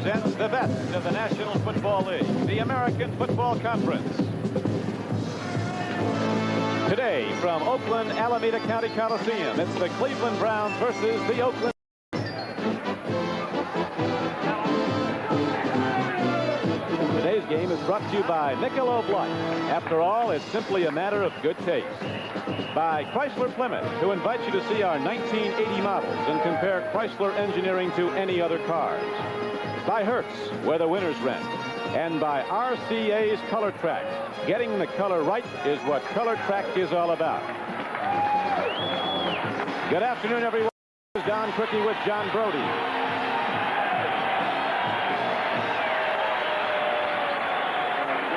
presents the best of the National Football League, the American Football Conference. Today, from Oakland, Alameda County Coliseum, it's the Cleveland Browns versus the Oakland. Today's game is brought to you by Michelob Light. After all, it's simply a matter of good taste. By Chrysler Plymouth, who invites you to see our 1980 models and compare Chrysler engineering to any other cars. By Hertz, where the winners rent. And by RCA's Color Track. Getting the color right is what Color Track is all about. Good afternoon, everyone. This is Don Criqui with John Brody.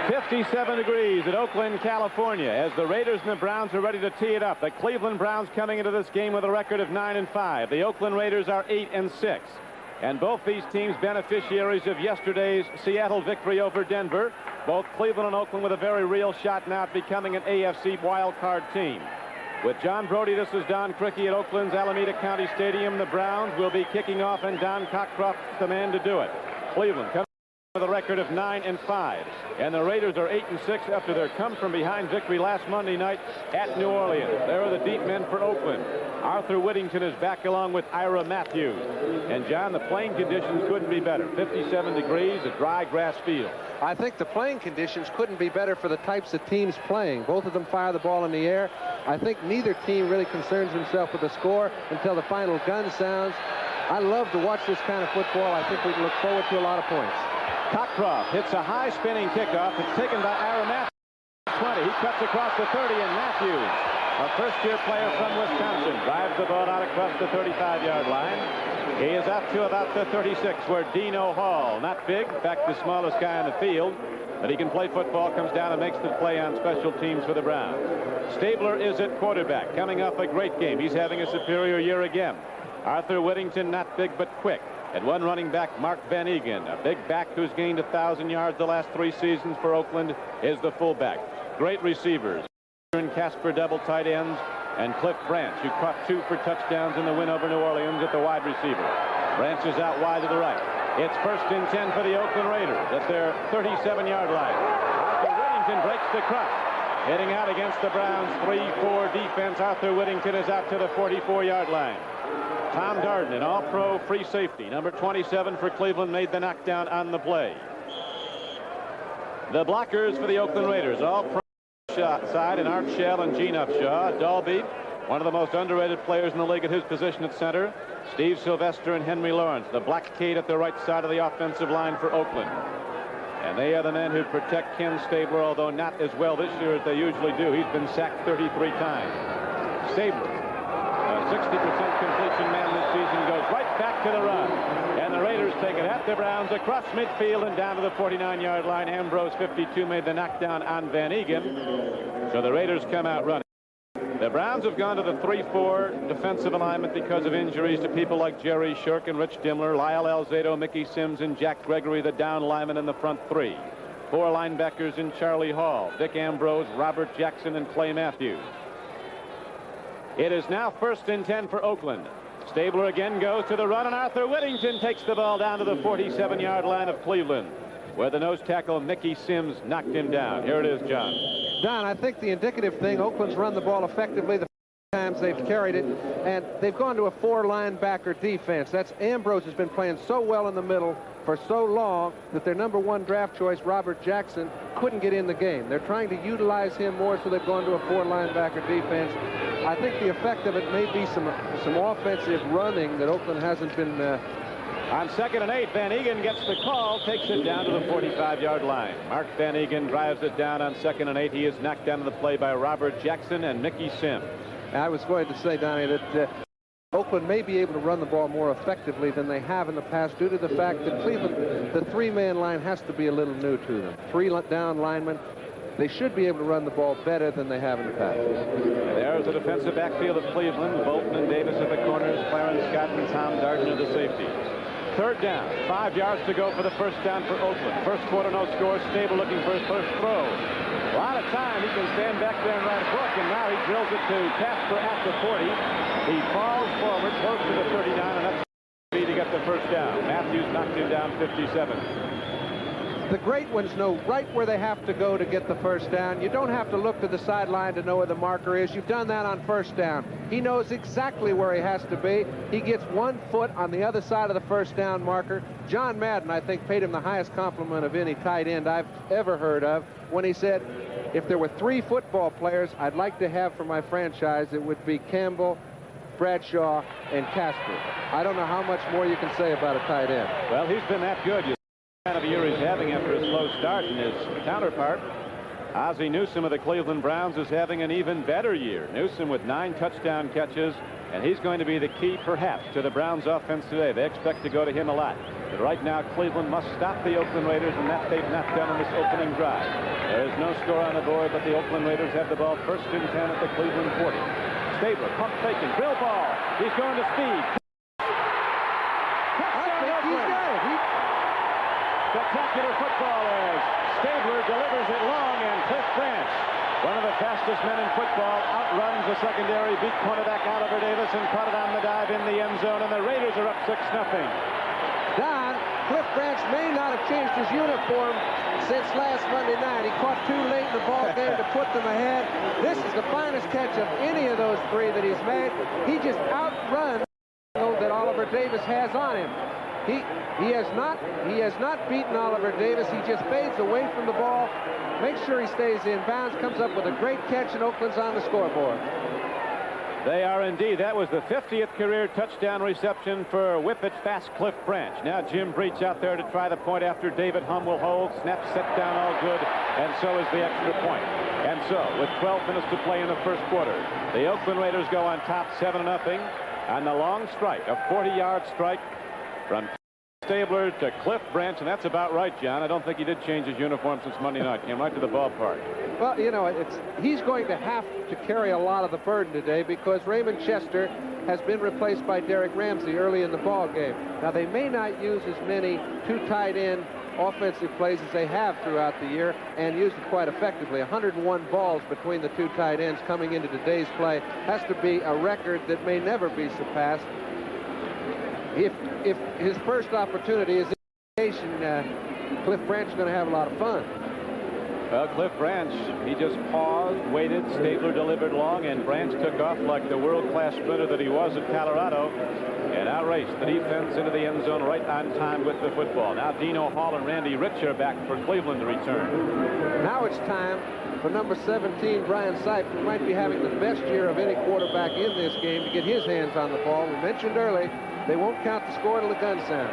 "57 degrees at Oakland, California, as the Raiders and the Browns are ready to tee it up. The Cleveland Browns coming into this game with a record of 9-5. The Oakland Raiders are 8-6. And both these teams beneficiaries of yesterday's Seattle victory over Denver. Both Cleveland and Oakland with a very real shot now at becoming an AFC wildcard team. With John Brody, this is Don Criqui at Oakland's Alameda County Stadium. The Browns will be kicking off, and Don Cockcroft the man to do it. Cleveland coming with a record of 9-5, and the Raiders are 8-6 after their come-from-behind victory last Monday night at New Orleans. There are the deep men for Oakland. Arthur Whittington is back along with Ira Matthews. And John, the playing conditions couldn't be better. 57 degrees, a dry grass field. I think the playing conditions couldn't be better for the types of teams playing. Both of them fire the ball in the air. I think neither team really concerns himself with the score until the final gun sounds. I love to watch this kind of football. I think we can look forward to a lot of points. Cockcroft hits a high spinning kickoff. It's taken by Ira Matthews. 20. He cuts across the 30, and Matthews, a first-year player from Wisconsin, drives the ball out across the 35-yard line. He is up to about the 36, where Dino Hall, not big, in fact the smallest guy on the field, but he can play football, comes down and makes the play on special teams for the Browns. Stabler is at quarterback, coming off a great game. He's having a superior year again. Arthur Whittington, not big but quick. And one running back, Mark Van Egan, a big back who's gained 1,000 yards the last 3 seasons for Oakland, is the fullback. Great receivers. Casper double tight ends, and Cliff Branch, who caught 2 for touchdowns in the win over New Orleans at the wide receiver. Branch is out wide to the right. It's 1st and 10 for the Oakland Raiders at their 37-yard line. Arthur Whittington breaks the crust. Heading out against the Browns 3-4 defense. Arthur Whittington is out to the 44-yard line. Tom Darden, an all-pro free safety, number 27 for Cleveland, made the knockdown on the play. The blockers for the Oakland Raiders, all-pro side, and Art Shell and Gene Upshaw. Dalby, one of the most underrated players in the league at his position at center. Steve Sylvester and Henry Lawrence, the black kid at the right side of the offensive line for Oakland. And they are the men who protect Ken Stabler, although not as well this year as they usually do. He's been sacked 33 times. Stabler, a 60% completion man this season, goes right back to the run. And the Raiders take it at the Browns across midfield and down to the 49-yard line. Ambrose, 52, made the knockdown on Van Egan. So the Raiders come out running. The Browns have gone to the 3-4 defensive alignment because of injuries to people like Jerry Shirk and Rich Dimler, Lyle Alzado, Mickey Sims, and Jack Gregory, the down linemen in the front 3. 4 linebackers in Charlie Hall, Dick Ambrose, Robert Jackson, and Clay Matthews. It is now 1st and 10 for Oakland. Stabler again goes to the run, and Arthur Whittington takes the ball down to the 47-yard line of Cleveland, where the nose tackle Mickey Sims knocked him down. Here it is, John. Don, I think the indicative thing, Oakland's run the ball effectively the times they've carried it, and they've gone to a 4 linebacker defense. That's Ambrose has been playing so well in the middle for so long that their number 1 draft choice, Robert Jackson, couldn't get in the game. They're trying to utilize him more, so they've gone to a 4 linebacker defense. I think the effect of it may be some offensive running that Oakland hasn't been. On 2nd and 8, Van Egan gets the call, takes it down to the 45-yard line. Mark Van Egan drives it down on 2nd and 8. He is knocked down to the play by Robert Jackson and Mickey Sims. I was going to say, Donnie, that Oakland may be able to run the ball more effectively than they have in the past due to the fact that Cleveland, the 3-man line has to be a little new to them. 3 down linemen. They should be able to run the ball better than they have in the past. There's the defensive backfield of Cleveland. Bolton and Davis at the corners. Clarence Scott and Tom Darden are the safeties. 3rd down. 5 yards to go for the 1st down for Oakland. First quarter, no score. Stable looking for his first throw. A lot of time. He can stand back there and write a book, and now he drills it to Casper at the 40. He falls forward close to the 39, and that's to get the the first down. Matthews knocked him down 57. The great ones know right where they have to go to get the first down. You don't have to look to the sideline to know where the marker is. You've done that on first down. He knows exactly where he has to be. He gets 1 foot on the other side of the first down marker. John Madden, I think, paid him the highest compliment of any tight end I've ever heard of when he said, if there were 3 football players I'd like to have for my franchise, it would be Campbell, Bradshaw, and Casper. I don't know how much more you can say about a tight end. Well, he's been that good. Kind of a year he's having after a slow start, and his counterpart, Ozzie Newsome of the Cleveland Browns, is having an even better year. Newsome with 9 touchdown catches, and he's going to be the key, perhaps, to the Browns' offense today. They expect to go to him a lot. But right now, Cleveland must stop the Oakland Raiders, and that they've not done in this opening drive. There is no score on the board, but the Oakland Raiders have the ball first and 10 at the Cleveland 40. Stabler, pump faking, drill ball. He's going to speed. Spectacular football as Stabler delivers it long, and Cliff Branch, one of the fastest men in football, outruns the secondary, beat cornerback Oliver Davis, and caught it on the dive in the end zone, and the Raiders are up 6-0. Don, Cliff Branch may not have changed his uniform since last Monday night. He caught too late in the ball game to put them ahead. This is the finest catch of any of those 3 that he's made. He just outruns that Oliver Davis has on him. He has not beaten Oliver Davis. He just fades away from the ball, makes sure he stays in bounds, comes up with a great catch, and Oakland's on the scoreboard. They are indeed. That was the 50th career touchdown reception for Whippet Fast Cliff Branch. Now Jim Breach out there to try the point after David Humm will hold. Snap set down all good, and so is the extra point. And so, with 12 minutes to play in the first quarter, the Oakland Raiders go on top 7-0 on the long strike, a 40-yard strike from Stabler to Cliff Branch, and that's about right, John. I don't think he did change his uniform since Monday night. Came right to the ballpark. Well, you know, he's going to have to carry a lot of the burden today because Raymond Chester has been replaced by Derek Ramsey early in the ball game. Now, they may not use as many 2 tight end offensive plays as they have throughout the year, and used it quite effectively. 101 balls between the 2 tight ends coming into today's play has to be a record that may never be surpassed. If his first opportunity is indication, Cliff Branch is going to have a lot of fun. Well, Cliff Branch, he just paused, waited, Stabler delivered long, and Branch took off like the world-class sprinter that he was at Colorado, and outraced the defense into the end zone right on time with the football. Now Dino Hall and Randy Rich are back for Cleveland to return. Now it's time for number 17, Brian Sipe, who might be having the best year of any quarterback in this game, to get his hands on the ball. We mentioned early, they won't count the score till the gun sound.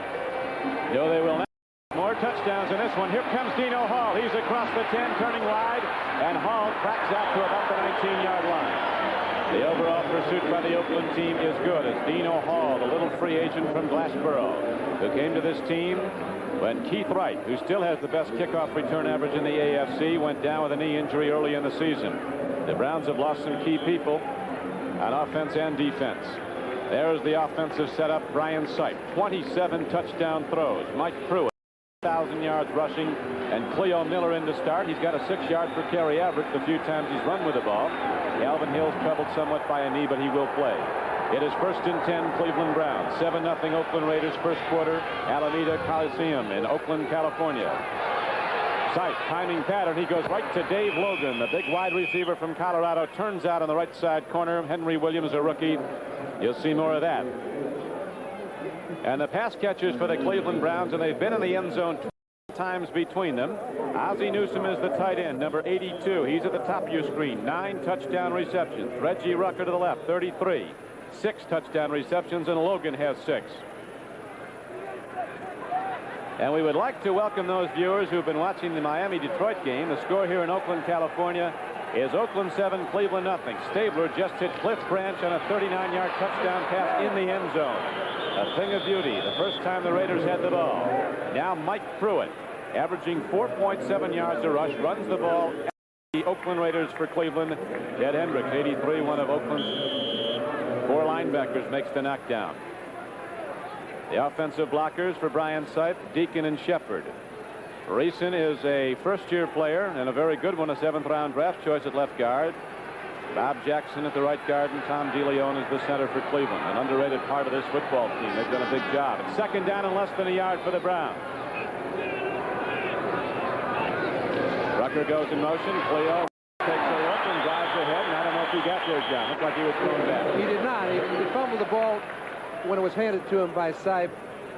No, they will not. More touchdowns in this one. Here comes Dino Hall. He's across the 10, turning wide, and Hall cracks out to about the 19-yard line. The overall pursuit by the Oakland team is good as Dino Hall, the little free agent from Glassboro, who came to this team when Keith Wright, who still has the best kickoff return average in the AFC, went down with a knee injury early in the season. The Browns have lost some key people on offense and defense. There's the offensive setup. Brian Sipe, 27 touchdown throws. Mike Pruitt, 1,000 yards rushing, and Cleo Miller in to start. He's got a 6-yard per carry average the few times he's run with the ball. Alvin Hill's troubled somewhat by a knee, but he will play. It is first and 10, Cleveland Browns. 7-0 Oakland Raiders first quarter. Alameda Coliseum in Oakland, California. Sipe, timing pattern. He goes right to Dave Logan, the big wide receiver from Colorado. Turns out on the right side corner. Henry Williams, a rookie. You'll see more of that. And the pass catchers for the Cleveland Browns, and they've been in the end zone 12 times between them. Ozzie Newsome is the tight end, number 82. He's at the top of your screen. 9 touchdown receptions. Reggie Rucker to the left, 33. 6 touchdown receptions, and Logan has 6. And we would like to welcome those viewers who've been watching the Miami-Detroit game. The score here in Oakland, California is Oakland 7, Cleveland nothing. Stabler just hit Cliff Branch on a 39-yard touchdown pass in the end zone. A thing of beauty the first time the Raiders had the ball. Now Mike Pruitt, averaging 4.7 yards a rush, runs the ball. The Oakland Raiders for Cleveland. Ted Hendricks, 83, one of Oakland's 4 linebackers, makes the knockdown. The offensive blockers for Brian Sipe, Deacon and Shepard. Reeson is a first-year player and a very good one, a 7th-round draft choice at left guard. Bob Jackson at the right guard and Tom DeLeon is the center for Cleveland. An underrated part of this football team. They've done a big job. It's second down and less than a yard for the Browns. Rucker goes in motion. Cleo takes a look and drives ahead. And I don't know if he got there, John. Looked like he was thrown back. He did not. He fumbled the ball when it was handed to him by Sipe.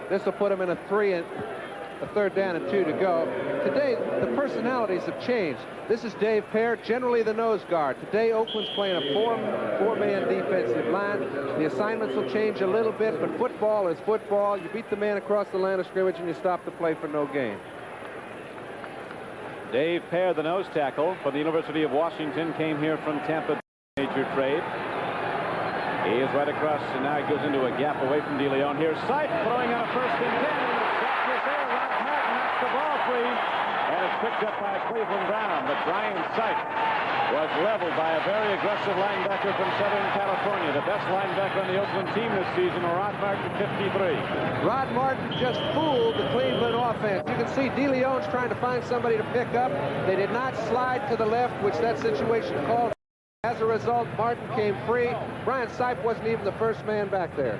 This will put him in a third down and 2 to go. Today, the personalities have changed. This is Dave Pear, generally the nose guard. Today, Oakland's playing a four-man defensive line. The assignments will change a little bit, but football is football. You beat the man across the line of scrimmage, and you stop the play for no gain. Dave Pear, the nose tackle from the University of Washington, came here from Tampa Bay, major trade. He is right across, and now he goes into a gap away from DeLeon. Here's Sipe throwing on a 1st and 10. Rod Martin knocks the ball free, and it's picked up by a Cleveland Brown. But Brian Sipe was leveled by a very aggressive linebacker from Southern California. The best linebacker on the Oakland team this season, Rod Martin, 53. Rod Martin just fooled the Cleveland offense. You can see DeLeon's trying to find somebody to pick up. They did not slide to the left, which that situation called. As a result, Martin came free. Brian Sipe wasn't even the first man back there.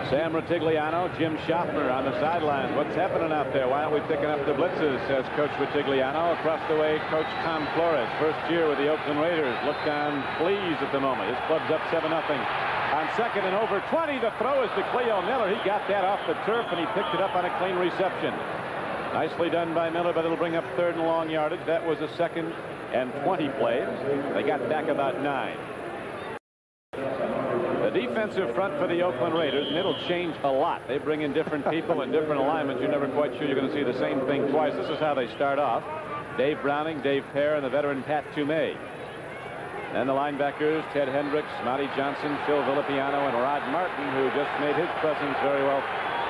Sam Ratigliano, Jim Schaffner on the sidelines. What's happening out there? Why aren't we picking up the blitzes, says Coach Ratigliano. Across the way, Coach Tom Flores, first year with the Oakland Raiders. Looked on pleased at the moment. His club's up 7-0. On second and over 20, the throw is to Cleo Miller. He got that off the turf, and he picked it up on a clean reception. Nicely done by Miller, but it'll bring up 3rd and long yardage. That was a 2nd and 20 play. They got back about 9. The defensive front for the Oakland Raiders, and it'll change a lot. They bring in different people and different alignments. You're never quite sure you're going to see the same thing twice. This is how they start off. Dave Browning, Dave Pear, and the veteran Pat Toomey. And the linebackers, Ted Hendricks, Monty Johnson, Phil Villapiano, and Rod Martin, who just made his presence very well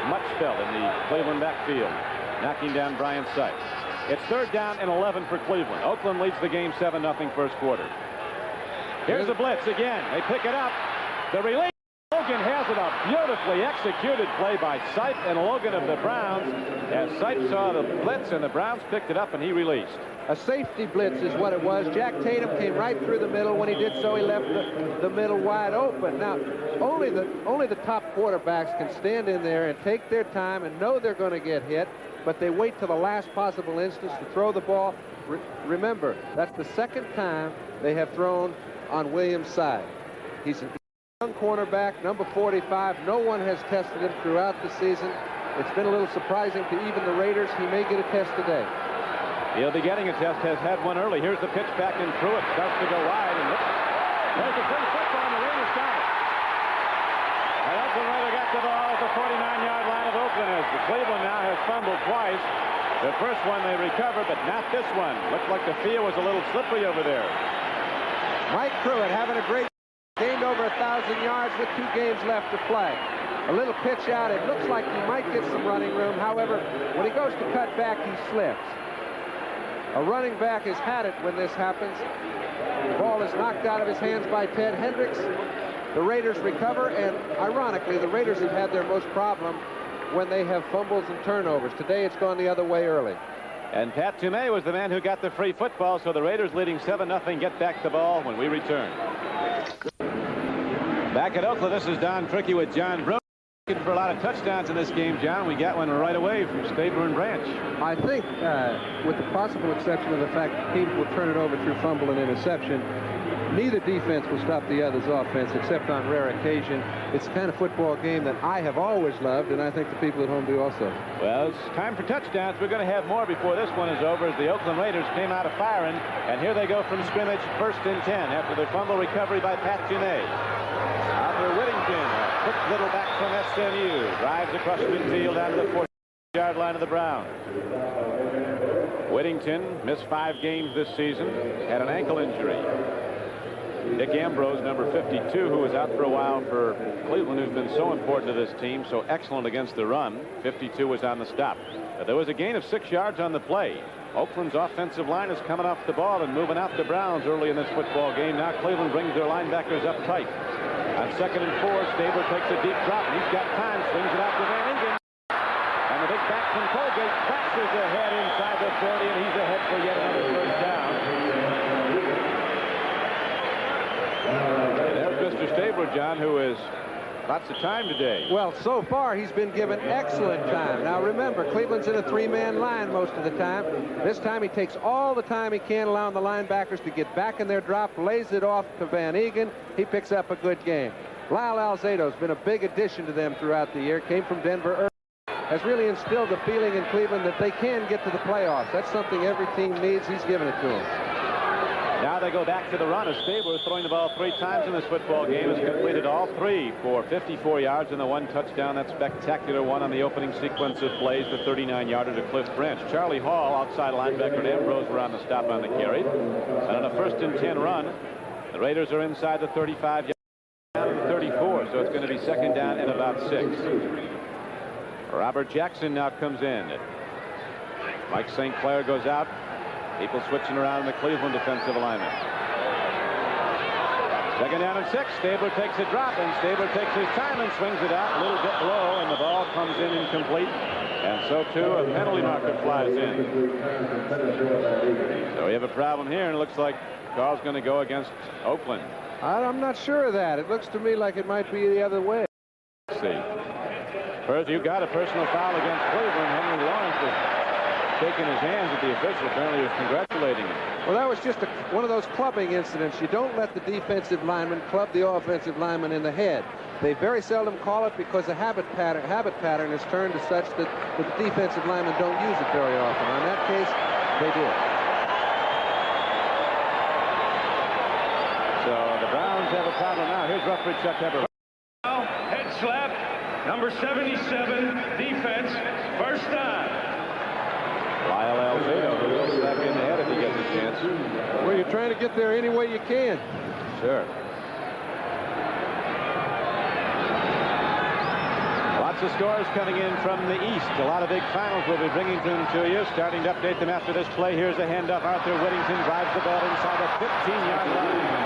much felt in the Cleveland backfield, knocking down Brian Sipe. It's 3rd down and 11 for Cleveland. Oakland leads the game 7-0 first quarter. Here's the blitz again. They pick it up. The release. Logan has it. A beautifully executed play by Sipe and Logan of the Browns. As Sipe saw the blitz and the Browns picked it up and he released. A safety blitz is what it was. Jack Tatum came right through the middle. When he did so, he left the middle wide open. Now, only the top quarterbacks can stand in there and take their time and know they're going to get hit, but they wait till the last possible instance to throw the ball. Remember, that's the 2nd time they have thrown on Williams' side. He's a young cornerback, number 45. No one has tested him throughout the season. It's been a little surprising to even the Raiders. He may get a test today. He'll be getting a test, has had one early. Here's the pitch back and through it. Starts to go wide. And there's the free football, and the Raiders got it. And Oakland Raider got the ball at the 49-yard line of Oakland as the Cleveland now has fumbled twice. The first one they recovered, but not this one. Looked like the field was a little slippery over there. Mike Pruitt having a great gained over 1,000 yards with 2 games left to play. A little pitch out. It looks like he might get some running room. However, when he goes to cut back, he slips. A running back has had it when this happens. The ball is knocked out of his hands by Ted Hendricks. The Raiders recover, and ironically, the Raiders have had their most problem when they have fumbles and turnovers. Today, it's gone the other way early. And Pat Toomey was the man who got the free football, so the Raiders leading 7-0 get back the ball when we return. Back at Oakland, this is Don Trickey with John Brooks. Looking for a lot of touchdowns in this game, John. We got one right away from Stabler and Branch. I think, with the possible exception of the fact that teams will turn it over through fumble and interception, neither defense will stop the other's offense except on rare occasion. It's the kind of football game that I have always loved, and I think the people at home do also. Well, it's time for touchdowns. We're going to have more before this one is over as the Oakland Raiders came out of firing, and here they go from scrimmage, 1st and 10 after the fumble recovery by Pat Toomey. After Whittington, a quick little back from SMU, drives across midfield down to the 40-yard line of the Browns. Whittington missed 5 games this season, had an ankle injury. Nick Ambrose, number 52, who was out for a while for Cleveland, who's been so important to this team, so excellent against the run. 52 was on the stop. But there was a gain of 6 yards on the play. Oakland's offensive line is coming off the ball and moving out the Browns early in this football game. Now Cleveland brings their linebackers up tight. On 2nd and 4, Stabler takes a deep drop, and he's got time, swings it out to Van Ingen. And the big back from Colgate crashes ahead inside the 40, and he's ahead for yet another first down. And there's Mr. Stabler, John, who is lots of time today. Well, so far he's been given excellent time. Now remember, Cleveland's in a three-man line most of the time. This time he takes all the time he can, allowing the linebackers to get back in their drop, lays it off to Van Egan. He picks up a good game. Lyle Alzado's been a big addition to them throughout the year. Came from Denver. Has really instilled the feeling in Cleveland that they can get to the playoffs. That's something every team needs. He's given it to them. Now they go back to the run as Stabler, throwing the ball 3 times in this football game, has completed all 3 for 54 yards and the 1 touchdown. That spectacular one on the opening sequence of plays, the 39-yarder to Cliff Branch. Charlie Hall, outside linebacker, and Ambrose were on the stop on the carry. And on a 1st and 10 run, the Raiders are inside the 35-yard down to the 34, so it's going to be 2nd down and about 6. Robert Jackson now comes in. Mike St. Clair goes out. People switching around in the Cleveland defensive alignment. 2nd down and 6. Stabler takes a drop, and Stabler takes his time and swings it out a little bit low, and the ball comes in incomplete. And so, too, a penalty marker flies in. So we have a problem here, and it looks like Carl's going to go against Oakland. I'm not sure of that. It looks to me like it might be the other way. Let's see. First, you got a personal foul against Cleveland. Henry Lawrence was shaking his hands at the official. Apparently he was congratulating him. Well, that was just one of those clubbing incidents. You don't let the defensive lineman club the offensive lineman in the head. They very seldom call it because the habit pattern is turned to such that the defensive linemen don't use it very often. On that case, they do. So the Browns have a problem now. Here's referee Chuck Hebber. Head slap, number 77, defense, first down. Lyle Alzado, who will back in the head if he gets a chance. Well, you're trying to get there any way you can. Sure. Lots of scores coming in from the East. A lot of big finals we'll be bringing them to you. Starting to update them after this play. Here's a handoff. Arthur Whittington drives the ball inside the 15-yard line.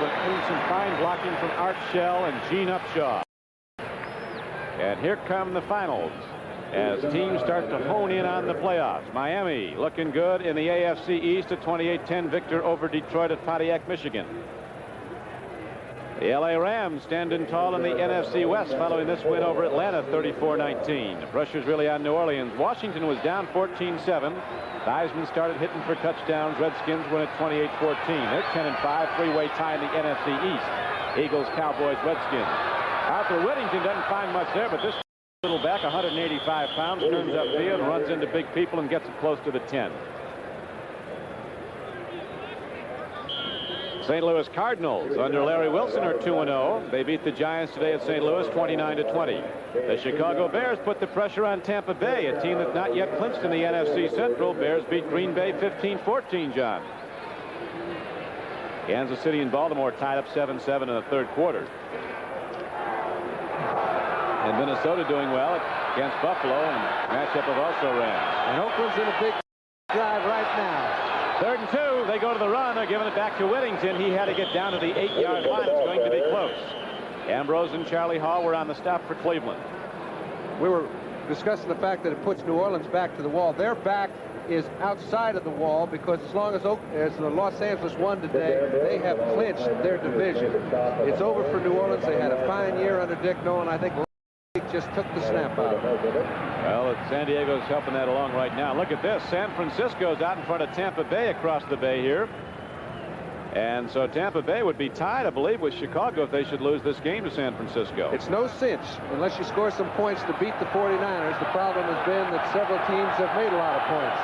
But some fine blocking from Art Shell and Gene Upshaw. And here come the finals as teams start to hone in on the playoffs. Miami looking good in the AFC East, a 28-10 victor over Detroit at Pontiac, Michigan. The LA Rams standing tall in the NFC West following this win over Atlanta, 34-19. The pressure's really on New Orleans. Washington was down 14-7. Theismann started hitting for touchdowns. Redskins win at 28-14. They're 10-5, three-way tie in the NFC East. Eagles, Cowboys, Redskins. Arthur Whittington doesn't find much there, but this little back, 185 pounds, turns upfield, runs into big people, and gets it close to the 10. St. Louis Cardinals under Larry Wilson are 2-0. They beat the Giants today at St. Louis 29-20. The Chicago Bears put the pressure on Tampa Bay, a team that's not yet clinched in the NFC Central. Bears beat Green Bay 15-14, John. Kansas City and Baltimore tied up 7-7 in the 3rd quarter. And Minnesota doing well against Buffalo, and matchup of also Rams. And Oakland's in a big drive right now. 3rd and 2. They go to the run. They're giving it back to Whittington. He had to get down to the 8-yard line. It's going to be close. Ambrose and Charlie Hall were on the stop for Cleveland. We were discussing the fact that it puts New Orleans back to the wall. Their back is outside of the wall because as long as the Los Angeles won today, they have clinched their division. It's over for New Orleans. They had a fine year under Dick Nolan. I think just took the snap out of it. Well, San Diego's helping that along right now. Look at this. San Francisco's out in front of Tampa Bay across the bay here. And so Tampa Bay would be tied, I believe, with Chicago if they should lose this game to San Francisco. It's no cinch unless you score some points to beat the 49ers. The problem has been that several teams have made a lot of points.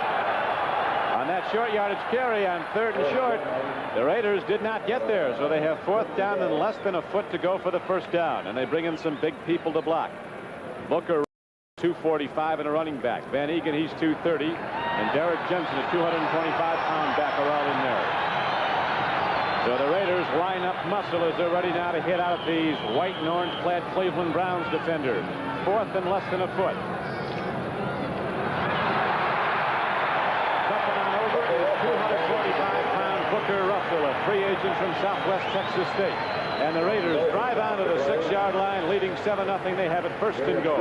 On that short yardage carry on 3rd and short, the Raiders did not get there, so they have 4th down and less than a foot to go for the 1st down, and they bring in some big people to block. Booker, 245 and a running back. Van Egan, he's 230, and Derek Jensen, a 225-pound back, are all in there. So the Raiders line up muscle as they're ready now to hit out these white and orange-clad Cleveland Browns defenders. 4th and less than a foot. Stepping on over is 245-pound Booker Russell, a free agent from Southwest Texas State. And the Raiders drive onto the 6-yard line, leading 7-0. They have it first and goal.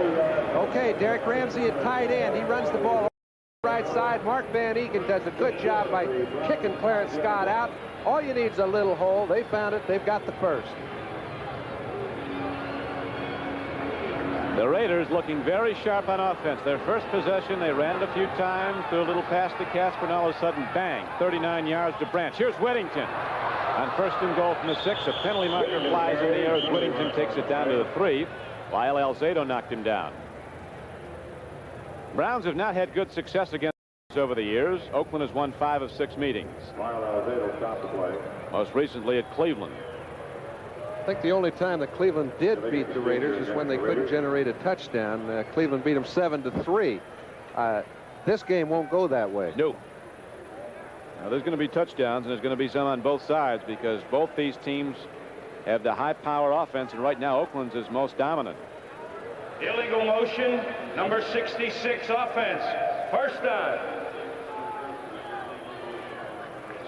Okay, Derek Ramsey at tight end. He runs the ball right side. Mark Van Egan does a good job by kicking Clarence Scott out. All you need is a little hole. They found it. They've got the first. The Raiders looking very sharp on offense. Their first possession, they ran it a few times, threw a little pass to Casper, and all of a sudden, bang, 39 yards to Branch. Here's Whittington on first and goal from the 6. A penalty marker flies in the air as Whittington takes it down to the 3, while Alzado knocked him down. Browns have not had good success against over the years. Oakland has won 5 of 6 meetings. Stopped the play. Most recently at Cleveland. I think the only time that Cleveland did beat the Raiders is when they couldn't generate a touchdown. Cleveland beat them 7-3. This game won't go that way. No. Now, there's going to be touchdowns, and there's going to be some on both sides because both these teams have the high-power offense, and right now Oakland's is most dominant. Illegal motion, number 66 offense. First down.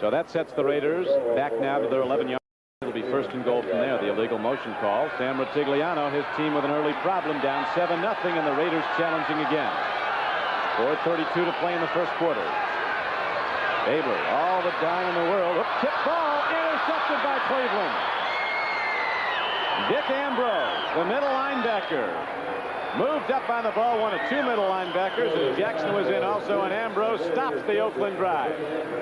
So that sets the Raiders back now to their 11-yard. It'll be first and goal from there. The illegal motion call. Sam Ratigliano, his team with an early problem, down 7-0, and the Raiders challenging again. 4:32 to play in the first quarter. Abler, all the time in the world. Tip ball intercepted by Cleveland. Dick Ambrose, the middle linebacker, moved up on the ball, one of 2 middle linebackers, and Jackson was in also, and Ambrose stops the Oakland drive.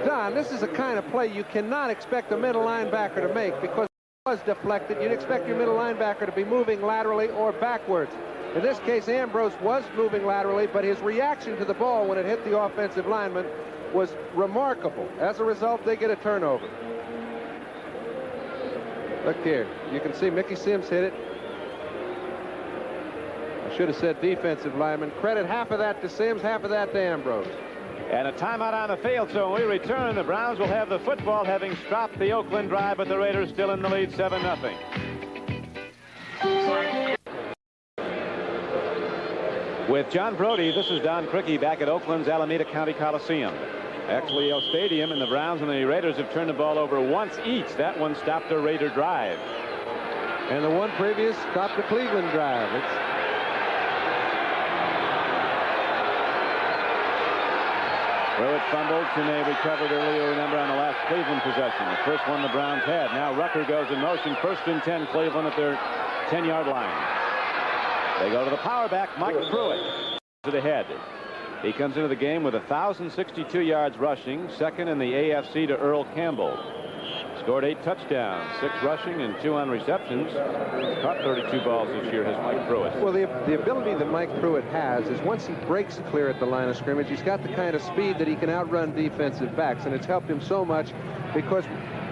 Don, this is the kind of play you cannot expect a middle linebacker to make because it was deflected. You'd expect your middle linebacker to be moving laterally or backwards. In this case, Ambrose was moving laterally, but his reaction to the ball when it hit the offensive lineman was remarkable. As a result, they get a turnover. Look here. You can see Mickey Sims hit it. I should have said defensive lineman. Credit half of that to Sims, half of that to Ambrose. And a timeout on the field, so when we return, the Browns will have the football, having stopped the Oakland drive, but the Raiders still in the lead 7-0. With John Brody, this is Don Criqui back at Oakland's Alameda County Coliseum. Axleo Stadium, and the Browns and the Raiders have turned the ball over once each. That one stopped a Raider drive. And the one previous stopped the Cleveland drive. Pruitt fumbled. Toomey recovered earlier, remember, on the last Cleveland possession. The first one the Browns had. Now Rucker goes in motion. First and 10, Cleveland at their 10-yard line. They go to the power back, Mike Pruitt, to the head. He comes into the game with 1,062 yards rushing, second in the AFC to Earl Campbell. Scored 8 touchdowns, 6 rushing and 2 on receptions. He's caught 32 balls this year, has Mike Pruitt. Well, the ability that Mike Pruitt has is once he breaks clear at the line of scrimmage, he's got the kind of speed that he can outrun defensive backs, and it's helped him so much because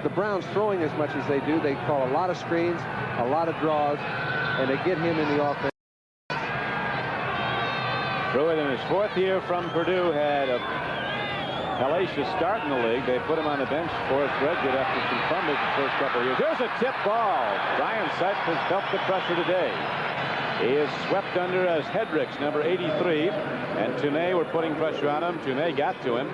the Browns throwing as much as they do, they call a lot of screens, a lot of draws, and they get him in the offense. Pruitt in his 4th year from Purdue had a hellacious start in the league. They put him on the bench, Forrest Redwood, after some fumbles the first couple of years. Here's a tip ball. Brian Sipe has felt the pressure today. He is swept under as Hedricks, number 83, and Toomey were putting pressure on him. Toomey got to him.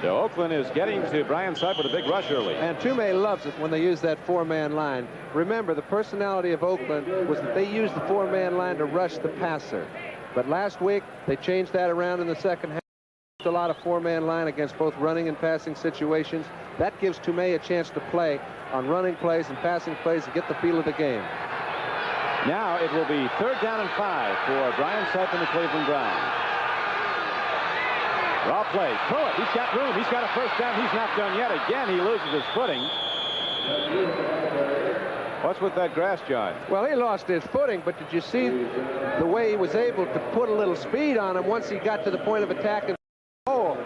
So Oakland is getting to Brian Sipe with a big rush early. And Toomey loves it when they use that 4-man line. Remember, the personality of Oakland was that they used the 4-man line to rush the passer. But last week, they changed that around in the second half. A lot of 4-man line against both running and passing situations. That gives Toomey a chance to play on running plays and passing plays and get the feel of the game. Now it will be 3rd down and 5 for Brian Sipe and the Cleveland Browns. Raw play. Pruitt, he's got room. He's got a first down. He's not done yet. Again, he loses his footing. What's with that grass, John? Well, he lost his footing, but did you see the way he was able to put a little speed on him once he got to the point of attack? And oh,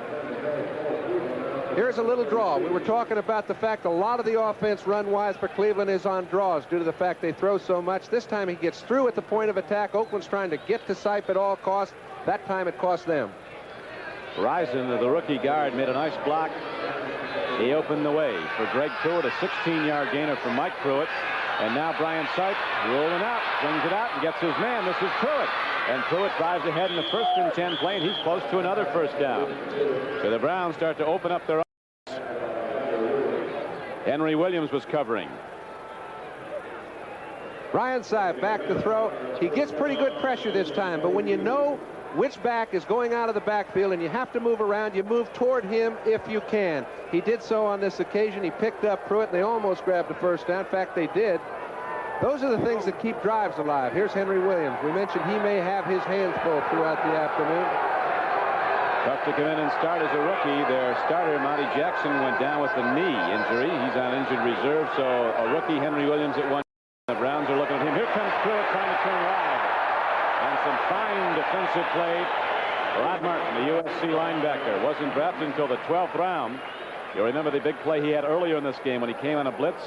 here's a little draw. We were talking about the fact a lot of the offense run-wise for Cleveland is on draws due to the fact they throw so much. This time he gets through at the point of attack. Oakland's trying to get to Sipe at all costs. That time it cost them. Rison, the rookie guard, made a nice block. He opened the way for Greg Pruitt, a 16-yard gainer for Mike Pruitt. And now Brian Sipe rolling out, swings it out, and gets his man. This is Pruitt. And Pruitt drives ahead in the 1st and 10 play, and he's close to another first down. So the Browns start to open up their offense. Henry Williams was covering. Brian Sipe back to throw. He gets pretty good pressure this time, but when you know which back is going out of the backfield and you have to move around, you move toward him if you can. He did so on this occasion. He picked up Pruitt, and they almost grabbed the first down. In fact, they did. Those are the things that keep drives alive. Here's Henry Williams. We mentioned he may have his hands full throughout the afternoon. Tough to come in and start as a rookie. Their starter, Monty Jackson, went down with a knee injury. He's on injured reserve, so a rookie, Henry Williams, at one. The Browns are looking at him. Here comes Pruitt trying to turn wide. And some fine defensive play. Rod Martin, the USC linebacker, wasn't drafted until the 12th round. You'll remember the big play he had earlier in this game when he came on a blitz.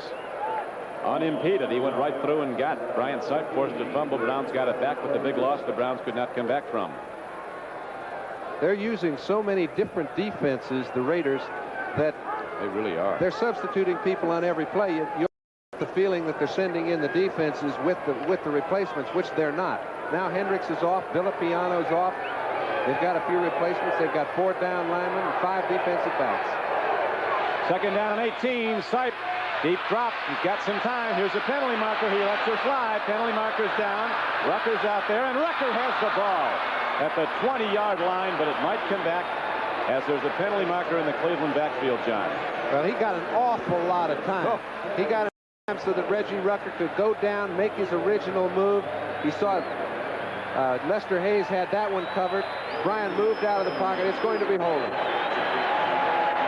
Unimpeded, he went right through and got Brian Sipe, forced a fumble. Browns got it back, but the big loss the Browns could not come back from. They're using so many different defenses, the Raiders, that they really are. They're substituting people on every play. You get the feeling that they're sending in the defenses with the replacements, which they're not. Now Hendricks is off, Villapiano's off. They've got a few replacements. They've got 4 down linemen and 5 defensive backs. Second down and 18. Sipe, deep drop. He's got some time. Here's a penalty marker. He lets her fly. Penalty marker's down. Rucker's out there, and Rucker has the ball at the 20-yard line, but it might come back as there's a penalty marker in the Cleveland backfield, John. Well, he got an awful lot of time. He got time so that Reggie Rucker could go down, make his original move. He saw Lester Hayes had that one covered. Brian moved out of the pocket. It's going to be holding.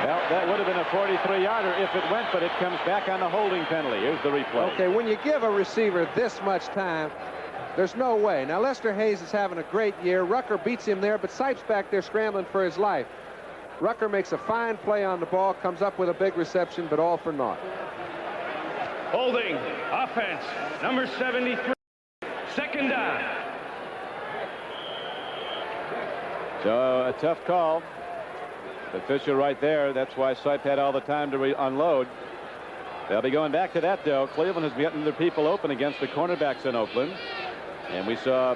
Well, that would have been a 43-yarder if it went, but it comes back on the holding penalty. Here's the replay. Okay, when you give a receiver this much time, there's no way. Now, Lester Hayes is having a great year. Rucker beats him there, but Sipe's back there scrambling for his life. Rucker makes a fine play on the ball, comes up with a big reception, but all for naught. Holding, offense, number 73, second down. So a tough call. The official right there. That's why Sipe had all the time to unload. They'll be going back to that, though. Cleveland has gotten their people open against the cornerbacks in Oakland. And we saw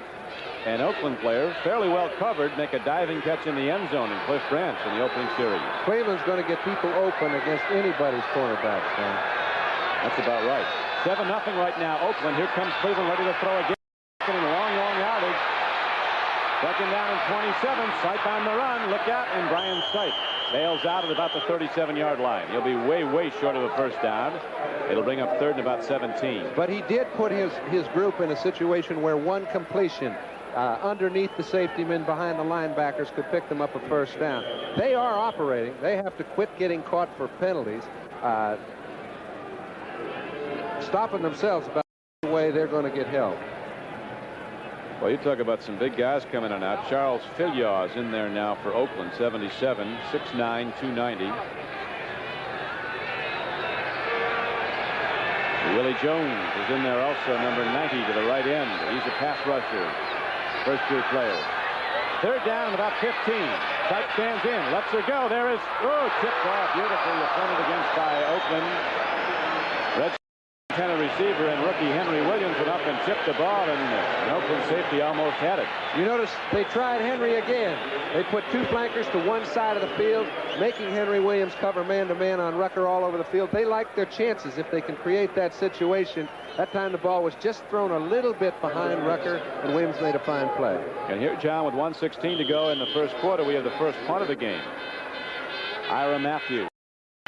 an Oakland player, fairly well covered, make a diving catch in the end zone in Cliff Branch in the opening series. Cleveland's going to get people open against anybody's cornerbacks, man. That's about right. 7-0 right now, Oakland. Here comes Cleveland ready to throw again. Long yardage. Second down and 27. Sipe on the run. Look out. And Brian Sipe bails out at about the 37-yard line. He'll be way short of a first down. It'll bring up third and about 17. But he did put his group in a situation where one completion underneath the safety men behind the linebackers could pick them up a first down. They are operating. They have to quit getting caught for penalties. Stopping themselves about the way they're going to get held. Well, you talk about some big guys coming in and out. Charles Filyaw is in there now for Oakland, 77, 6'9", 290. Willie Jones is in there also, number 90 to the right end. He's a pass rusher, first-year player. Third down, about 15. Sipe stands in, lets her go. There is, tipped off, beautifully defended against by Oakland. Red kind of receiver, and rookie Henry Williams went up and tipped the ball, and Oakland safety almost had it. You notice they tried Henry again. They put 2 flankers to one side of the field, making Henry Williams cover man-to-man on Rucker all over the field. They like their chances if they can create that situation. That time the ball was just thrown a little bit behind Rucker, and Williams made a fine play. And here, John, with 1:16 to go in the first quarter, we have the first punt of the game. Ira Matthews,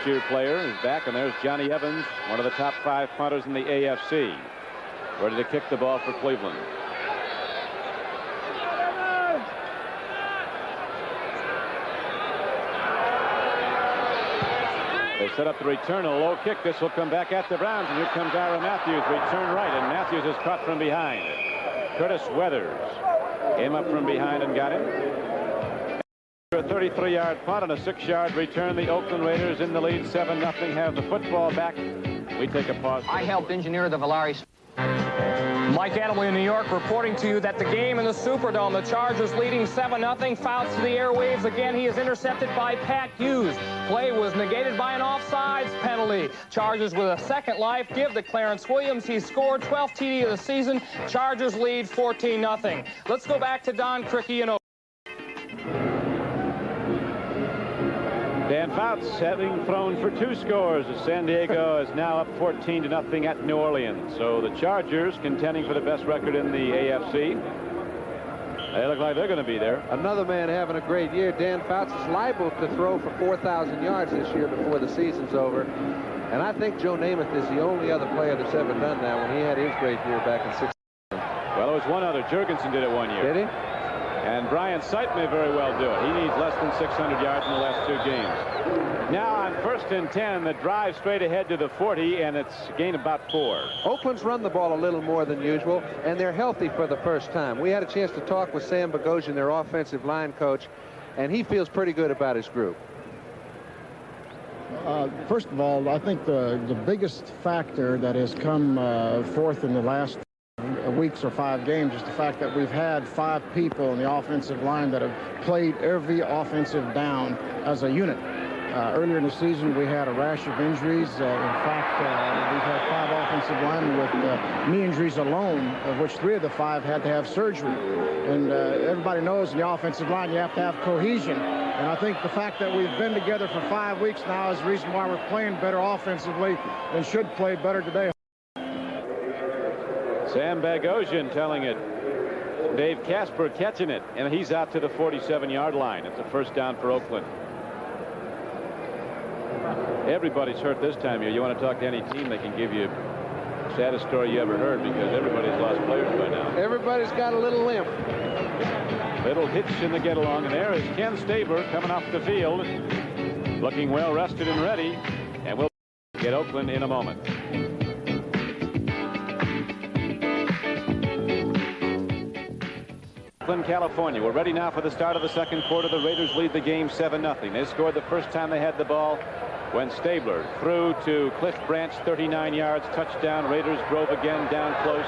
year player, is back, and there's Johnny Evans, one of the top 5 punters in the AFC, ready to kick the ball for Cleveland. They set up the return, a low kick. This will come back at the Browns, and here comes Ira Matthews, return right, and Matthews is caught from behind. Curtis Weathers came up from behind and got him. A 33-yard punt and a 6-yard return. The Oakland Raiders in the lead, 7-0, have the football back. We take a pause. I helped engineer the Valaris. Mike Adamley in New York reporting to you that the game in the Superdome, the Chargers leading 7-0, fouls to the airwaves. Again, he is intercepted by Pat Hughes. Play was negated by an offsides penalty. Chargers with a second life give to Clarence Williams. He scored 12th TD of the season. Chargers lead 14-0. Let's go back to Don Criqui in Oakland. Dan Fouts having thrown for 2 scores as San Diego is now up 14-0 at New Orleans. So the Chargers contending for the best record in the AFC. They look like they're going to be there. Another man having a great year. Dan Fouts is liable to throw for 4,000 yards this year before the season's over. And I think Joe Namath is the only other player that's ever done that when he had his great year back in 16. Well, there was one other. Jurgensen did it one year. Did he? And Brian Sight may very well do it. He needs less than 600 yards in the last 2 games. Now on 1st and 10, the drive straight ahead to the 40, and it's a gain about 4. Oakland's run the ball a little more than usual, and they're healthy for the first time. We had a chance to talk with Sam Bogosian, their offensive line coach, and he feels pretty good about his group. First of all, I think the biggest factor that has come forth in the last weeks or 5 games is the fact that we've had 5 people in the offensive line that have played every offensive down as a unit. Earlier in the season, we had a rash of injuries. In fact, we've had 5 offensive linemen with knee injuries alone, of which 3 of the 5 had to have surgery. And everybody knows in the offensive line you have to have cohesion. And I think the fact that we've been together for 5 weeks now is the reason why we're playing better offensively and should play better today. Sam Bogosian telling it. Dave Casper catching it, and he's out to the 47-yard line. It's a first down for Oakland. Everybody's hurt this time of year. You want to talk to any team, they can give you the saddest story you ever heard, because everybody's lost players by now. Everybody's got a little limp. Little hitch in the get-along, and there is Ken Stabler coming off the field, looking well rested and ready, and we'll get Oakland in a moment. Oakland, California. We're ready now for the start of the second quarter. The Raiders lead the game 7-0. They scored the first time they had the ball when Stabler threw to Cliff Branch, 39 yards, touchdown. Raiders drove again down close,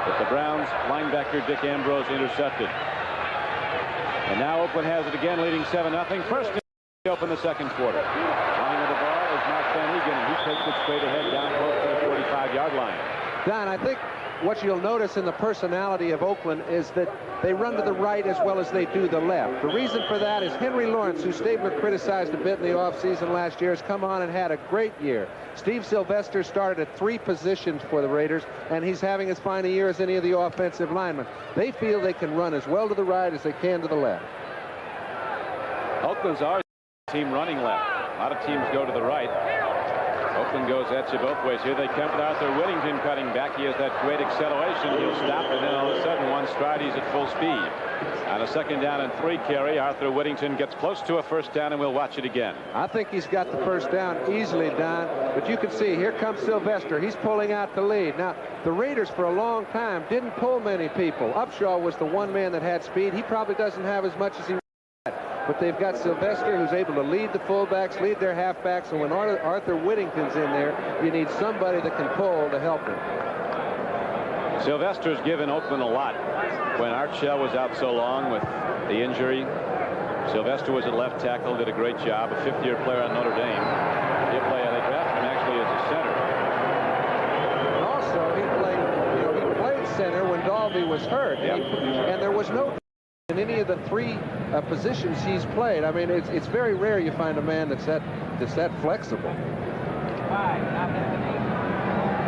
but the Browns linebacker Dick Ambrose intercepted. And now Oakland has it again, leading 7-0. First to open the second quarter. Running with the ball is Mark Van Egan, and he takes it straight ahead down close to the 45-yard line. Don, I think what you'll notice in the personality of Oakland is that they run to the right as well as they do the left. The reason for that is Henry Lawrence, who Stabler criticized a bit in the offseason last year, has come on and had a great year. Steve Sylvester started at 3 positions for the Raiders, and he's having as fine a year as any of the offensive linemen. They feel they can run as well to the right as they can to the left. Oakland's our team running left. A lot of teams go to the right. Oakland goes at you both ways. Here they come with Arthur Whittington cutting back. He has that great acceleration. He'll stop, and then all of a sudden, one stride, he's at full speed. On a 2nd down and 3 carry, Arthur Whittington gets close to a first down, and we'll watch it again. I think he's got the first down easily, Don. But you can see, here comes Sylvester. He's pulling out the lead. Now, the Raiders for a long time didn't pull many people. Upshaw was the one man that had speed. He probably doesn't have as much as he had. But they've got Sylvester, who's able to lead the fullbacks, lead their halfbacks, and when Arthur Whittington's in there, you need somebody that can pull to help him. Sylvester's given Oakland a lot. When Art Shell was out so long with the injury, Sylvester was at left tackle, did a great job, a 5th-year player on Notre Dame. They drafted him actually as a center. And also, he played center when Dalby was hurt, yep. And there was no in any of the 3 positions he's played. I mean, it's very rare you find a man that's that flexible.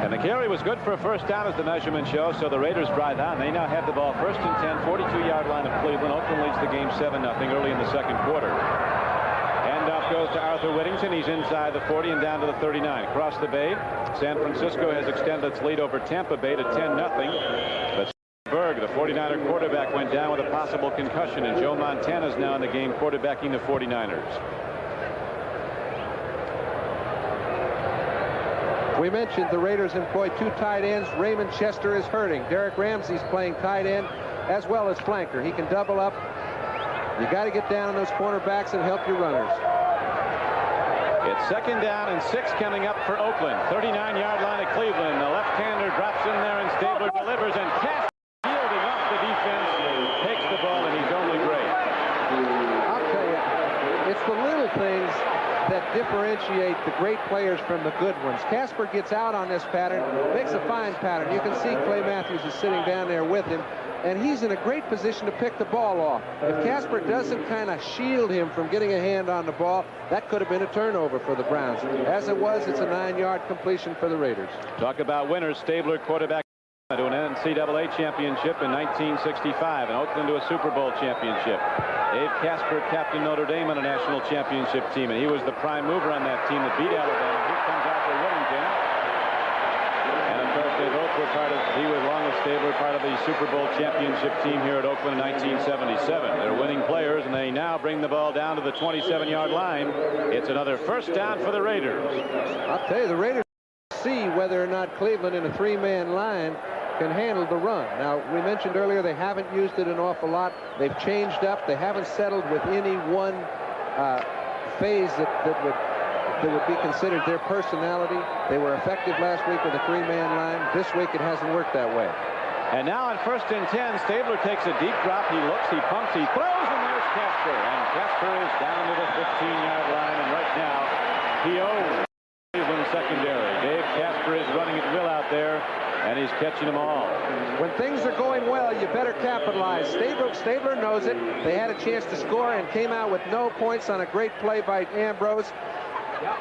And the carry was good for a first down, as the measurement shows, so the Raiders drive on. They now have the ball 1st and 10, 42-yard line of Cleveland. Oakland leads the game 7-0 early in the second quarter. Handoff goes to Arthur Whittington. He's inside the 40 and down to the 39. Across the bay, San Francisco has extended its lead over Tampa Bay to 10-0. But Berg, the 49er quarterback, went down with a possible concussion, and Joe Montana is now in the game quarterbacking the 49ers. We mentioned the Raiders employ 2 tight ends. Raymond Chester is hurting. Derek Ramsey's playing tight end as well as flanker. He can double up. You got to get down on those cornerbacks and help your runners. It's 2nd down and 6 coming up for Oakland. 39-yard line of Cleveland. The left-hander drops in there, and Stabler delivers, and Cash fielding off the defense, takes the ball, and he's only great. I'll tell you, it's the little things that differentiate differentiate the great players from the good ones. Casper gets out on this pattern, makes a fine pattern. You can see Clay Matthews is sitting down there with him, and he's in a great position to pick the ball off. If Casper doesn't kind of shield him from getting a hand on the ball, that could have been a turnover for the Browns. As it was, it's a 9-yard completion for the Raiders. Talk about winners. Stabler, quarterback, to an NCAA championship in 1965, and Oakland to a Super Bowl championship. Dave Casper captained Notre Dame on a national championship team, and he was the prime mover on that team that beat Alabama. Here comes Arthur Whittington. And of course, they both were he was along with Stabler, part of the Super Bowl championship team here at Oakland in 1977. They're winning players, and they now bring the ball down to the 27-yard line. It's another first down for the Raiders. I'll tell you, the Raiders see whether or not Cleveland in a 3-man line can handle the run. Now, we mentioned earlier they haven't used it an awful lot. They've changed up. They haven't settled with any one phase that would be considered their personality. They were effective last week with a 3-man line. This week it hasn't worked that way. And now on 1st and 10, Stabler takes a deep drop. He looks, he pumps, he throws, and there's Casper. And Casper is down to the 15-yard line. And right now, he owns Cleveland secondary. Dave Casper is running at will out there, and he's catching them all. When things are going well, you better capitalize. Stabler knows it. They had a chance to score and came out with no points on a great play by Ambrose.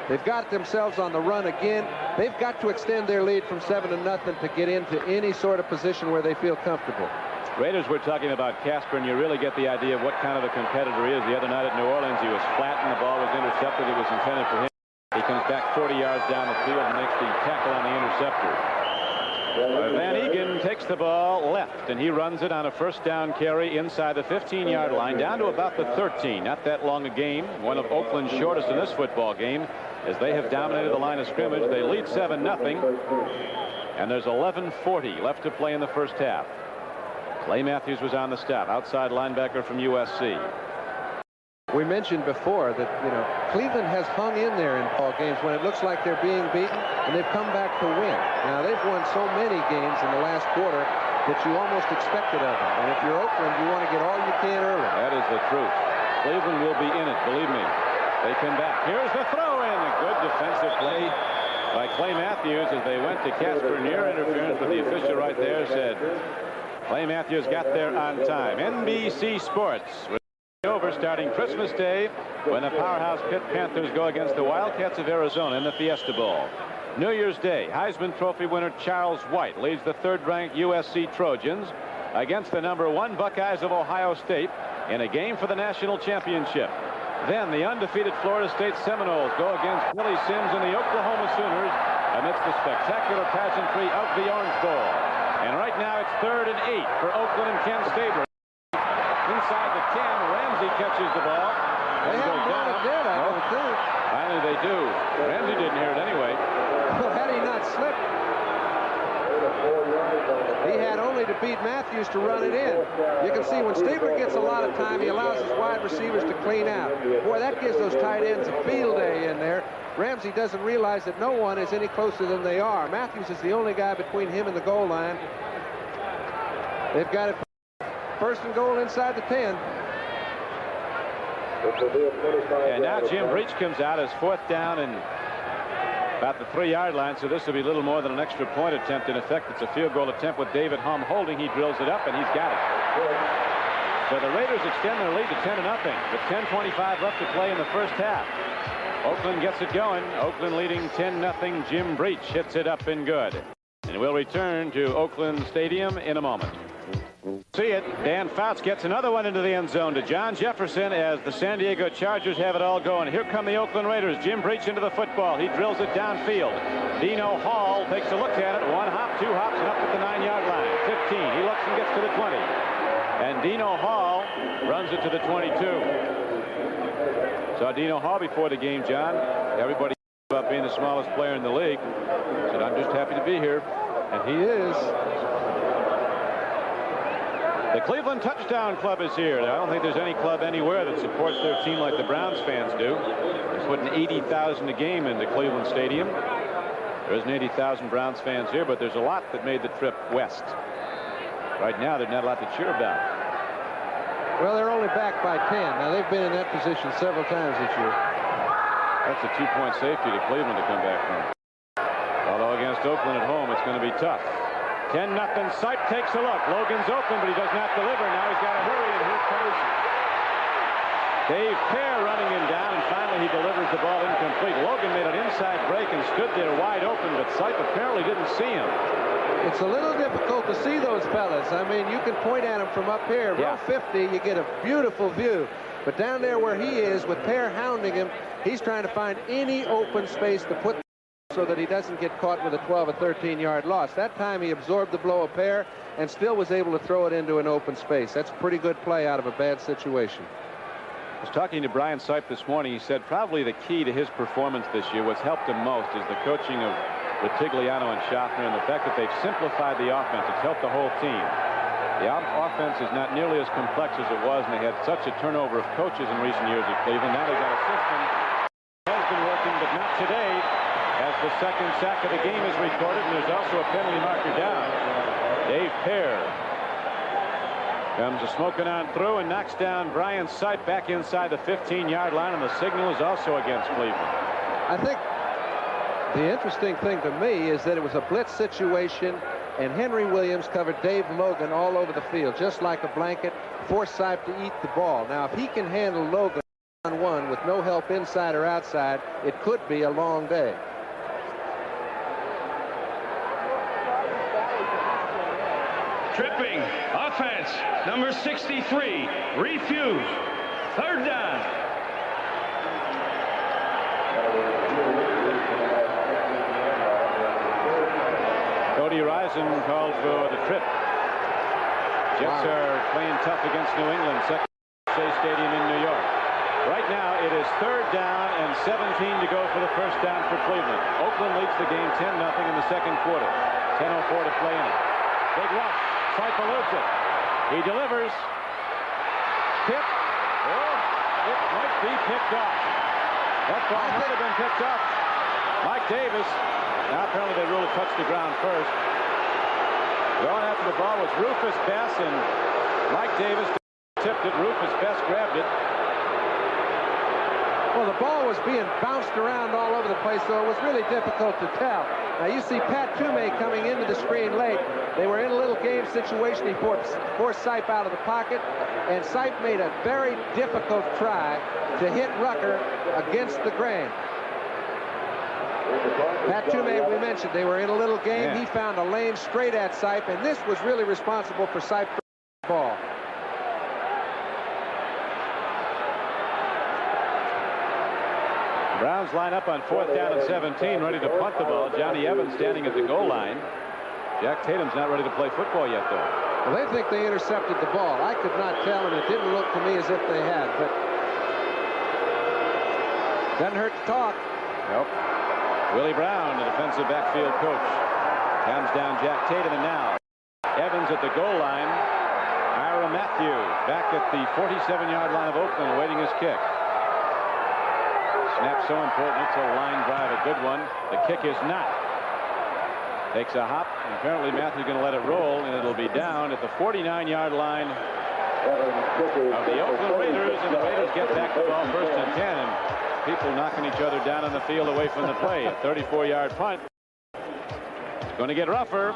They've got themselves on the run again. They've got to extend their lead from 7-0 to get into any sort of position where they feel comfortable. Raiders were talking about Casper, and you really get the idea of what kind of a competitor he is. The other night at New Orleans, he was flat and the ball was intercepted. It was intended for him. He comes back 40 yards down the field and makes the tackle on the interceptor. Van Egan takes the ball left, and he runs it on a first down carry inside the 15-yard line down to about the 13. Not that long a game. One of Oakland's shortest in this football game, as they have dominated the line of scrimmage. They lead 7-0, and there's 11:40 left to play in the first half. Clay Matthews was on the stop, outside linebacker from USC. We mentioned before that, Cleveland has hung in there in ball games when it looks like they're being beaten, and they've come back to win. Now, they've won so many games in the last quarter that you almost expect it of them. And if you're Oakland, you want to get all you can early. That is the truth. Cleveland will be in it, believe me. They come back. Here's the throw in. A good defensive play by Clay Matthews as they went to Casper. Near interference, but the official right there said Clay Matthews got there on time. NBC Sports over starting Christmas Day when the powerhouse Pitt Panthers go against the Wildcats of Arizona in the Fiesta Bowl. New Year's Day, Heisman Trophy winner Charles White leads the 3rd-ranked USC Trojans against the #1 Buckeyes of Ohio State in a game for the national championship. Then the undefeated Florida State Seminoles go against Willie Sims and the Oklahoma Sooners amidst the spectacular pageantry of the Orange Bowl. And right now it's 3rd and 8 for Oakland and Ken Stabler. Inside the 10, Ramsey catches the ball. They haven't brought it dead, I don't think. Finally, they do. Ramsey didn't hear it anyway. Well, had he not slipped, he had only to beat Matthews to run it in. You can see when Stabler gets a lot of time, he allows his wide receivers to clean out. Boy, that gives those tight ends a field day in there. Ramsey doesn't realize that no one is any closer than they are. Matthews is the only guy between him and the goal line. They've got it. 1st and goal inside the 10. And now Jim Breach comes out as 4th down and about the 3-yard line, so this will be little more than an extra point attempt. In effect, it's a field goal attempt with David Hum holding. He drills it up, and he's got it. So the Raiders extend their lead to 10-0 with 10:25 left to play in the first half. Oakland gets it going. Oakland leading 10-0. Jim Breach hits it up and good. And we'll return to Oakland Stadium in a moment. See it. Dan Fouts gets another one into the end zone to John Jefferson as the San Diego Chargers have it all going. Here come the Oakland Raiders. Jim Breach into the football. He drills it downfield. Dino Hall takes a look at it. 1 hop, 2 hops, and up at the 9-yard line. 15. He looks and gets to the 20. And Dino Hall runs it to the 22. Saw Dino Hall before the game, John. Everybody about being the smallest player in the league. Said, I'm just happy to be here. And he is. The Cleveland Touchdown Club is here. I don't think there's any club anywhere that supports their team like the Browns fans do. They're putting 80,000 a game into Cleveland Stadium. There isn't 80,000 Browns fans here, but there's a lot that made the trip west. Right now, there's not a lot to cheer about. Well, they're only back by 10. Now, they've been in that position several times this year. That's a 2-point safety to Cleveland to come back from. Although against Oakland at home, it's going to be tough. 10-0. Sipe takes a look. Logan's open, but he does not deliver. Now he's got to hurry, and here comes Dave Pear running him down, and finally he delivers the ball incomplete. Logan made an inside break and stood there wide open, but Sipe apparently didn't see him. It's a little difficult to see those fellas. I mean, you can point at them from up here. Row 50, you get a beautiful view. But down there where he is, with Pear hounding him, he's trying to find any open space to put so that he doesn't get caught with a 12 or 13-yard loss. That time he absorbed the blow of Pear and still was able to throw it into an open space. That's a pretty good play out of a bad situation. I was talking to Brian Sipe this morning. He said probably the key to his performance this year, what's helped him most, is the coaching of Ritigliano and Schaffner and the fact that they've simplified the offense. It's helped the whole team. The offense is not nearly as complex as it was, and they had such a turnover of coaches in recent years at Cleveland. Now they've got a system that has been working, but not today, as the second sack of the game is recorded, and there's also a penalty marker down. Dave Pear comes a smoking on through and knocks down Brian Sipe back inside the 15-yard line, and the signal is also against Cleveland. I think the interesting thing to me is that it was a blitz situation, and Henry Williams covered Dave Logan all over the field, just like a blanket, forced Sipe to eat the ball. Now, if he can handle Logan one with no help inside or outside, it could be a long day. Tripping, offense, number 63, refused. Third down. Cody Rison called for the trip. Jets are playing tough against New England, second Shea Stadium in New York. Right now, it is third down and 17 to go for the first down for Cleveland. Oakland leads the game 10-0 in the second quarter. 10:04 to play in it. Big rush. Sipe eludes it. He delivers. Tip. Oh, it might be picked off. That ball might have been picked off. Mike Davis. Now apparently they ruled it touched the ground first. Going after the ball was Rufus Bess, and Mike Davis tipped it. Rufus Bess grabbed it. Well, the ball was being bounced around all over the place, so it was really difficult to tell. Now, you see Pat Toomey coming into the screen late. They were in a little game situation. He forced Sipe out of the pocket, and Sipe made a very difficult try to hit Rucker against the grain. Pat Toomey, we mentioned, they were in a little game. Yeah. He found a lane straight at Sipe, and this was really responsible for Sipe the ball. Browns line up on 4th down and 17, ready to punt the ball. Johnny Evans standing at the goal line. Jack Tatum's not ready to play football yet, though. Well, they think they intercepted the ball. I could not tell, and it didn't look to me as if they had, but doesn't hurt to talk. Nope. Willie Brown, the defensive backfield coach, comes down Jack Tatum, and now Evans at the goal line. Ira Matthews back at the 47-yard line of Oakland awaiting his kick. Snap so important. It's a line drive, a good one. The kick is not. Takes a hop, and apparently Matthews going to let it roll, and it'll be down at the 49-yard line of the Oakland Raiders, and the Raiders get back the ball first and 10, and people knocking each other down on the field away from the play. A 34-yard punt. It's going to get rougher.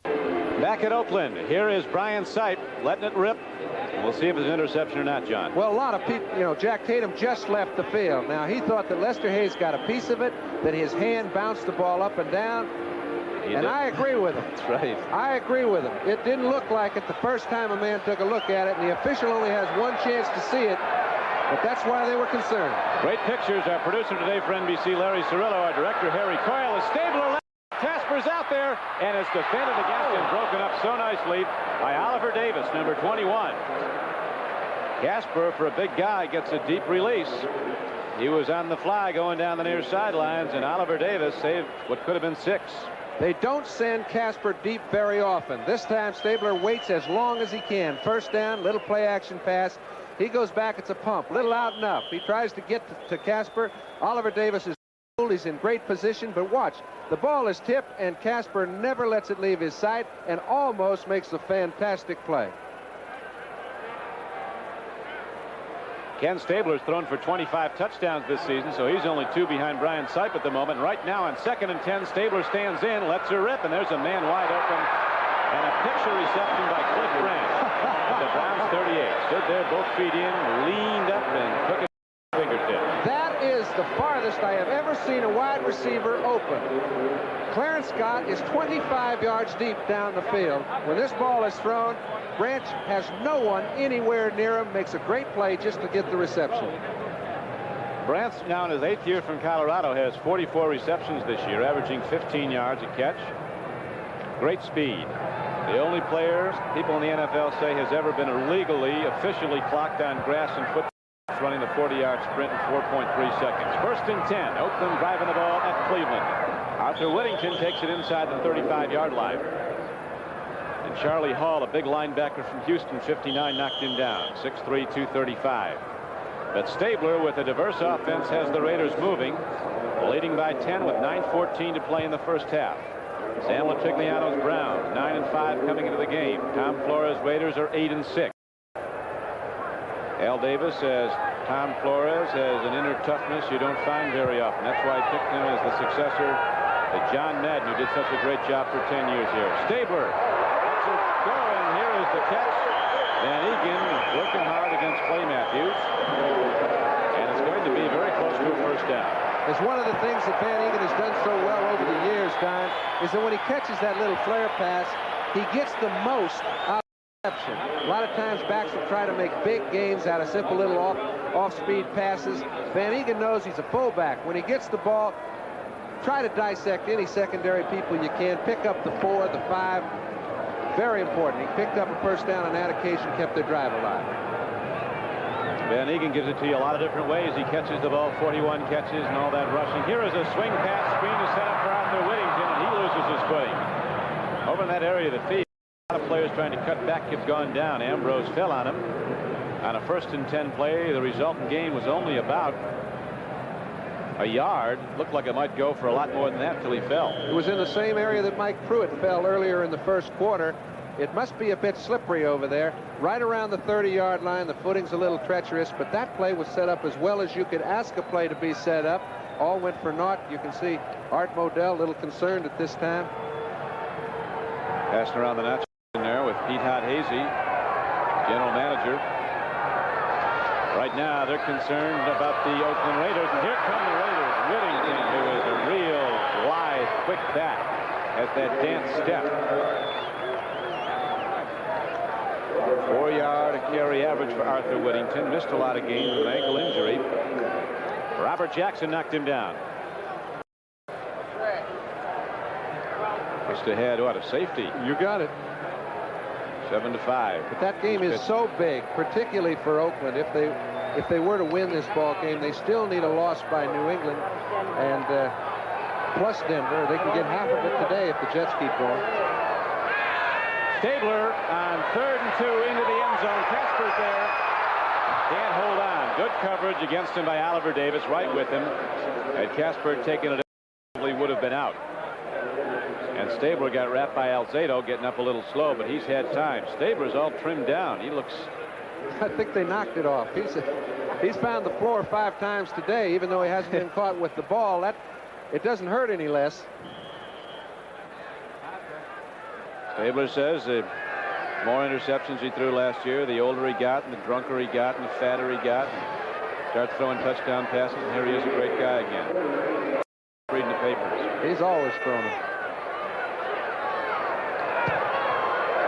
Back at Oakland, here is Brian Sipe letting it rip. We'll see if it's an interception or not, John. Well, a lot of people, you know, Jack Tatum just left the field. Now, he thought that Lester Hayes got a piece of it, that his hand bounced the ball up and down. And I agree with him. That's right. I agree with him. It didn't look like it the first time a man took a look at it, and the official only has one chance to see it. But that's why they were concerned. Great pictures. Our producer today for NBC, Larry Cirillo. Our director, Harry Coyle. The Stabler left. Casper's out there, and it's defended against and broken up so nicely by Oliver Davis, number 21. Casper, for a big guy, gets a deep release. He was on the fly going down the near sidelines, and Oliver Davis saved what could have been 6. They don't send Casper deep very often. This time, Stabler waits as long as he can. First down, little play action pass. He goes back, it's a pump. Little out and up. He tries to get to Casper. Oliver Davis is cool. He's in great position, but watch. The ball is tipped, and Casper never lets it leave his sight and almost makes a fantastic play. Ken Stabler's thrown for 25 touchdowns this season, so he's only 2 behind Brian Sipe at the moment. Right now on 2nd and 10, Stabler stands in, lets her rip, and there's a man wide open. And a picture reception by Cliff Grant at the Browns 38. Stood there, both feet in, leaned up, and took it to fingertip. That is the farthest I have ever seen a wide receiver open. Clarence Scott is 25 yards deep down the field. When this ball is thrown, Branch has no one anywhere near him, makes a great play just to get the reception. Branch, now in his 8th year from Colorado, has 44 receptions this year, averaging 15 yards a catch. Great speed. The only player people in the NFL say has ever been illegally, officially clocked on grass and football, running the 40-yard sprint in 4.3 seconds. 1st and 10. Oakland driving the ball at Cleveland. Arthur Whittington takes it inside the 35-yard line. And Charlie Hall, a big linebacker from Houston, 59, knocked him down. 6'3", 235. But Stabler, with a diverse offense, has the Raiders moving, leading by 10 with 9:14 to play in the first half. Sam Latrigliano's Browns 9-5 coming into the game. Tom Flores' Raiders are 8-6. Al Davis says Tom Flores has an inner toughness you don't find very often. That's why I picked him as the successor to John Madden, who did such a great job for 10 years here. Stabler lets it go, and here is the catch. Van Egan working hard against Clay Matthews, and it's going to be very close to a first down. It's one of the things that Van Egan has done so well over the years, Don, is that when he catches that little flare pass, he gets the most out of the reception. A lot of times backs will try to make big gains out of simple little off-speed passes. Van Egan knows he's a fullback. When he gets the ball, try to dissect any secondary people you can. Pick up the 4, the 5. Very important. He picked up a first down on that occasion, kept their drive alive. Van Egan gives it to you a lot of different ways. He catches the ball, 41 catches and all that rushing. Here is a swing pass. Screen is set up for Arthur Whittington, and he loses his footing. Over in that area of the field, a lot of players trying to cut back have gone down. Ambrose fell on him. On a 1st and 10 play, the resultant gain was only about a yard. Looked like it might go for a lot more than that till he fell. It was in the same area that Mike Pruitt fell earlier in the first quarter. It must be a bit slippery over there. Right around the 30-yard line, the footing's a little treacherous, but that play was set up as well as you could ask a play to be set up. All went for naught. You can see Art Modell a little concerned at this time. Passing around the notch in there with Pete Hot Hazy, general manager. Right now, they're concerned about the Oakland Raiders, and here come the Raiders. Whittington, who is a real lithe, quick back, has that dance step. 4-yard a carry average for Arthur Whittington. Missed a lot of games with an ankle injury. Robert Jackson knocked him down. Just ahead, what, a safety? You got it. 7-5. But that game is so big, particularly for Oakland. If they were to win this ball game, they still need a loss by New England and plus Denver. They can get half of it today if the Jets keep going. Stabler on 3rd and 2 into the end zone. Casper's there. Can't hold on. Good coverage against him by Oliver Davis, right with him. Had Casper taken it, he would have been out. And Stabler got wrapped by Alzado, getting up a little slow, but he's had time. Stabler's all trimmed down. He looks... I think they knocked it off. He's found the floor 5 times today, even though he hasn't been caught with the ball. It doesn't hurt any less. Stabler says the more interceptions he threw last year, the older he got, and the drunker he got, and the fatter he got. Starts throwing touchdown passes, and here he is, a great guy again. Reading the papers. He's always thrown them.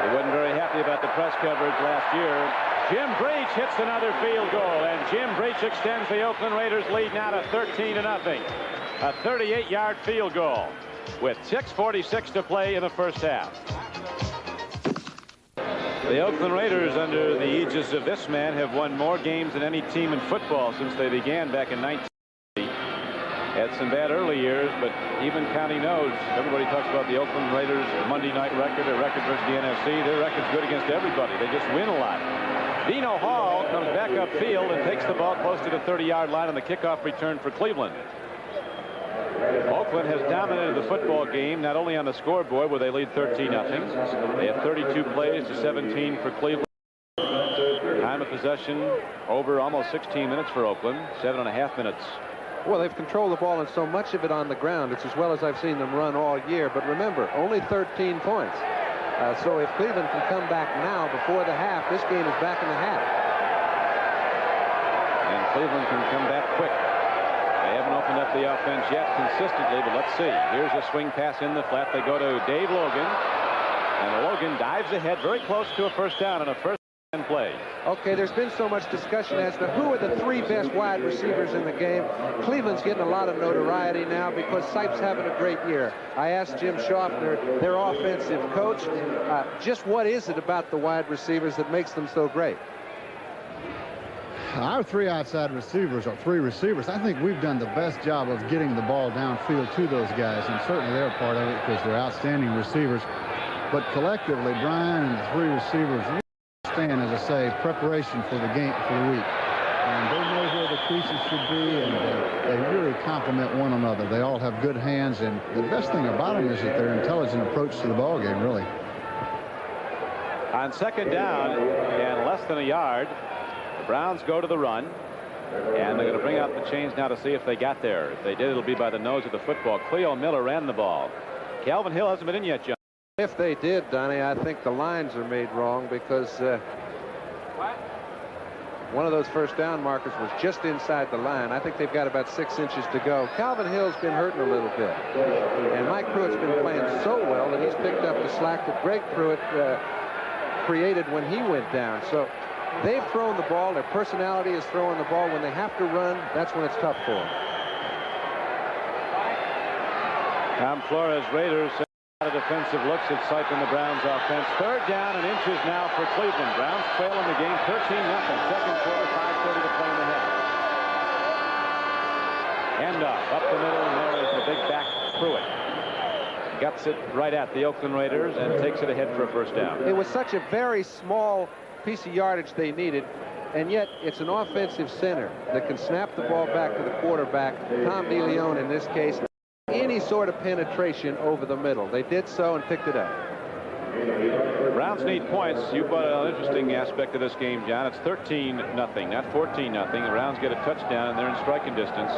He wasn't very happy about the press coverage last year. Jim Breach hits another field goal, and Jim Breach extends the Oakland Raiders lead now to 13-0. A 38-yard field goal with 6:46 to play in the first half. The Oakland Raiders, under the aegis of this man, have won more games than any team in football since they began back in 1980. Had some bad early years, but even counting those, everybody talks about the Oakland Raiders Monday night record, their record versus the NFC. Their record's good against everybody. They just win a lot. Dino Hall comes back upfield and takes the ball close to the 30-yard line on the kickoff return for Cleveland. Oakland has dominated the football game, not only on the scoreboard where they lead 13-0. They had 32 plays to 17 for Cleveland. Time of possession over almost 16 minutes for Oakland. 7.5 minutes. Well, they've controlled the ball and so much of it on the ground. It's as well as I've seen them run all year. But remember, only 13 points. So if Cleveland can come back now before the half, this game is back in the half. And Cleveland can come back quick. They haven't opened up the offense yet consistently, but let's see. Here's a swing pass in the flat. They go to Dave Logan. And Logan dives ahead very close to a first down on a first down play. Okay, there's been so much discussion as to who are the 3 best wide receivers in the game. Cleveland's getting a lot of notoriety now because Sipes having a great year. I asked Jim Schaffner, their offensive coach, just what is it about the wide receivers that makes them so great? Our 3 outside receivers are 3 receivers. I think we've done the best job of getting the ball downfield to those guys, and certainly they're part of it because they're outstanding receivers. But collectively, Brian and the 3 receivers understand, as I say, preparation for the game for the week. And they know where the creases should be, and they really complement one another. They all have good hands, and the best thing about them is that their intelligent approach to the ball game, really. On second down and less than a yard, the Browns go to the run, and they're going to bring out the chains now to see if they got there. If they did, it'll be by the nose of the football. Cleo Miller ran the ball. Calvin Hill hasn't been in yet, John. If they did, Donnie, I think the lines are made wrong because one of those first down markers was just inside the line. I think they've got about 6 inches to go. Calvin Hill's been hurting a little bit. And Mike Pruitt's been playing so well that he's picked up the slack that Greg Pruitt created when he went down. So they've thrown the ball. Their personality is throwing the ball. When they have to run, that's when it's tough for them. Tom Flores, Raiders. A lot of defensive looks at Sipe in the Browns offense. Third down and inches now for Cleveland. Browns trail in the game 13-0. Second quarter, 5:30 to play in the half. Handoff up the middle, and there is the big back Pruitt. Guts it right at the Oakland Raiders and takes it ahead for a first down. It was such a very small piece of yardage they needed, and yet it's an offensive center that can snap the ball back to the quarterback, Tom DeLeon in this case, any sort of penetration over the middle. They did so and picked it up. Browns need points. You brought an interesting aspect of this game, John. It's 13-0, not 14-0. The Browns get a touchdown, and they're in striking distance.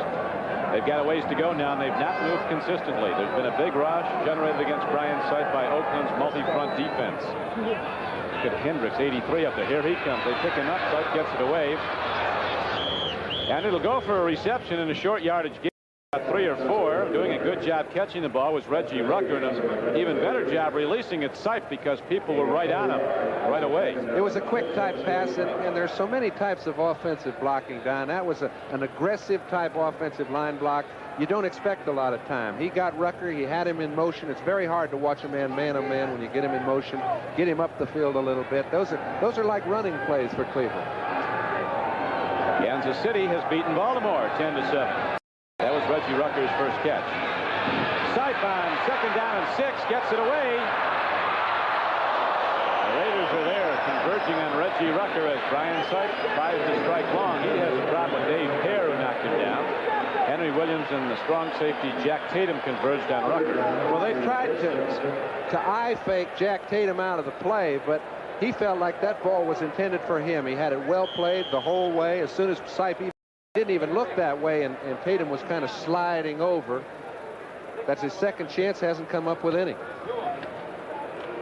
They've got a ways to go now, and they've not moved consistently. There's been a big rush generated against Brian Sipe by Oakland's multi-front defense. Look at Hendricks, 83 up there. Here he comes. They pick him up. Sipe gets it away. And it'll go for a reception in a short yardage game. 3 or 4. Doing a good job catching the ball was Reggie Rucker, and an even better job releasing it Sipe because people were right on him right away. It was a quick type pass, and there's so many types of offensive blocking, Don. That was an aggressive type offensive line block. You don't expect a lot of time. He got Rucker. He had him in motion. It's very hard to watch a man man-on-man when you get him in motion, get him up the field a little bit. Those are like running plays for Cleveland. Kansas City has beaten Baltimore 10-7. That was Reggie Rucker's first catch. Sipe on second down and 6, gets it away. The Raiders are there converging on Reggie Rucker as Brian Sipe tries to strike long. He has a problem with Dave Hare, who knocked him down. Henry Williams and the strong safety Jack Tatum converged on Rucker. Well, they tried to eye fake Jack Tatum out of the play, but he felt like that ball was intended for him. He had it well played the whole way. As soon as Sipe didn't even look that way, and Tatum was kind of sliding over. That's his second chance, hasn't come up with any.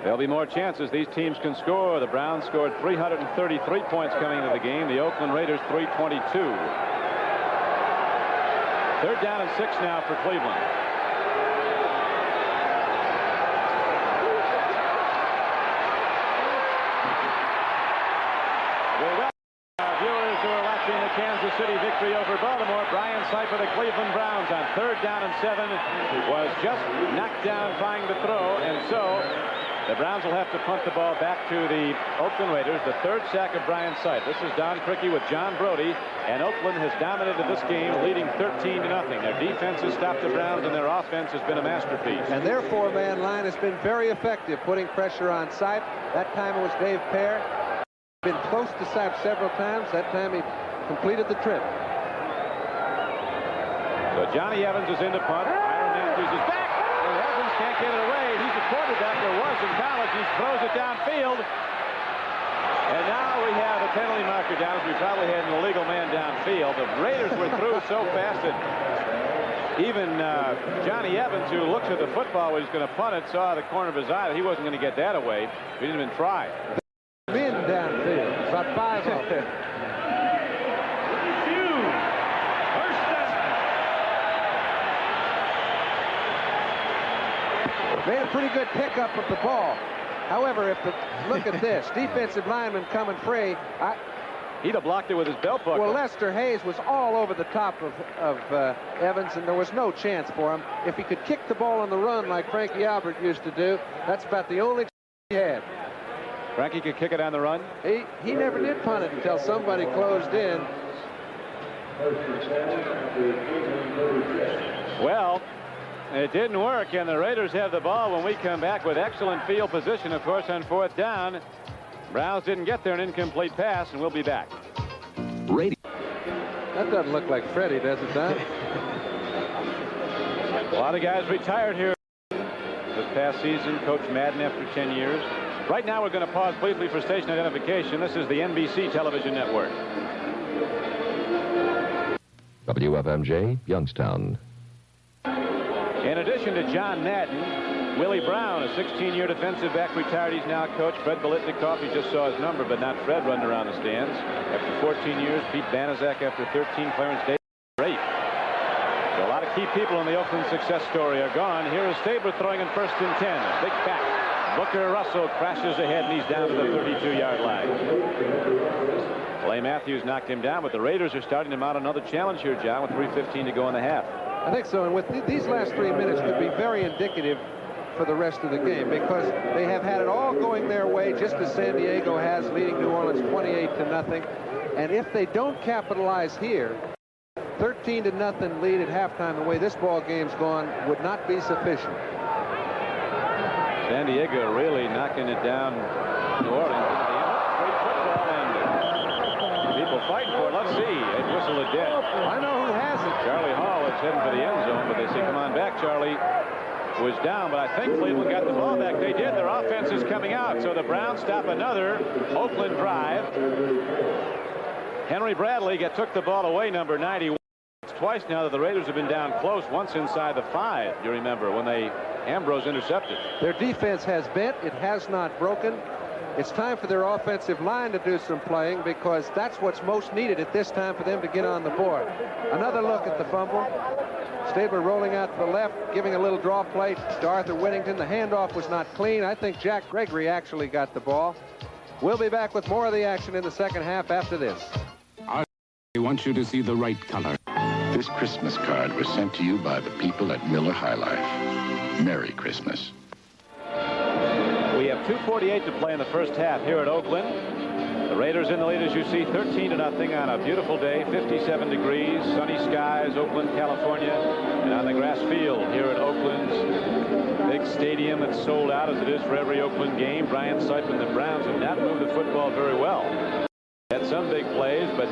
There'll be more chances. These teams can score. The Browns scored 333 points coming into the game. The Oakland Raiders 322. Third down and 6 now for Cleveland. Kansas City victory over Baltimore. Brian Sipe of the Cleveland Browns on third down and 7 was just knocked down trying to throw, and so the Browns will have to punt the ball back to the Oakland Raiders. The third sack of Brian Sipe. This is Don Criqui with John Brody, and Oakland has dominated this game, leading 13-0. Their defense has stopped the Browns, and their offense has been a masterpiece. And their four-man line has been very effective, putting pressure on Sipe. That time it was Dave Pear. Been close to Sipe several times. That time he completed the trip. So Johnny Evans is in to punt. Byron Matthews is back. And Evans can't get it away. He's a quarterback. There was in college. He throws it downfield. And now we have a the penalty marker down as we probably had an illegal man downfield. The Raiders were through so fast that even Johnny Evans, who looks at the football when he's going to punt it, saw the corner of his eye that he wasn't going to get that away. He didn't even try. Men downfield, about 5 of them. First down. Made a pretty good pickup of the ball. However, look at this. Defensive lineman coming free. He'd have blocked it with his belt buckle. Well, Lester Hayes was all over the top of Evans, and there was no chance for him. If he could kick the ball on the run like Frankie Albert used to do, that's about the only he had. Frankie could kick it on the run. He never did punt it until somebody closed in. Well, it didn't work, and the Raiders have the ball when we come back with excellent field position, of course, on 4th down. Browns didn't get there, an incomplete pass, and we'll be back. That doesn't look like Freddie, does it, Don? A lot of guys retired here this past season. Coach Madden after 10 years. Right now, we're going to pause briefly for station identification. This is the NBC television network. WFMJ, Youngstown. In addition to John Madden, Willie Brown, a 16-year defensive back, retired. He's now coach. Fred Biletnikoff, you just saw his number, but not Fred running around the stands. After 14 years, Pete Banaszak after 13, Clarence Davis after 8. So a lot of key people in the Oakland success story are gone. Here is Stabler throwing in 1st and 10. Big back. Booker Russell crashes ahead, and he's down to the 32-yard line. Clay Matthews knocked him down, but the Raiders are starting to mount another challenge here, John, with 3:15 to go in the half. I think so, and with these last 3 minutes could be very indicative for the rest of the game, because they have had it all going their way, just as San Diego has, leading New Orleans 28-0. And if they don't capitalize here, 13-0 lead at halftime, the way this ball game's gone, would not be sufficient. San Diego really knocking it down New Orleans into the end. Great football, and people fighting for it. Let's see. It whistled it dead. I know who has it. Charlie Hall is heading for the end zone, but they say, come on back, Charlie. Was down, but I think Cleveland got the ball back. They did. Their offense is coming out, so the Browns stop another Oakland drive. Henry Bradley took the ball away, number 91. It's twice now that the Raiders have been down close, once inside the 5, you remember, when Ambrose intercepted. Their defense has bent. It has not broken. It's time for their offensive line to do some playing, because that's what's most needed at this time for them to get on the board. Another look at the fumble. Stabler rolling out to the left, giving a little draw play to Arthur Whittington. The handoff was not clean. I think Jack Gregory actually got the ball. We'll be back with more of the action in the second half after this. I want you to see the right color. This Christmas card was sent to you by the people at Miller High Life. Merry Christmas. We have 2:48 to play in the first half here at Oakland. The Raiders in the lead, as you see, 13-0 on a beautiful day, 57 degrees, sunny skies, Oakland, California, and on the grass field here at Oakland's big stadium. It's sold out, as it is for every Oakland game. Brian Seife and the Browns have not moved the football very well. Had some big plays, but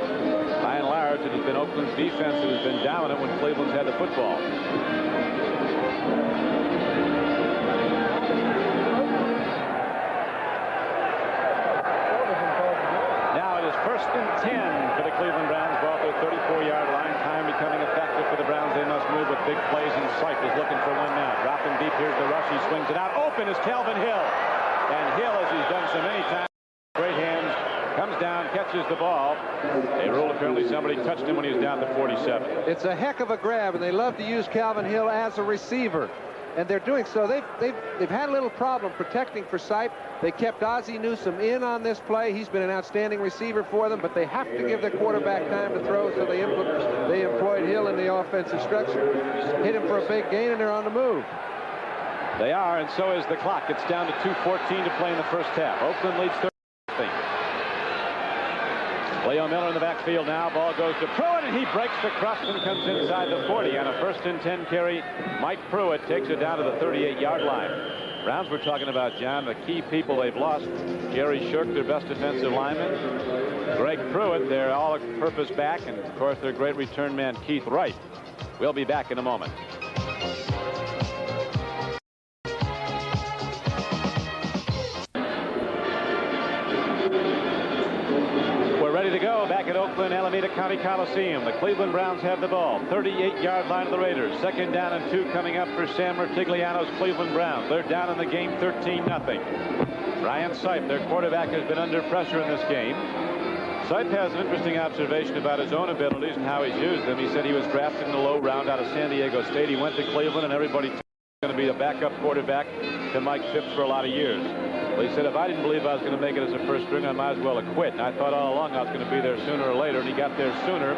by and large, it has been Oakland's defense that has been dominant when Cleveland's had the football. First and 10 for the Cleveland Browns. Ball at their 34-yard line. Time becoming effective for the Browns. They must move with big plays, and Seife is looking for one now. Dropping deep. Here's the rush. He swings it out. Open is Calvin Hill. And Hill, as he's done so many times, great hands, comes down, catches the ball. They rule apparently somebody touched him when he was down to 47. It's a heck of a grab, and they love to use Calvin Hill as a receiver. And they're doing so. They've had a little problem protecting for Seife. They kept Ozzie Newsome in on this play. He's been an outstanding receiver for them, but they have to give their quarterback time to throw, so they employed Hill in the offensive structure. Hit him for a big gain, and they're on the move. They are, and so is the clock. It's down to 2:14 to play in the first half. Oakland leads 30-0. Leo Miller in the backfield now. Ball goes to Pruitt, and he breaks the crust and comes inside the 40. On a 1st and 10 carry, Mike Pruitt takes it down to the 38-yard line. Browns were talking about, John, the key people they've lost. Gary Shirk, their best defensive lineman. Greg Pruitt, their all-purpose back. And, of course, their great return man, Keith Wright. We'll be back in a moment. Oakland Alameda County Coliseum. The Cleveland Browns have the ball. 38-yard line of the Raiders. 2nd down and 2 coming up for Sam Martigliano's Cleveland Browns. They're down in the game 13-0. Ryan Sipe, their quarterback, has been under pressure in this game. Sipe has an interesting observation about his own abilities and how he's used them. He said he was drafted in the low round out of San Diego State. He went to Cleveland, and everybody going to be a backup quarterback to Mike Phipps for a lot of years. Well, he said, if I didn't believe I was going to make it as a first string, I might as well have quit. And I thought all along I was going to be there sooner or later, and he got there sooner.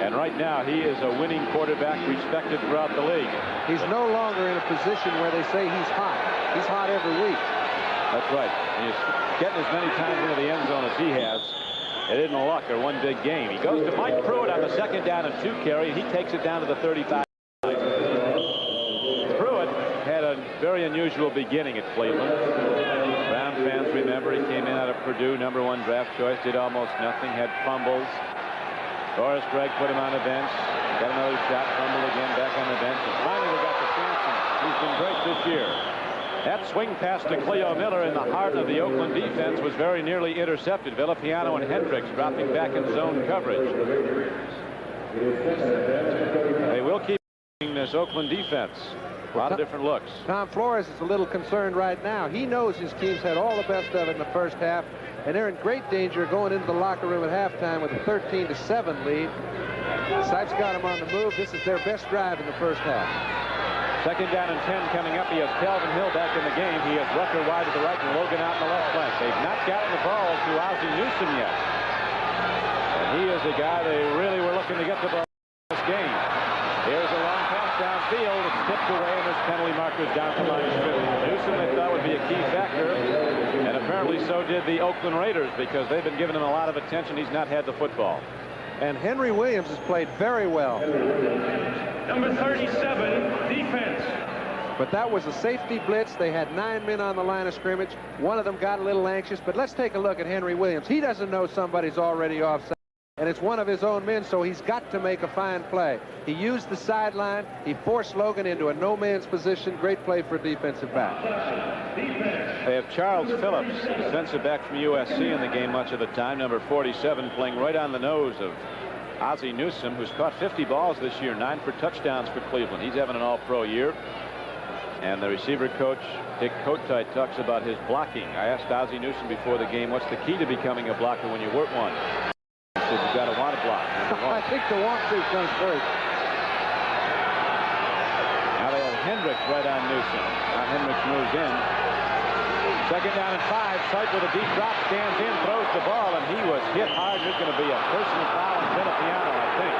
And right now, he is a winning quarterback, respected throughout the league. He's no longer in a position where they say he's hot. He's hot every week. That's right. And he's getting as many times into the end zone as he has. It isn't a luck or one big game. He goes to Mike Pruitt on the 2nd down and 2 carry, and he takes it down to the 35. Pruitt had a very unusual beginning at Cleveland. Brown fans remember he came in out of Purdue, #1 draft choice, did almost nothing, had fumbles. Doris Gregg put him on the bench, got another shot, fumbled again, back on the bench, and finally they got to Sampson, who's been great this year. That swing pass to Cleo Miller in the heart of the Oakland defense was very nearly intercepted. Villapiano and Hendricks dropping back in zone coverage. They will keep this Oakland defense. A lot of different looks. Tom Flores is a little concerned right now. He knows his team's had all the best of it in the first half, and they're in great danger going into the locker room at halftime with a 13-7 lead. Sipe's got him on the move. This is their best drive in the first half. 2nd down and 10 coming up. He has Calvin Hill back in the game. He has Rucker wide to the right and Logan out in the left flank. They've not gotten the ball to Ozzie Newsome yet. And he is a guy they really were looking to get the ball in this game. Here's a long pass downfield. It's tipped away, and there's penalty markers down to line 50. Newsome, they thought, would be a key factor. And apparently so did the Oakland Raiders, because they've been giving him a lot of attention. He's not had the football. And Henry Williams has played very well. Number 37, defense. But that was a safety blitz. They had 9 men on the line of scrimmage. One of them got a little anxious. But let's take a look at Henry Williams. He doesn't know somebody's already offside. And it's one of his own men, so he's got to make a fine play. He used the sideline. He forced Logan into a no-man's position. Great play for a defensive back. They have Charles Phillips, defensive back from USC, in the game much of the time, number 47, playing right on the nose of Ozzie Newsome, who's caught 50 balls this year, 9 for touchdowns for Cleveland. He's having an all-pro year. And the receiver coach, Dick Kotite, talks about his blocking. I asked Ozzie Newsome before the game, what's the key to becoming a blocker when you weren't one? He said, you've got to want to block. I think the want to comes first. Now they have Hendricks right on Newsome. Now Hendricks moves in. 2nd down and 5. Sipe with a deep drop, stands in, throws the ball, and he was hit hard. There's going to be a personal foul on Villapiano, I think.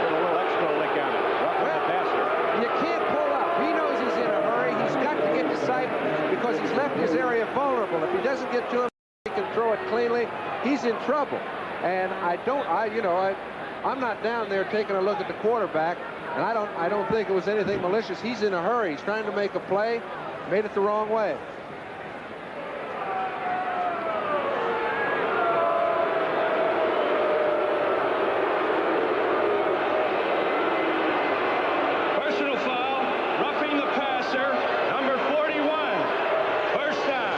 Put a little extra lick on it. Roughing the passer. You can't pull up. He knows he's in a hurry. He's got to get to Sipe because he's left his area vulnerable. If he doesn't get to him, he can throw it cleanly. He's in trouble. And I'm not down there taking a look at the quarterback, and I don't think it was anything malicious. He's in a hurry. He's trying to make a play. Made it the wrong way. Personal foul, roughing the passer, number 41. First down.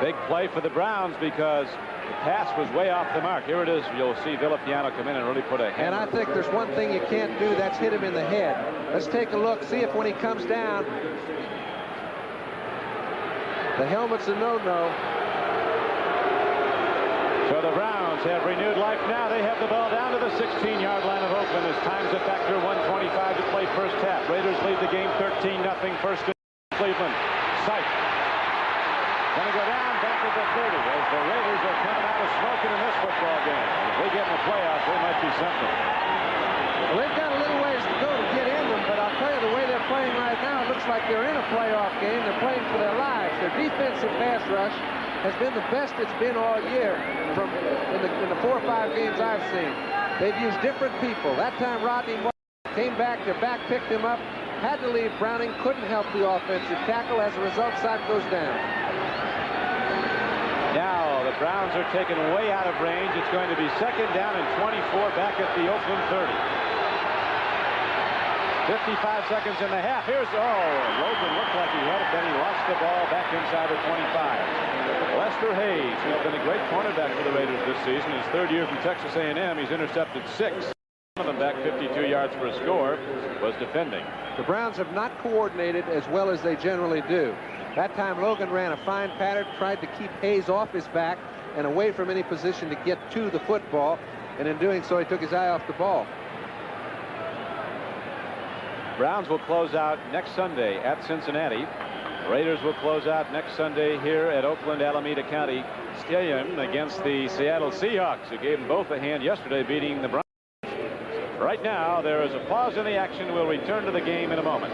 Big play for the Browns because the pass was way off the mark. Here it is. You'll see Villapiano come in and really put a hand. And I think there's one thing you can't do. That's hit him in the head. Let's take a look. See if when he comes down, the helmet's a no-no. So the Browns have renewed life now. They have the ball down to the 16-yard line of Oakland. As time's a factor, 1:25 to play first half. Raiders lead the game 13-0. First in Cleveland. Sipe. Going to go down back at the 30 as the Raiders are coming out of smoking in this football game. If they get in the playoffs, they might be something. Well, they've got a little ways to go to get in them, but I'll tell you, the way they're playing right now, it looks like they're in a playoff game. They're playing for their lives. Their defensive pass rush has been the best it's been all year in the 4 or 5 games I've seen. They've used different people. That time Rodney came back, their back picked him up, had to leave Browning, couldn't help the offensive tackle. As a result, Sipe goes down. Now the Browns are taken way out of range. It's going to be 2nd down and 24 back at the Oakland 30. 55 seconds in the half. Here's, Logan looked like he had it, then he lost the ball back inside the 25. Lester Hayes, who's been a great cornerback for the Raiders this season. His third year from Texas A&M, he's intercepted 6. One of them back 52 yards for a score was defending. The Browns have not coordinated as well as they generally do. That time Logan ran a fine pattern, tried to keep Hayes off his back and away from any position to get to the football, and in doing so he took his eye off the ball. Browns will close out next Sunday at Cincinnati. Raiders will close out next Sunday here at Oakland Alameda County Stadium against the Seattle Seahawks, who gave them both a hand yesterday, beating the Browns. Right now, there is a pause in the action. We'll return to the game in a moment.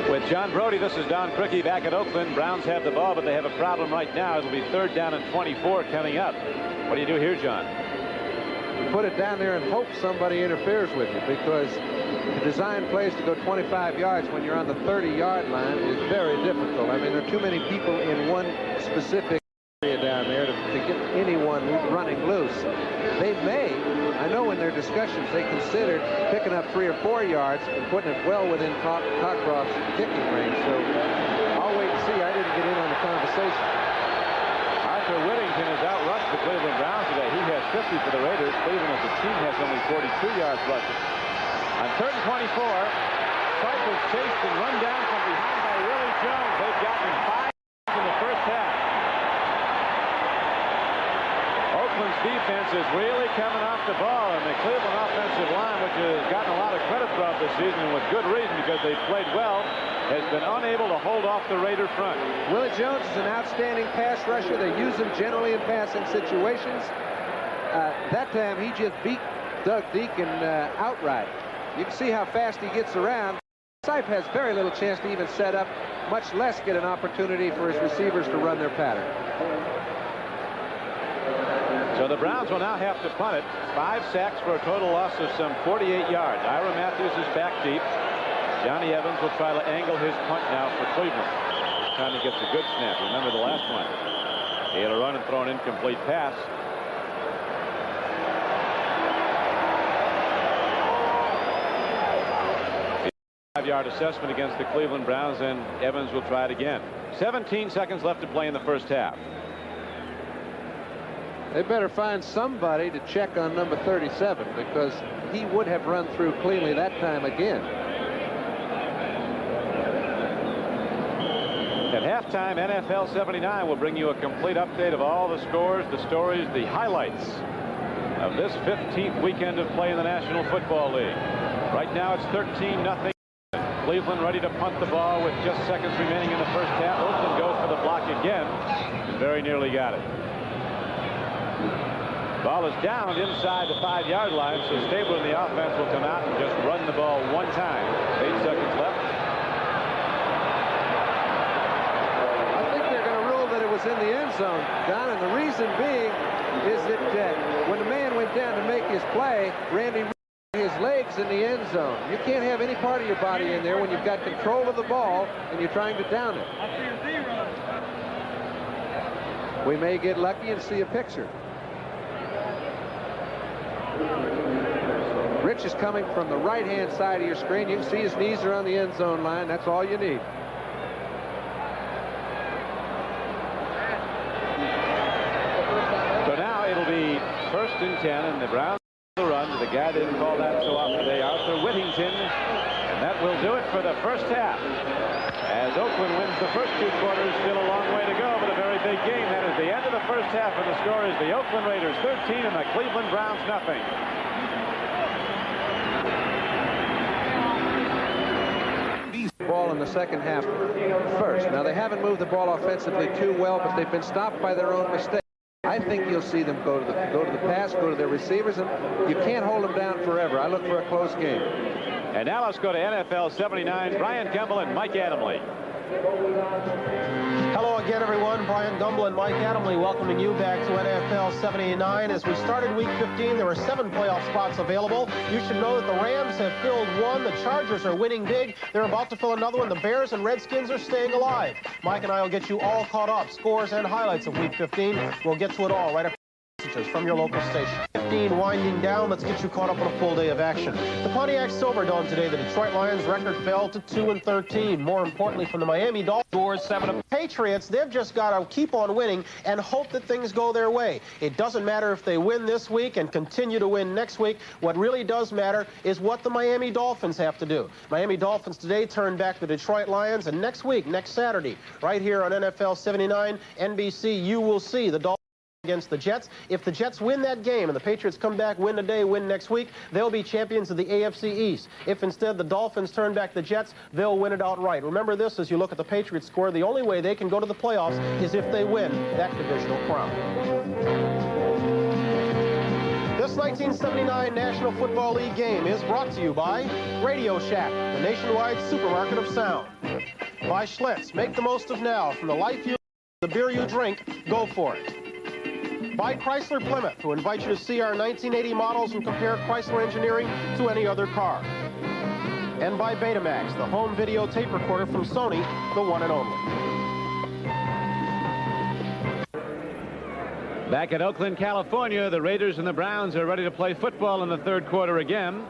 With John Brody, this is Don Criqui back at Oakland. Browns have the ball, but they have a problem right now. It'll be 3rd down and 24 coming up. What do you do here, John? You put it down there and hope somebody interferes with you, because the design plays to go 25 yards when you're on the 30-yard line is very difficult. I mean, there are too many people in one specific area down there to get anyone running loose. They may, I know in their discussions, they considered picking up 3 or 4 yards and putting it well within Cockcroft's kicking range. So I'll wait and see. I didn't get in on the conversation. Arthur Whittington has outrushed the Cleveland Browns today. He has 50 for the Raiders. Cleveland as a team has only 42 yards rushing. On 3rd and 24, Tripe was chased and run down from behind by Willie Jones. They've gotten 5 in the first half. Oakland's defense is really coming off the ball, and the Cleveland offensive line, which has gotten a lot of credit throughout this season, and with good reason because they've played well, has been unable to hold off the Raider front. Willie Jones is an outstanding pass rusher. They use him generally in passing situations. That time he just beat Doug Deacon outright. You can see how fast he gets around. Sipe has very little chance to even set up, much less get an opportunity for his receivers to run their pattern. So the Browns will now have to punt it. 5 sacks for a total loss of some 48 yards. Ira Matthews is back deep. Johnny Evans will try to angle his punt now for Cleveland. This time he gets a good snap. Remember the last one. He had a run and throw an incomplete pass. 5-yard assessment against the Cleveland Browns, and Evans will try it again. 17 seconds left to play in the first half. They better find somebody to check on number 37, because he would have run through cleanly that time again. At halftime, NFL 79 will bring you a complete update of all the scores, the stories, the highlights of this 15th weekend of play in the National Football League. Right now it's 13-0. Cleveland ready to punt the ball with just seconds remaining in the first half. Oakland goes for the block again and very nearly got it. Ball is down inside the 5-yard line, so Stabler in the offense will come out and just run the ball one time. 8 seconds left. I think they're going to rule that it was in the end zone, Don, and the reason being is that when the man went down to make his play, Randy his legs in the end zone. You can't have any part of your body in there when you've got control of the ball and you're trying to down it. We may get lucky and see a picture. Rich is coming from the right-hand side of your screen. You can see his knees are on the end zone line. That's all you need. So now it'll be 1st and 10, and the Browns will run to the guy they didn't call that so often today, Arthur Whittington, and that will do it for the first half. As Oakland wins the first 2 quarters, still a long way to go, but a very big game. That is the end of the first half, and the score is the Oakland Raiders 13 and the Cleveland Browns nothing. Ball in the second half first. Now they haven't moved the ball offensively too well, but they've been stopped by their own mistakes. I think you'll see them go to the pass, go to their receivers, and you can't hold them down forever. I look for a close game. And now let's go to NFL 79. Brian Gumbel and Mike Adamle. Hello again, everyone. Brian Gumbel and Mike Adamle welcoming you back to NFL 79. As we started Week 15, there were 7 playoff spots available. You should know that the Rams have filled 1. The Chargers are winning big. They're about to fill another one. The Bears and Redskins are staying alive. Mike and I will get you all caught up, scores and highlights of Week 15. We'll get to it all right after from your local station. 15 winding down. Let's get you caught up on a full day of action. The Pontiac Silverdome today, the Detroit Lions record fell to 2-13. More importantly, from the Miami Dolphins, scores 7. Patriots, they've just got to keep on winning and hope that things go their way. It doesn't matter if they win this week and continue to win next week. What really does matter is what the Miami Dolphins have to do. Miami Dolphins today turn back the Detroit Lions, and next week, next Saturday, right here on NFL 79 NBC, you will see the Dolphins against the Jets. If the Jets win that game and the Patriots come back, win today, win next week, they'll be champions of the AFC East. If instead the Dolphins turn back the Jets, they'll win it outright. Remember this as you look at the Patriots score. The only way they can go to the playoffs is if they win that divisional crown. This 1979 National Football League game is brought to you by Radio Shack, the nationwide supermarket of sound. By Schlitz, make the most of now. From the life you, the beer you drink, go for it. By Chrysler Plymouth, who invite you to see our 1980 models and compare Chrysler engineering to any other car. And by Betamax, the home video tape recorder from Sony, the one and only. Back at Oakland, California, the Raiders and the Browns are ready to play football in the third quarter again.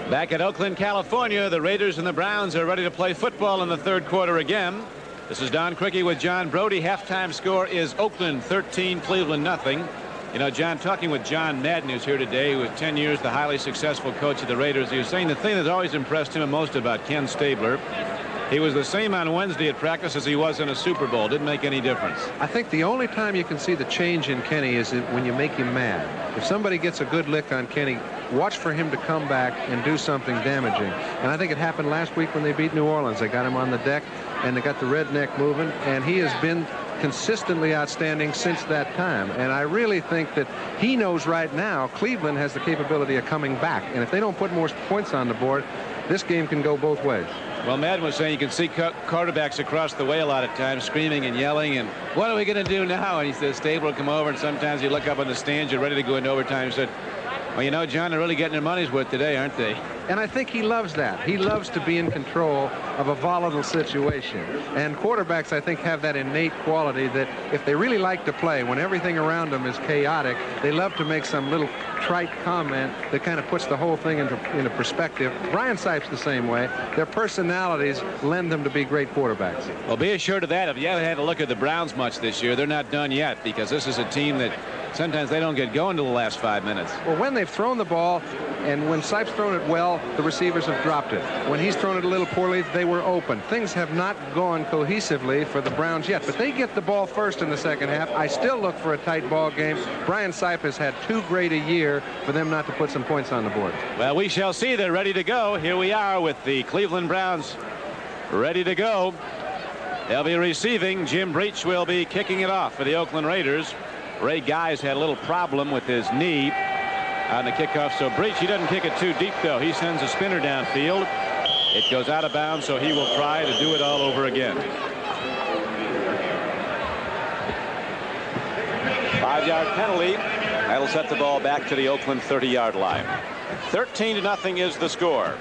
Back at Oakland, California, the Raiders and the Browns are ready to play football in the third quarter again. This is Don Criqui with John Brody. Halftime score is Oakland 13, Cleveland nothing. You know, John, talking with John Madden, who's here today, who was 10 years the highly successful coach of the Raiders, he was saying the thing that's always impressed him most about Ken Stabler, he was the same on Wednesday at practice as he was in a Super Bowl. Didn't make any difference. I think the only time you can see the change in Kenny is when you make him mad. If somebody gets a good lick on Kenny, watch for him to come back and do something damaging. And I think it happened last week when they beat New Orleans. They got him on the deck, and they got the redneck moving, and he has been consistently outstanding since that time. And I really think that he knows right now Cleveland has the capability of coming back. And if they don't put more points on the board, this game can go both ways. Well, Madden was saying you can see quarterbacks across the way a lot of times screaming and yelling, and what are we going to do now? And he says Stabler will come over, and sometimes you look up on the stands, you're ready to go into overtime. He said, well, you know, John, they're really getting their money's worth today, aren't they? And I think he loves that. He loves to be in control of a volatile situation. And quarterbacks, I think, have that innate quality that if they really like to play, when everything around them is chaotic, they love to make some little trite comment that kind of puts the whole thing into perspective. Brian Sipes the same way. Their personalities lend them to be great quarterbacks. Well, be assured of that. If you haven't had a look at the Browns much this year, they're not done yet, because this is a team that sometimes they don't get going till the last 5 minutes. Well, when they've thrown the ball, and when Sipes thrown it well, the receivers have dropped it. When he's thrown it a little poorly, they were open. Things have not gone cohesively for the Browns yet, but they get the ball first in the second half. I still look for a tight ball game. Brian Sipes has had too great a year for them not to put some points on the board. Well, we shall see. They're ready to go. Here we are with the Cleveland Browns ready to go. They'll be receiving. Jim Breach will be kicking it off for the Oakland Raiders. Ray Guy's had a little problem with his knee on the kickoff, so Breach, he doesn't kick it too deep, though. He sends a spinner downfield. It goes out of bounds, so he will try to do it all over again. 5-yard penalty. That'll set the ball back to the Oakland 30-yard line. 13-0 is the score.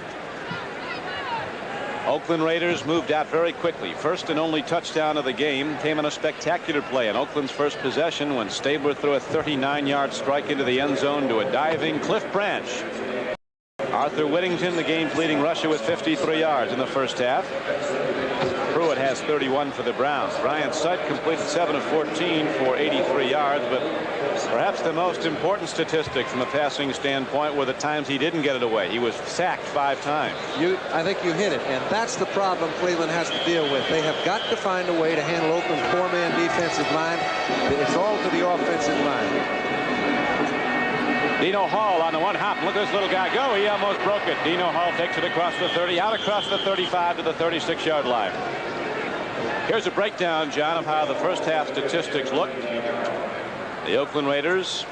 Oakland Raiders moved out very quickly. First and only touchdown of the game came on a spectacular play on Oakland's first possession when Stabler threw a 39-yard strike into the end zone to a diving Cliff Branch. Arthur Whittington, the game's leading rusher, with 53 yards in the first half. Pruitt has 31 for the Browns. Brian Sipe completed 7 of 14 for 83 yards, but perhaps the most important statistic from a passing standpoint were the times he didn't get it away. He was sacked 5 times. I think you hit it, and that's the problem Cleveland has to deal with. They have got to find a way to handle Oakland's 4-man defensive line. It's all to the offensive line. Dino Hall on the one hop. Look at this little guy go. He almost broke it. Dino Hall takes it across the 30, out across the 35 to the 36-yard line. Here's a breakdown, John, of how the first half statistics looked. The Oakland Raiders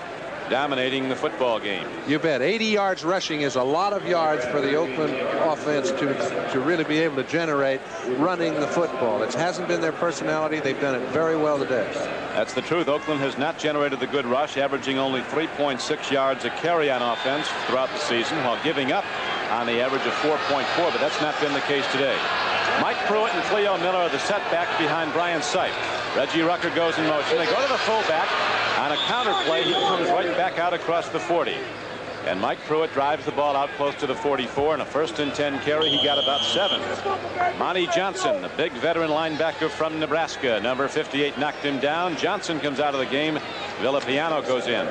dominating the football game. You bet. 80 yards rushing is a lot of yards for the Oakland offense to really be able to generate running the football. It hasn't been their personality. They've done it very well today. That's the truth. Oakland has not generated the good rush, averaging only 3.6 yards a carry on offense throughout the season, while giving up on the average of 4.4, but that's not been the case today. Mike Pruitt and Cleo Miller are the setback behind Brian Sipe. Reggie Rucker goes in motion. They go to the fullback. On a counter play, he comes right back out across the 40. And Mike Pruitt drives the ball out close to the 44. And a 1st and 10 carry, he got about 7. Monty Johnson, the big veteran linebacker from Nebraska, number 58, knocked him down. Johnson comes out of the game. Villapiano goes in.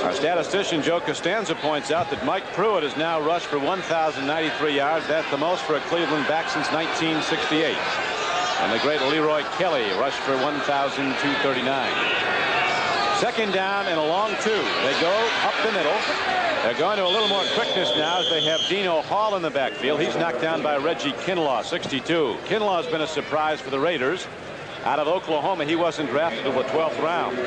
Our statistician Joe Costanza points out that Mike Pruitt has now rushed for 1,093 yards. That's the most for a Cleveland back since 1968. And the great Leroy Kelly rushed for 1,239. 2nd down and a long 2. They go up the middle. They're going to a little more quickness now as they have Dino Hall in the backfield. He's knocked down by Reggie Kinlaw, 62. Kinlaw has been a surprise for the Raiders. Out of Oklahoma, he wasn't drafted until the 12th round.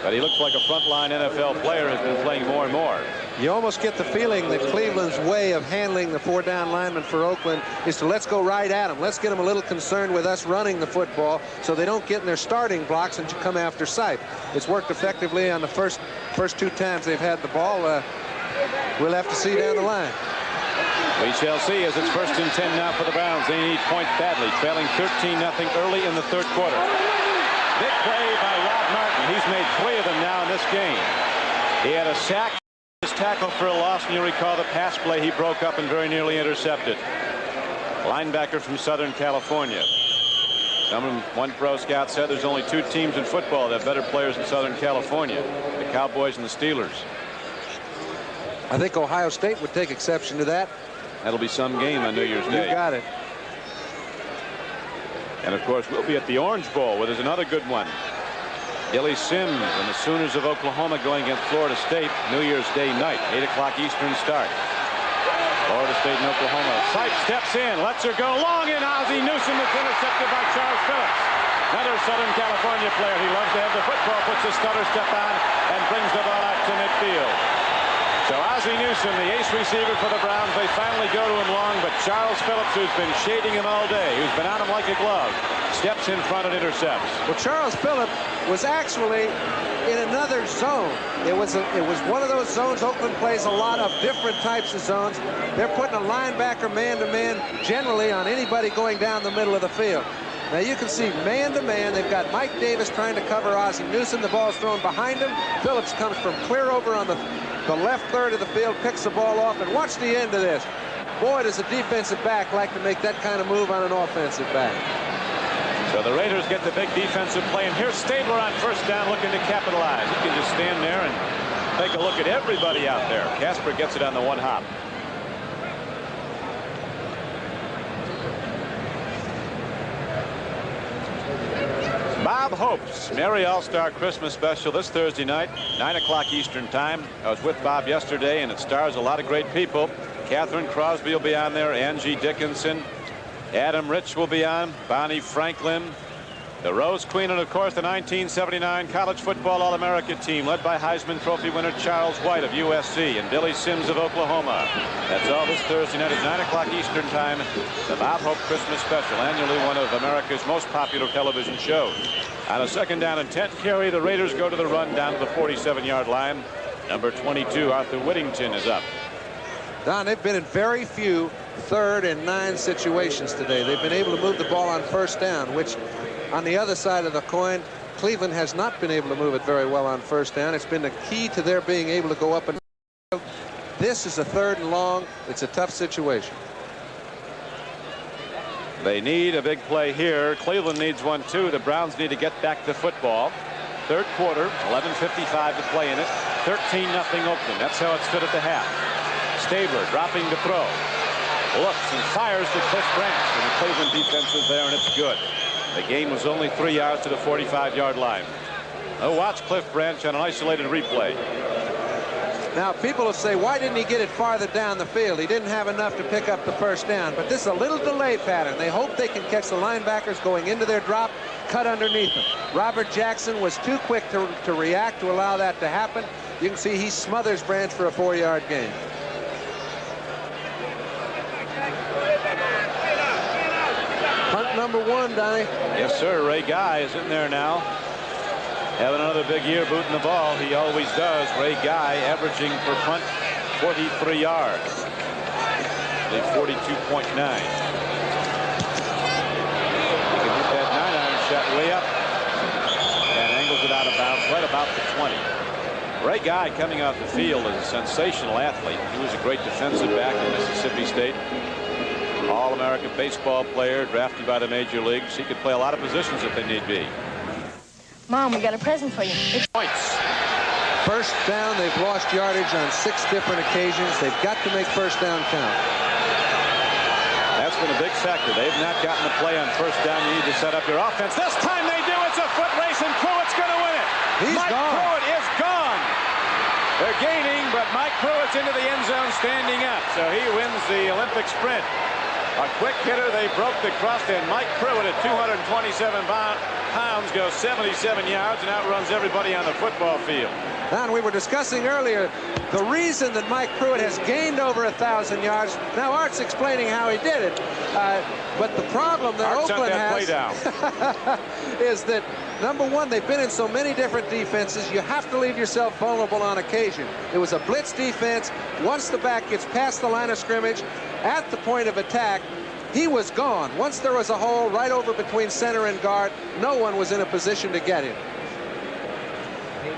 But he looks like a frontline NFL player, has been playing more and more. You almost get the feeling that Cleveland's way of handling the 4-down lineman for Oakland is to let's go right at them. Let's get them a little concerned with us running the football so they don't get in their starting blocks and come after Sipe. It's worked effectively on the first 2 times they've had the ball. We'll have to see down the line. We shall see as it's 1st and 10 now for the Browns. They need points badly, trailing 13-0 early in the 3rd quarter. Big play by Rod Martin. He's made 3 of them now in this game. He had a sack, his tackle for a loss, and you recall the pass play he broke up and very nearly intercepted. Linebacker from Southern California. One pro scout said there's only 2 teams in football that have better players in Southern California, the Cowboys and the Steelers. I think Ohio State would take exception to that. That'll be some game on New Year's Day. You got it. And, of course, we'll be at the Orange Bowl, where there's another good one. Billy Sims and the Sooners of Oklahoma going against Florida State New Year's Day night, 8 o'clock Eastern start. Florida State and Oklahoma. Sipe steps in, lets her go long in. Ozzie Newsome is intercepted by Charles Phillips. Another Southern California player. He loves to have the football, puts his stutter step on, and brings the ball out to midfield. So Ozzie Newsome, the ace receiver for the Browns, they finally go to him long, but Charles Phillips, who's been shading him all day, who's been on him like a glove, steps in front and intercepts. Well, Charles Phillips was actually in another zone. It was one of those zones. Oakland plays a lot of different types of zones. They're putting a linebacker man-to-man generally on anybody going down the middle of the field. Now you can see man-to-man. They've got Mike Davis trying to cover Ozzie Newsome. The ball's thrown behind him. Phillips comes from clear over on the left third of the field, picks the ball off, and watch the end of this. Boy, does a defensive back like to make that kind of move on an offensive back. So the Raiders get the big defensive play, and here's Stabler on 1st down looking to capitalize. He can just stand there and take a look at everybody out there. Casper gets it on the 1 hop. Bob Hope's Merry All-Star Christmas Special this Thursday night, 9 o'clock Eastern Time. I was with Bob yesterday, and it stars a lot of great people. Catherine Crosby will be on there, Angie Dickinson, Adam Rich will be on, Bonnie Franklin, the Rose Queen, and of course the 1979 College Football All-America team led by Heisman Trophy winner Charles White of USC and Billy Sims of Oklahoma. That's all this Thursday night at 9 o'clock Eastern Time. The Bob Hope Christmas Special, annually one of America's most popular television shows. On a 2nd down and 10 carry, the Raiders go to the run down to the 47-yard line. Number 22, Arthur Whittington, is up. Don, they've been in very few 3rd and 9 situations today. They've been able to move the ball on 1st down, which on the other side of the coin, Cleveland has not been able to move it very well on 1st down. It's been the key to their being able to go up and this is a 3rd and long. It's a tough situation. They need a big play here. Cleveland needs one too. The Browns need to get back the football. 3rd quarter, 11:55 to play in it. 13-0 Oakland. That's how it stood at the half. Stabler dropping to throw. Looks and fires to Cliff Branch, and the Cleveland defense is there, and it's good. The game was only 3 yards to the 45-yard line. Oh, watch Cliff Branch on an isolated replay. Now, people will say, why didn't he get it farther down the field? He didn't have enough to pick up the 1st down. But this is a little delay pattern. They hope they can catch the linebackers going into their drop, cut underneath them. Robert Jackson was too quick to react to allow that to happen. You can see he smothers Branch for a 4-yard gain. Punt number 1, Donnie. Yes, sir. Ray Guy is in there now. Having another big year booting the ball. He always does. Ray Guy averaging per punt 43 yards. The 42.9. He can hit that 9-iron shot way up and angles it out of bounds right about the 20. Great guy coming off the field, is a sensational athlete. He was a great defensive back in Mississippi State. All-American baseball player, drafted by the major leagues. He could play a lot of positions if they need be. Mom, we got a present for you. It's points. First down, they've lost yardage on 6 different occasions. They've got to make first down count. That's been a big factor. They've not gotten the play on first down. You need to set up your offense. This time they do. It's a foot race, and Pruitt's going to win it. Mike Pruitt is gone. They're gaining, but Mike Pruitt's into the end zone standing up. So he wins the Olympic sprint. A quick hitter. They broke the crust, and Mike Pruitt at 227 pounds goes 77 yards and outruns everybody on the football field. And we were discussing earlier the reason that Mike Pruitt has gained over 1,000 yards. Now Art's explaining how he did it, but the problem that Oakland has is that, number one, they've been in so many different defenses. You have to leave yourself vulnerable on occasion. It was a blitz defense. Once the back gets past the line of scrimmage, at the point of attack, he was gone. Once there was a hole right over between center and guard, no one was in a position to get him.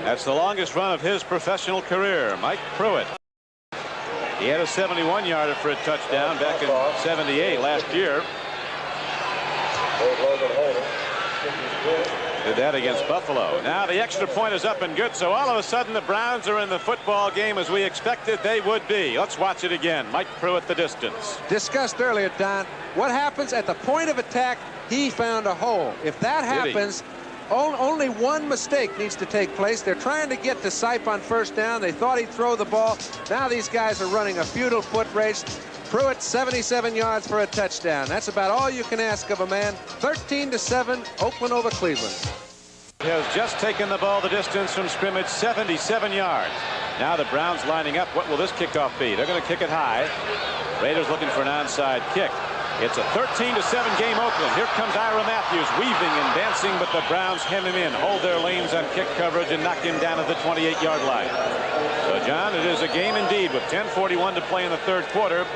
That's the longest run of his professional career. Mike Pruitt. He had a 71-yarder for a touchdown back in '78 last year. Did that against Buffalo. Now the extra point is up and good, so all of a sudden the Browns are in the football game as we expected they would be. Let's watch it again. Mike Pruitt, the distance. Discussed earlier, Don, what happens at the point of attack? He found a hole. If that happens, only one mistake needs to take place. They're trying to get to Sipe on first down. They thought he'd throw the ball. Now these guys are running a futile foot race. Pruitt, 77 yards for a touchdown. That's about all you can ask of a man. 13-7, Oakland over Cleveland. He has just taken the ball the distance from scrimmage, 77 yards. Now the Browns lining up. What will this kickoff be? They're going to kick it high. Raiders looking for an onside kick. It's a 13-7 game, Oakland. Here comes Ira Matthews weaving and dancing, but the Browns hem him in, hold their lanes on kick coverage, and knock him down at the 28-yard line. So, John, it is a game indeed with 10:41 to play in the third quarter.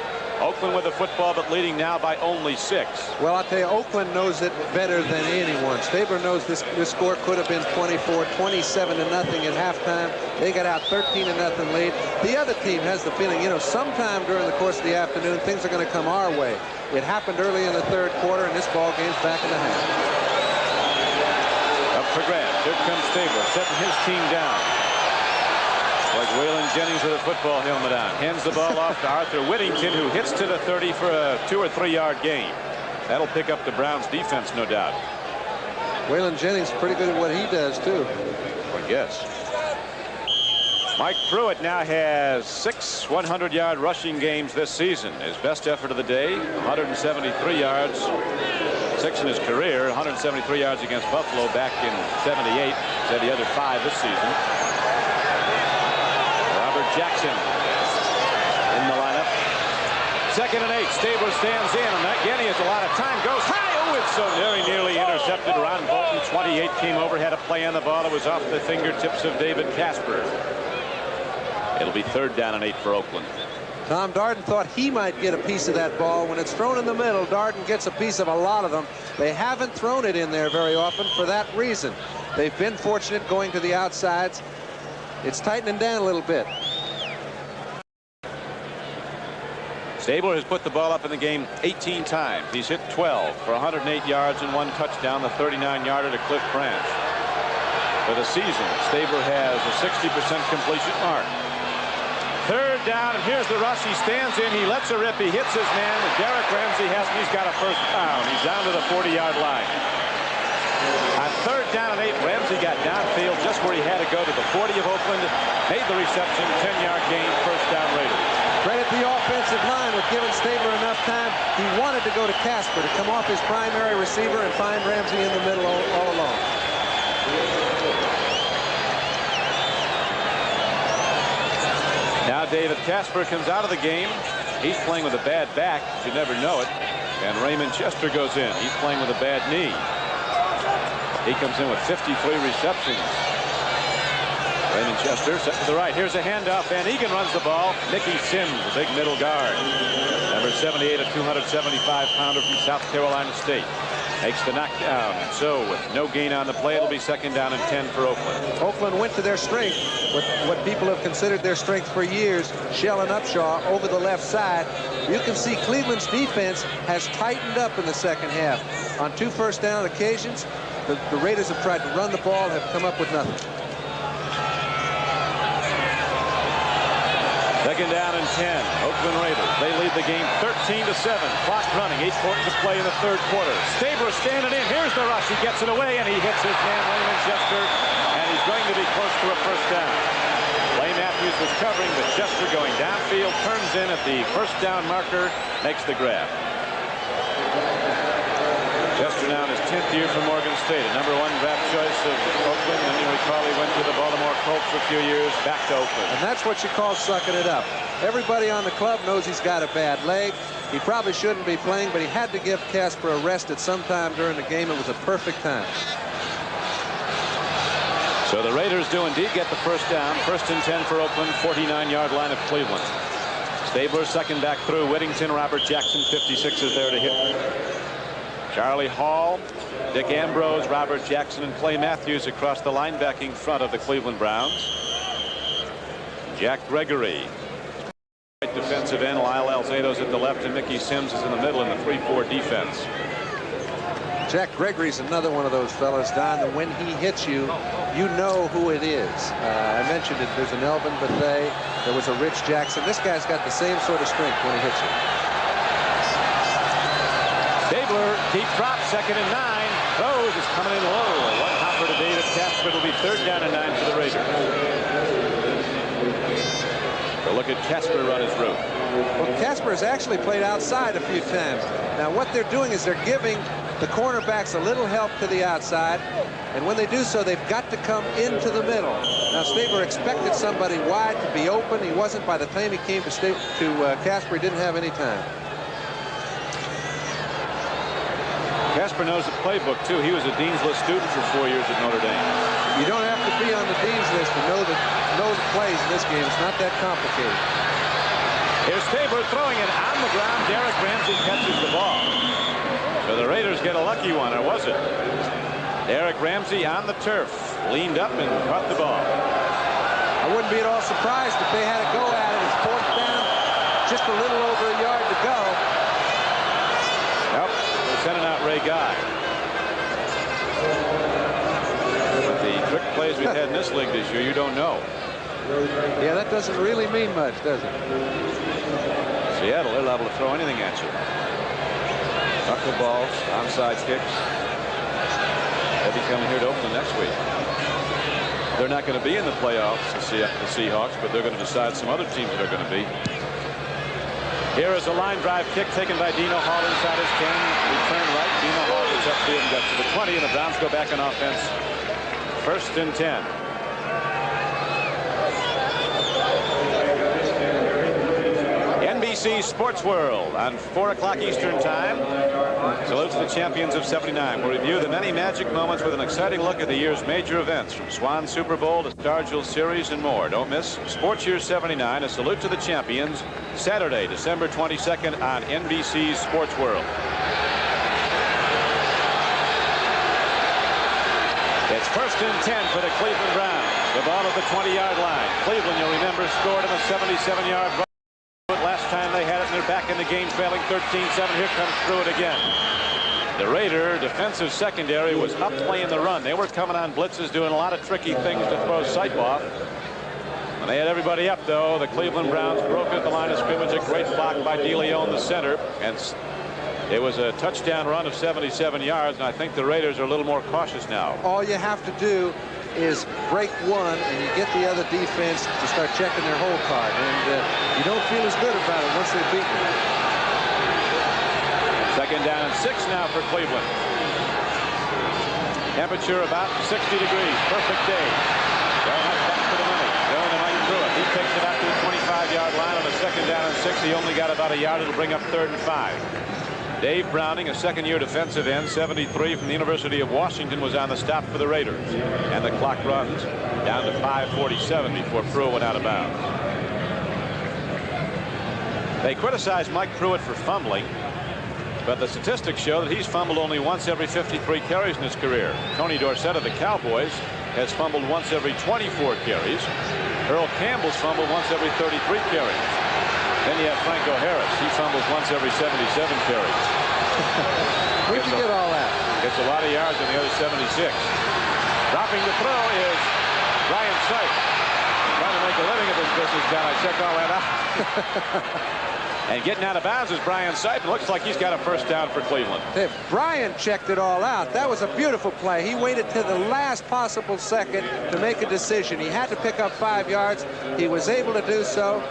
Oakland with the football, but leading now by only 6. Well, I'll tell you, Oakland knows it better than anyone. Stabler knows this score could have been 24, 27-0 at halftime. They got out 13-0 lead. The other team has the feeling, you know, sometime during the course of the afternoon, things are going to come our way. It happened early in the third quarter, and this ball game's back in the half. Up for grabs. Here comes Stabler, setting his team down. Like Waylon Jennings with a football helmet on. Hands the ball off to Arthur Whittington, who hits to the 30 for a 2- or 3-yard gain. That'll pick up the Browns' defense, no doubt. Waylon Jennings pretty good at what he does, too. I guess. Mike Pruitt now has 6 100-yard rushing games this season. His best effort of the day, 173 yards. 6 in his career, 173 yards against Buffalo back in '78. He's had the other 5 this season. Jackson in the lineup. 2nd and 8. Stabler stands in, and again he has a lot of time. Goes high. Oh, it's so very nearly intercepted. Ron Bolton, 28, came over, had a play on the ball. It was off the fingertips of David Casper. It'll be 3rd down and 8 for Oakland. Tom Darden thought he might get a piece of that ball. When it's thrown in the middle, Darden gets a piece of a lot of them. They haven't thrown it in there very often for that reason. They've been fortunate going to the outsides. It's tightening down a little bit. Stabler has put the ball up in the game 18 times. He's hit 12 for 108 yards and 1 touchdown, the 39-yarder to Cliff Branch. For the season, Stabler has a 60% completion mark. 3rd down, and here's the rush. He stands in, he lets a rip, he hits his man, and Derek Ramsey hasn't. He's got a first down. He's down to the 40-yard line. On 3rd down and 8, Ramsey got downfield just where he had to go to the 40 of Oakland, made the reception, 10-yard gain, first down Raiders. Credit the offensive line with giving Stabler enough time. He wanted to go to Casper to come off his primary receiver and find Ramsey in the middle all along. Now David Casper comes out of the game. He's playing with a bad back. You never know it. And Raymond Chester goes in. He's playing with a bad knee. He comes in with 53 receptions. Raymond Chester set to the right. Here's a handoff. Van Egan runs the ball. Mickey Sims, the big middle guard. Number 78, a 275-pounder from South Carolina State. Makes the knockdown. So with no gain on the play, it'll be 2nd down and 10 for Oakland. Oakland went to their strength, what people have considered their strength for years, Shell and Upshaw over the left side. You can see Cleveland's defense has tightened up in the second half. On 2 first down occasions, the Raiders have tried to run the ball, have come up with nothing. 2nd down and 10. Oakland Raiders. They lead the game 13-7. Clock running. 8:40 to play in the 3rd quarter. Stabler standing in. Here's the rush. He gets it away, and he hits his man Raymond Chester, and he's going to be close to a 1st down. Clay Matthews was covering, but Chester going downfield, turns in at the 1st down marker, makes the grab. Chester now in his 10th year for Morgan State, a number 1 draft choice of Oakland. And you recall he went to the Baltimore Colts for a few years, back to Oakland. And that's what you call sucking it up. Everybody on the club knows he's got a bad leg. He probably shouldn't be playing, but he had to give Casper a rest at some time during the game. It was a perfect time. So the Raiders do indeed get the 1st down. 1st and 10 for Oakland, 49-yard line of Cleveland. Stabler 2nd back through. Whittington, Robert Jackson, 56 is there to hit. Charlie Hall, Dick Ambrose, Robert Jackson, and Clay Matthews across the linebacking front of the Cleveland Browns. Jack Gregory, right defensive end. Lyle Alzado's at the left, and Mickey Sims is in the middle in the 3-4 defense. Jack Gregory's another one of those fellas, Don, that when he hits you, you know who it is. I mentioned it. There's an Elvin Bethea. There was a Rich Jackson. This guy's got the same sort of strength when he hits you. Stabler, deep drop, 2nd and 9. Throws is coming in low. 1 hopper to David Casper. It'll be 3rd down and 9 for the Raiders. So look at Casper run his route. Well, Casper has actually played outside a few times. Now what they're doing is they're giving the cornerbacks a little help to the outside, and when they do so, they've got to come into the middle. Now Stabler expected somebody wide to be open. He wasn't. By the time he came to Casper, he didn't have any time. Casper knows the playbook, too. He was a Dean's List student for 4 years at Notre Dame. You don't have to be on the Dean's List to know the plays in this game. It's not that complicated. Here's Stabler throwing it on the ground. Derek Ramsey catches the ball. So the Raiders get a lucky one, or was it? Derek Ramsey on the turf. Leaned up and caught the ball. I wouldn't be at all surprised if they had a go at it. It's 4th down. Just a little over a yard to go. Yep. Sending out Ray Guy. With the trick plays we've had in this league this year, you don't know. Yeah, that doesn't really mean much, does it? Seattle, they're liable to throw anything at you. Knuckleballs, onside kicks. They'll be coming here to Oakland next week. They're not going to be in the playoffs, the Seahawks, but they're going to decide some other teams that are going to be. Here is a line drive kick taken by Dino Hall inside his 10. Return right. Dino Hall gets upfield and gets to the 20, and the Browns go back on offense. 1st and 10. NBC Sports World on 4 o'clock Eastern Time. Salutes the champions of '79. We'll review the many magic moments with an exciting look at the year's major events, from Swan Super Bowl to Star Jewel Series and more. Don't miss Sports Year '79, a salute to the champions, Saturday, December 22nd on NBC's Sports World. It's 1st and 10 for the Cleveland Browns. The ball at the 20-yard line. Cleveland, you'll remember, scored on a 77-yard run. Last time they had it, and they're back in the game, trailing 13-7. Here comes through it again. The Raider defensive secondary was up playing the run. They were coming on blitzes, doing a lot of tricky things to throw sight off. When they had everybody up, though, the Cleveland Browns broke at the line of scrimmage. A great block by DeLeon, the center, and it was a touchdown run of 77 yards, and I think the Raiders are a little more cautious now. All you have to do is break one, and you get the other defense to start checking their hole card, and you don't feel as good about it once they beat you. 2nd down and 6 now for Cleveland. Temperature about 60 degrees. Perfect day. They'll have back for the money. Going to Mike Pruitt. He takes it out to the 25-yard line on a 2nd down and 6. He only got about a yard. It'll bring up 3rd and 5. Dave Browning, a second-year defensive end, 73 from the University of Washington, was on the stop for the Raiders. And the clock runs. Down to 5:47 before Pruitt went out of bounds. They criticized Mike Pruitt for fumbling, but the statistics show that he's fumbled only once every 53 carries in his career. Tony Dorsett of the Cowboys has fumbled once every 24 carries. Earl Campbell's fumbled once every 33 carries. Then you have Franco Harris. He fumbles once every 77 carries. Where'd you get all that? Gets a lot of yards on the other 76. Dropping the throw is Brian Sipe. Trying to make a living at this business, John. I checked all that out. And getting out of bounds is Brian Sipe. Looks like he's got a first down for Cleveland. If Brian checked it all out, that was a beautiful play. He waited to the last possible second to make a decision. He had to pick up 5 yards. He was able to do so.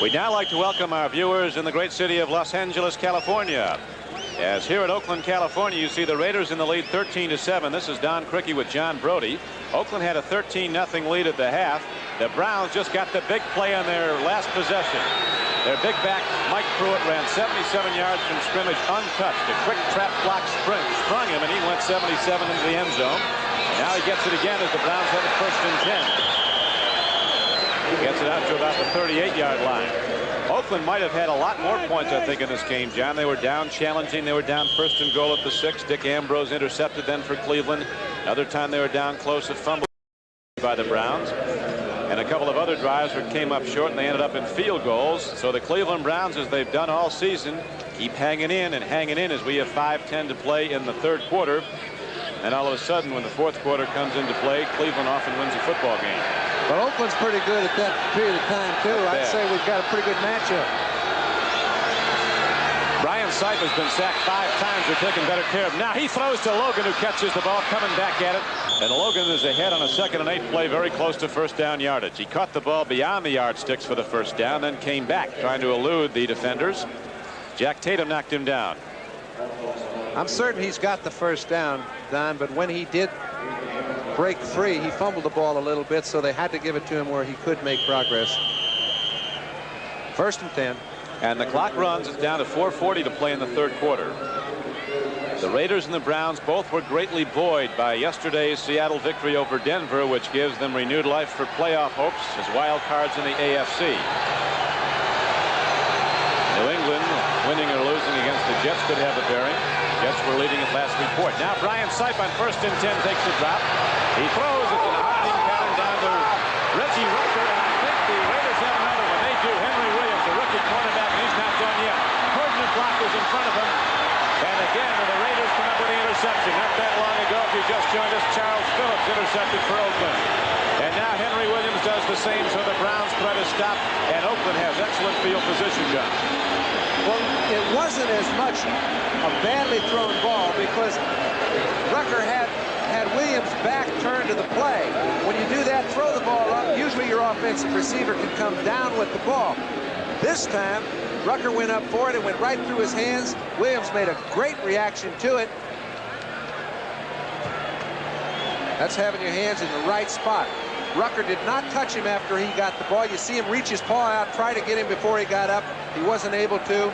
We'd now like to welcome our viewers in the great city of Los Angeles, California. As here at Oakland, California, you see the Raiders in the lead 13-7. This is Don Criqui with John Brody. Oakland had a 13-0 lead at the half. The Browns just got the big play on their last possession. Their big back, Mike Pruitt, ran 77 yards from scrimmage untouched. A quick trap block sprung him, and he went 77 into the end zone. Now he gets it again as the Browns have it first and 10. Gets it out to about the 38-yard line. Oakland might have had a lot more points, I think, in this game, John. They were down challenging. They were down first and goal at the 6. Dick Ambrose intercepted then for Cleveland. Another time they were down close, a fumble by the Browns. And a couple of other drives that came up short, and they ended up in field goals. So the Cleveland Browns, as they've done all season, keep hanging in as we have 5:10 to play in the third quarter. And all of a sudden, when the fourth quarter comes into play, Cleveland often wins a football game. Well, Oakland's pretty good at that period of time, too. I'd say we've got a pretty good matchup. Brian Sipe has been sacked 5 times. They're taking better care of him. Now he throws to Logan, who catches the ball, coming back at it. And Logan is ahead on a 2nd and 8 play, very close to first down yardage. He caught the ball beyond the yardsticks for the first down, then came back, trying to elude the defenders. Jack Tatum knocked him down. I'm certain he's got the first down, Don, but when he did break free, he fumbled the ball a little bit, so they had to give it to him where he could make progress. First and 10. And the clock runs. It's down to 4:40 to play in the third quarter. The Raiders and the Browns both were greatly buoyed by yesterday's Seattle victory over Denver, which gives them renewed life for playoff hopes as wild cards in the AFC. New England, winning or losing against the Jets, could have a bearing. Jets were leading at last report. Now Brian Sipe on 1st and 10 takes the drop. He throws. It's an hiding pattern down to Reggie Rucker, and I think the Raiders have another one. They do. Henry Williams, the rookie cornerback, and he's not done yet. Pertinent block is in front of him. And again, the Raiders come up with the interception. Not that long ago, if you just joined us, Charles Phillips intercepted for Oakland. And now Henry Williams does the same, so the Browns try to stop, and Oakland has excellent field position, John. Well, it wasn't as much a badly thrown ball because Rucker had Williams' back turned to the play. When you do that, throw the ball up, usually your offensive receiver can come down with the ball. This time, Rucker went up for it and went right through his hands. Williams made a great reaction to it. That's having your hands in the right spot. Rucker did not touch him after he got the ball. You see him reach his paw out, try to get him before he got up. He wasn't able to.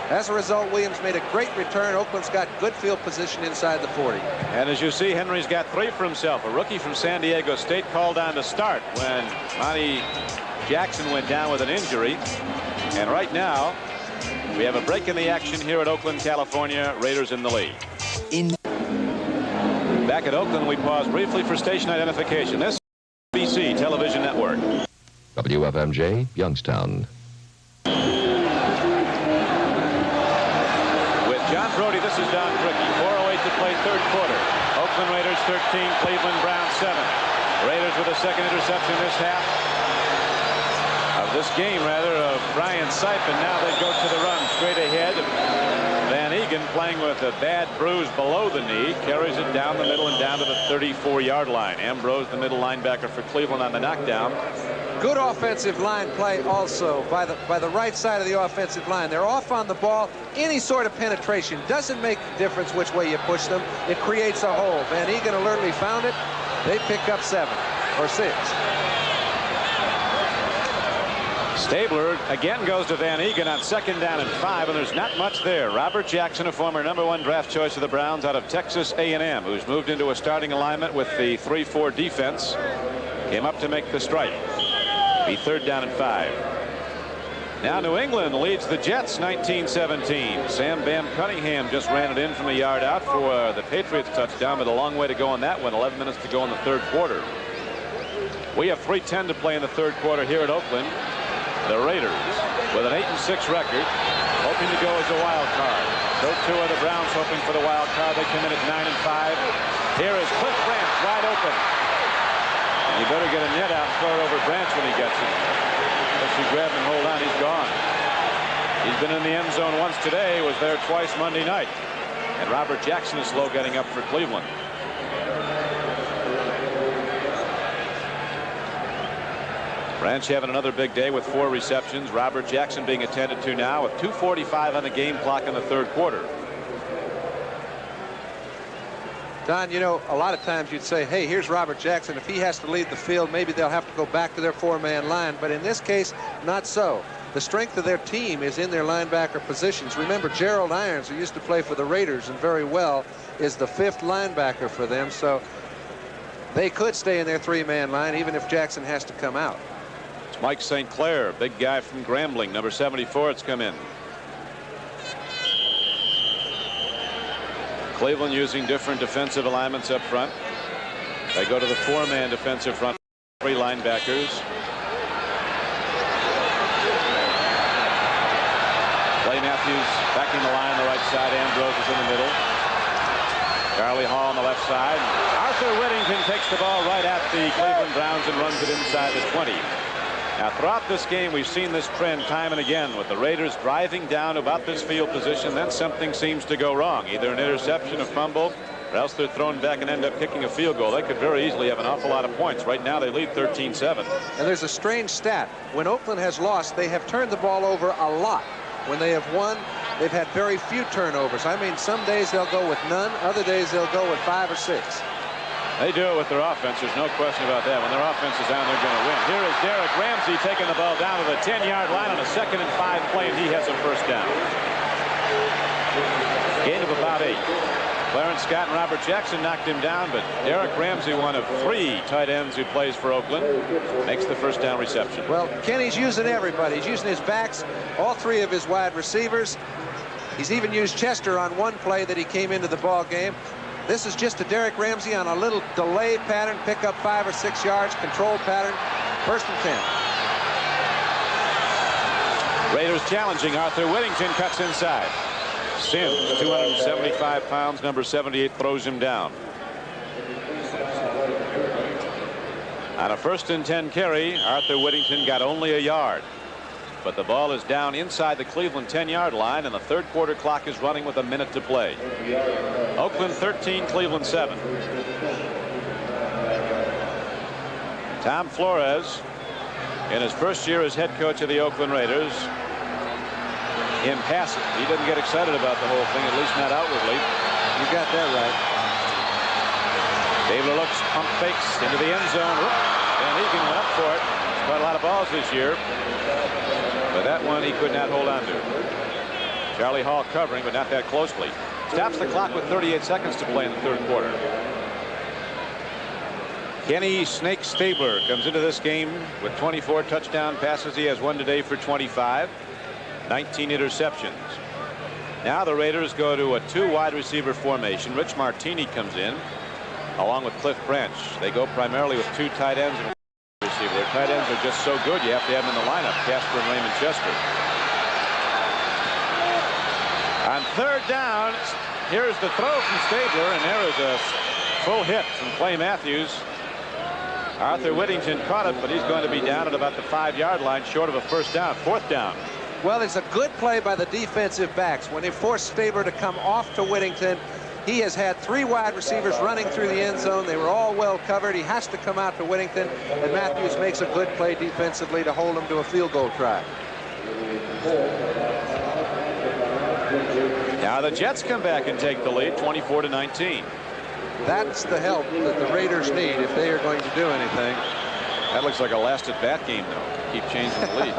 As a result, Williams made a great return. Oakland's got good field position inside the 40. And as you see, Henry's got 3 for himself. A rookie from San Diego State called on to start when Monty Jackson went down with an injury. And right now, we have a break in the action here at Oakland, California. Raiders in the lead. Back at Oakland, we pause briefly for station identification. This is ABC Television Network. WFMJ, Youngstown. John Brody, this is Don Criqui. 4:08 to play third quarter. Oakland Raiders 13, Cleveland Browns 7. Raiders with a second interception this half. Of this game, rather, of Brian Sipe, and now they go to the run straight ahead. Van Egan, playing with a bad bruise below the knee, carries it down the middle and down to the 34-yard line. Ambrose, the middle linebacker for Cleveland, on the knockdown. Good offensive line play also by the right side of the offensive line. They're off on the ball. Any sort of penetration doesn't make a difference which way you push them. It creates a hole. Van Egan alertly found it. They pick up 7 or 6. Stabler again goes to Van Egan on 2nd down and 5, and there's not much there. Robert Jackson, a former #1 draft choice of the Browns out of Texas A&M, who's moved into a starting alignment with the 3-4 defense, came up to make the strike. Be 3rd down and 5. Now New England leads the Jets 19-17. Sam Bam Cunningham just ran it in from a yard out for the Patriots touchdown, but a long way to go on that one. 11 minutes to go in the 3rd quarter. We have 3:10 to play in the 3rd quarter here at Oakland. The Raiders with an 8-6 record, hoping to go as a wild card. So too are the Browns hoping for the wild card. They come in at 9-5. Here is Cliff Branch wide open. And you better get a net out and throw it over Branch when he gets it. Unless you grab him and hold on, he's gone. He's been in the end zone once today, was there twice Monday night. And Robert Jackson is slow getting up for Cleveland. Branch having another big day with 4 receptions. Robert Jackson being attended to now with 2:45 on the game clock in the 3rd quarter. Don, you know, a lot of times you'd say, hey, here's Robert Jackson. If he has to lead the field, maybe they'll have to go back to their 4-man line. But in this case, not so. The strength of their team is in their linebacker positions. Remember, Gerald Irons, who used to play for the Raiders and very well, is the 5th linebacker for them. So they could stay in their 3-man line even if Jackson has to come out. It's Mike St. Clair, big guy from Grambling, number 74. It's come in. Cleveland using different defensive alignments up front. They go to the 4-man defensive front. 3 linebackers. Clay Matthews backing the line on the right side. Ambrose is in the middle. Charlie Hall on the left side. Arthur Whittington takes the ball right at the Cleveland Browns and runs it inside the 20. Now, throughout this game, we've seen this trend time and again with the Raiders driving down about this field position. Then something seems to go wrong, either an interception, a fumble, or else they're thrown back and end up kicking a field goal. They could very easily have an awful lot of points. Right now, they lead 13-7. And there's a strange stat. When Oakland has lost, they have turned the ball over a lot. When they have won, they've had very few turnovers. I mean, some days they'll go with none. Other days they'll go with 5 or 6. They do it with their offense. There's no question about that. When their offense is down, they're going to win. Here is Derek Ramsey taking the ball down to the 10-yard line on a 2nd and 5 play, and he has a 1st down. Gain of about 8. Clarence Scott and Robert Jackson knocked him down, but Derek Ramsey, one of 3 tight ends who plays for Oakland, makes the 1st down reception. Well, Kenny's using everybody. He's using his backs, all 3 of his wide receivers. He's even used Chester on one play that he came into the ball game. This is just a Derek Ramsey on a little delay pattern, pick up 5 or 6 yards, control pattern, 1st and 10. Raiders challenging. Arthur Whittington cuts inside. Sims, 275 pounds, number 78, throws him down. On a 1st and 10 carry, Arthur Whittington got only a yard. But the ball is down inside the Cleveland 10-yard line, and the 3rd quarter clock is running with a minute to play. Oakland 13, Cleveland 7. Tom Flores, in his 1st year as head coach of the Oakland Raiders, impassive. He doesn't get excited about the whole thing, at least not outwardly. You got that right. Stabler looks, pump fakes into the end zone. Van Egan went up for it. Quite a lot of balls this year. But that one he could not hold on to. Charlie Hall covering, but not that closely. Stops the clock with 38 seconds to play in the 3rd quarter. Kenny Snake Stabler comes into this game with 24 touchdown passes. He has 1 today for 25. 19 interceptions. Now the Raiders go to a 2 wide receiver formation. Rich Martini comes in along with Cliff Branch. They go primarily with 2 tight ends and a receiver. Their tight ends are just so good you have to have them in the lineup. Casper and Raymond Chester. On 3rd down, here's the throw from Stabler, and there is a full hit from Clay Matthews. Arthur Whittington caught it, but he's going to be down at about the 5-yard line, short of a 1st down. 4th down. Well, it's a good play by the defensive backs. When they forced Stabler to come off to Whittington, he has had 3 wide receivers running through the end zone. They were all well covered. He has to come out to Whittington, and Matthews makes a good play defensively to hold him to a field goal try. Now the Jets come back and take the lead, 24-19. That's the help that the Raiders need if they are going to do anything. That looks like a last at bat game, though. Keep changing the lead.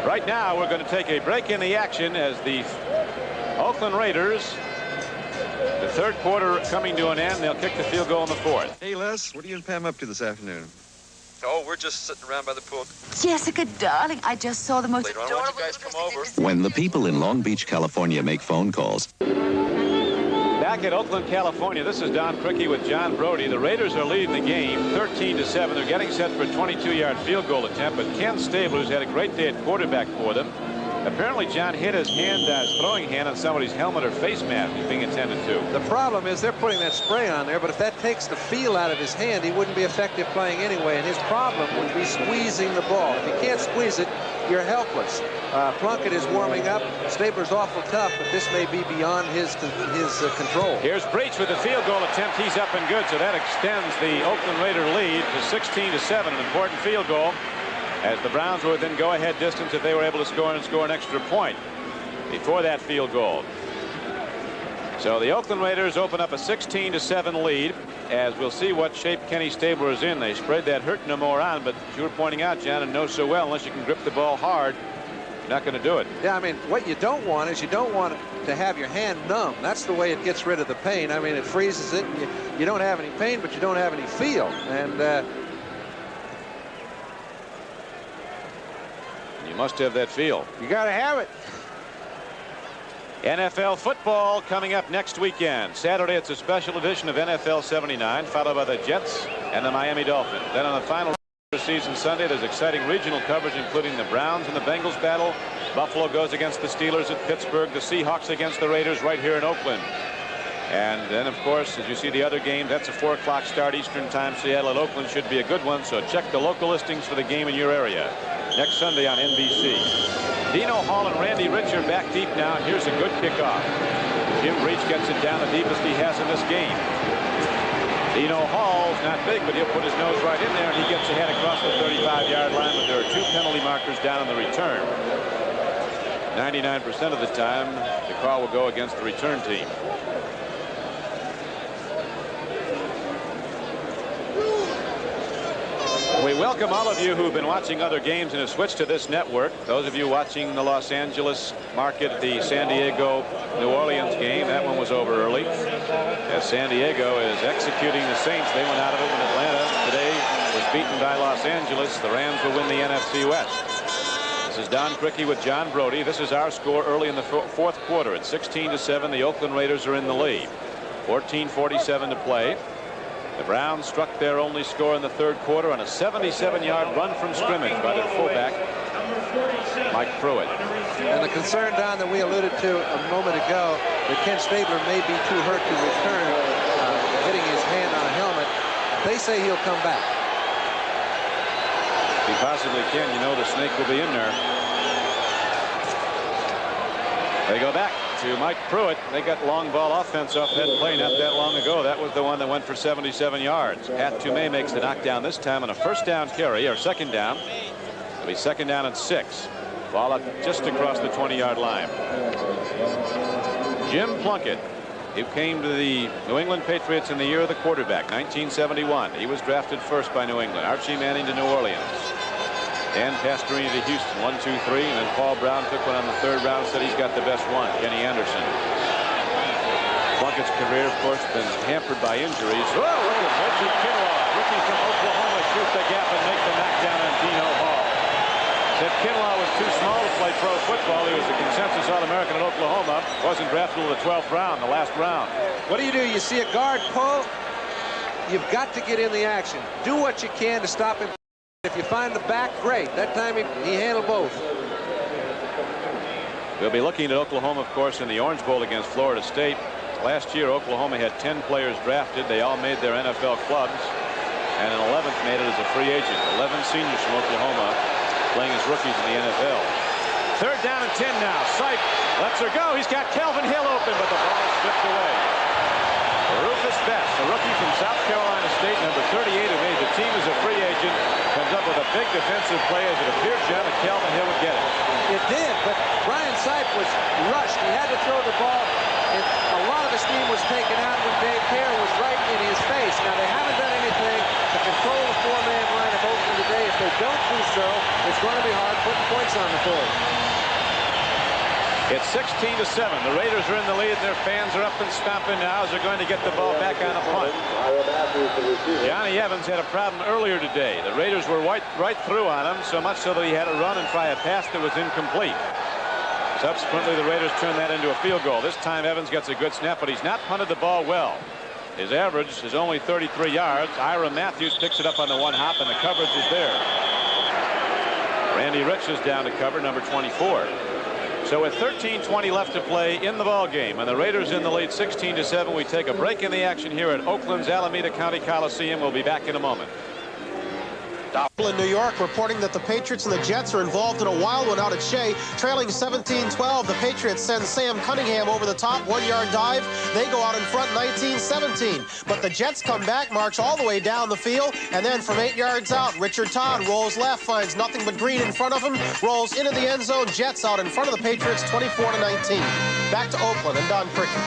Right now, we're going to take a break in the action as the Oakland Raiders, the third quarter coming to an end. They'll kick the field goal in the fourth. Hey, Les, what are you and Pam up to this afternoon? Oh, we're just sitting around by the pool. Jessica, darling, I just saw the most Later on, why don't you guys come over? When the people in Long Beach, California make phone calls. Back at Oakland, California, this is Don Criqui with John Brody. The Raiders are leading the game 13-7. They're getting set for a 22-yard field goal attempt, but Ken Stabler's had a great day at quarterback for them. Apparently, John hit his hand, his throwing hand on somebody's helmet or face mask he's being attended to. The problem is they're putting that spray on there, but if that takes the feel out of his hand, he wouldn't be effective playing anyway, and his problem would be squeezing the ball. If you can't squeeze it, you're helpless. Plunkett is warming up. Stabler's awful tough, but this may be beyond his control. Here's Breach with the field goal attempt. He's up and good, so that extends the Oakland Raider lead to 16-7, an important field goal, as the Browns were within go-ahead distance if they were able to score and score an extra point before that field goal. So the Oakland Raiders open up a 16-7 lead, as we'll see what shape Kenny Stabler is in. They spread that hurt no more on, but you were pointing out, John, and know so well, unless you can grip the ball hard, you're not going to do it. Yeah, I mean, what you don't want is you don't want to have your hand numb. That's the way it gets rid of the pain. I mean, it freezes it, and you don't have any pain, but you don't have any feel. And you must have that feel. You got to have it. NFL football coming up next weekend. Saturday, it's a special edition of NFL 79, followed by the Jets and the Miami Dolphins. Then on the final season Sunday, there's exciting regional coverage, including the Browns and the Bengals battle. Buffalo goes against the Steelers at Pittsburgh. The Seahawks against the Raiders right here in Oakland. And then, of course, as you see the other game, that's a 4 o'clock start Eastern Time. Seattle at Oakland should be a good one, so check the local listings for the game in your area. Next Sunday on NBC. Dino Hall and Randy Rich are back deep now. Here's a good kickoff. Jim Breach gets it down the deepest he has in this game. Dino Hall's not big, but he'll put his nose right in there, and he gets ahead across the 35-yard line, but there are 2 penalty markers down on the return. 99% of the time, the call will go against the return team. We welcome all of you who've been watching other games and have switched to this network. Those of you watching the Los Angeles market, the San Diego New Orleans game, that one was over early. As San Diego is executing the Saints, they went out of it when Atlanta today was beaten by Los Angeles. The Rams will win the NFC West. This is Don Criqui with John Brody. This is our score early in the fourth quarter. At 16-7, the Oakland Raiders are in the lead. 14:47 to play. The Browns struck their only score in the third quarter on a 77-yard run from scrimmage by their fullback, Mike Pruitt. And the concern, Don, that we alluded to a moment ago, that Ken Stabler may be too hurt to return, hitting his hand on a helmet. They say he'll come back. He possibly can. You know the snake will be in there. They go back to Mike Pruitt. They got long ball offense off that play not that long ago. That was the one that went for 77 yards. Pat Toomey makes the knockdown this time on a first down carry, or second down. It'll be second down and 6. Ball up just across the 20-yard line. Jim Plunkett, who came to the New England Patriots in the year of the quarterback, 1971. He was drafted first by New England. Archie Manning to New Orleans. Dan Pastorini to Houston, 1, 2, 3, and then Paul Brown took one on the third round, said he's got the best one, Kenny Anderson. Plunkett's career, of course, been hampered by injuries. Whoa, look at Reggie Kinlaw, rookie from Oklahoma, shoot the gap and make the knockdown on Dino Hall. Said Kinlaw was too small to play pro football. He was the consensus All-American at Oklahoma. Wasn't drafted until the 12th round, the last round. What do? You see a guard pull, you've got to get in the action. Do what you can to stop him. If you find the back, great. That time he handled both. We'll be looking at Oklahoma, of course, in the Orange Bowl against Florida State. Last year, Oklahoma had 10 players drafted. They all made their NFL clubs, and an 11th made it as a free agent. 11 seniors from Oklahoma playing as rookies in the NFL. Third down and 10 now. Sipe lets her go. He's got Kelvin Hill open, but the ball is stripped away. Rufus Best, a rookie from South Carolina State, number 38, who made the team as a free agent, comes up with a big defensive play as it appeared, John, that Kelvin Hill would get it. It did, but Brian Sipe was rushed. He had to throw the ball, and a lot of the steam was taken out when Dave Kerr was right in his face. Now, they haven't done anything to control the 4-man line of if they don't do so, it's going to be hard putting points on the board. It's 16-7. The Raiders are in the lead, and their fans are up and stomping now as they're going to get the ball back on a punt. Johnny Evans had a problem earlier today. The Raiders were right through on him, so much so that he had to run and try a pass that was incomplete. Subsequently, the Raiders turned that into a field goal. This time, Evans gets a good snap, but he's not punted the ball well. His average is only 33 yards. Ira Matthews picks it up on the one hop, and the coverage is there. Randy Rich is down to cover, number 24. So with 13:20 left to play in the ball game, and the Raiders in the lead 16-7, we take a break in the action here at Oakland's Alameda County Coliseum. We'll be back in a moment. In New York, reporting that the Patriots and the Jets are involved in a wild one out at Shea, trailing 17-12. The Patriots send Sam Cunningham over the top, 1-yard dive. They go out in front 19-17. But the Jets come back, march all the way down the field, and then from 8 yards out, Richard Todd rolls left, finds nothing but green in front of him, rolls into the end zone. Jets out in front of the Patriots 24-19. Back to Oakland and Don Cricket.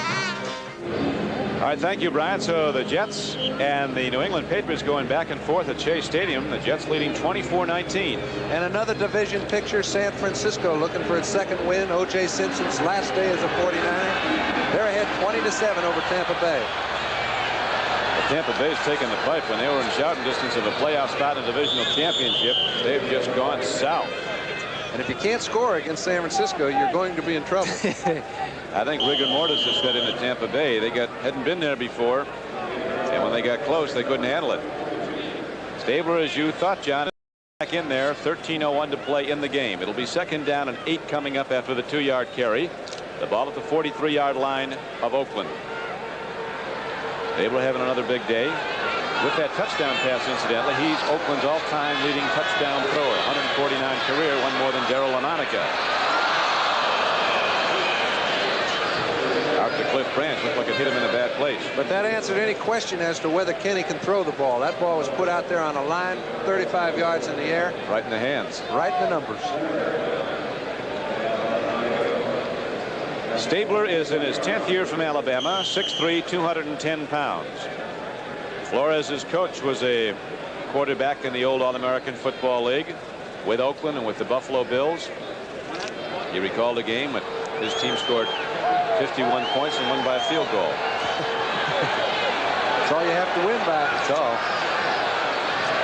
All right, thank you, Brian. So the Jets and the New England Patriots going back and forth at Shea Stadium. The Jets leading 24-19. And another division picture, San Francisco looking for its second win. O.J. Simpson's last day as a 49. They're ahead 20-7 over Tampa Bay. Well, Tampa Bay's taken the pipe. When they were in shouting distance of a playoff spot in a divisional championship, they've just gone south. And if you can't score against San Francisco, you're going to be in trouble. I think rigor mortis has set into Tampa Bay. They hadn't been there before, and when they got close, they couldn't handle it. Stabler, as you thought, John, back in there. 13:01 to play in the game. It'll be second down and 8 coming up after the 2-yard carry. The ball at the 43-yard line of Oakland. Stabler having another big day. With that touchdown pass, incidentally, he's Oakland's all-time leading touchdown thrower. 149 career, one more than Darryl LaMonica. Out to Cliff Branch, looked like it hit him in a bad place. But that answered any question as to whether Kenny can throw the ball. That ball was put out there on a line, 35 yards in the air. Right in the hands. Right in the numbers. Stabler is in his 10th year from Alabama, 6'3", 210 pounds. Flores' coach was a quarterback in the old All-American Football League with Oakland and with the Buffalo Bills. He recalled a game when his team scored 51 points and won by a field goal. That's all you have to win by. That's all.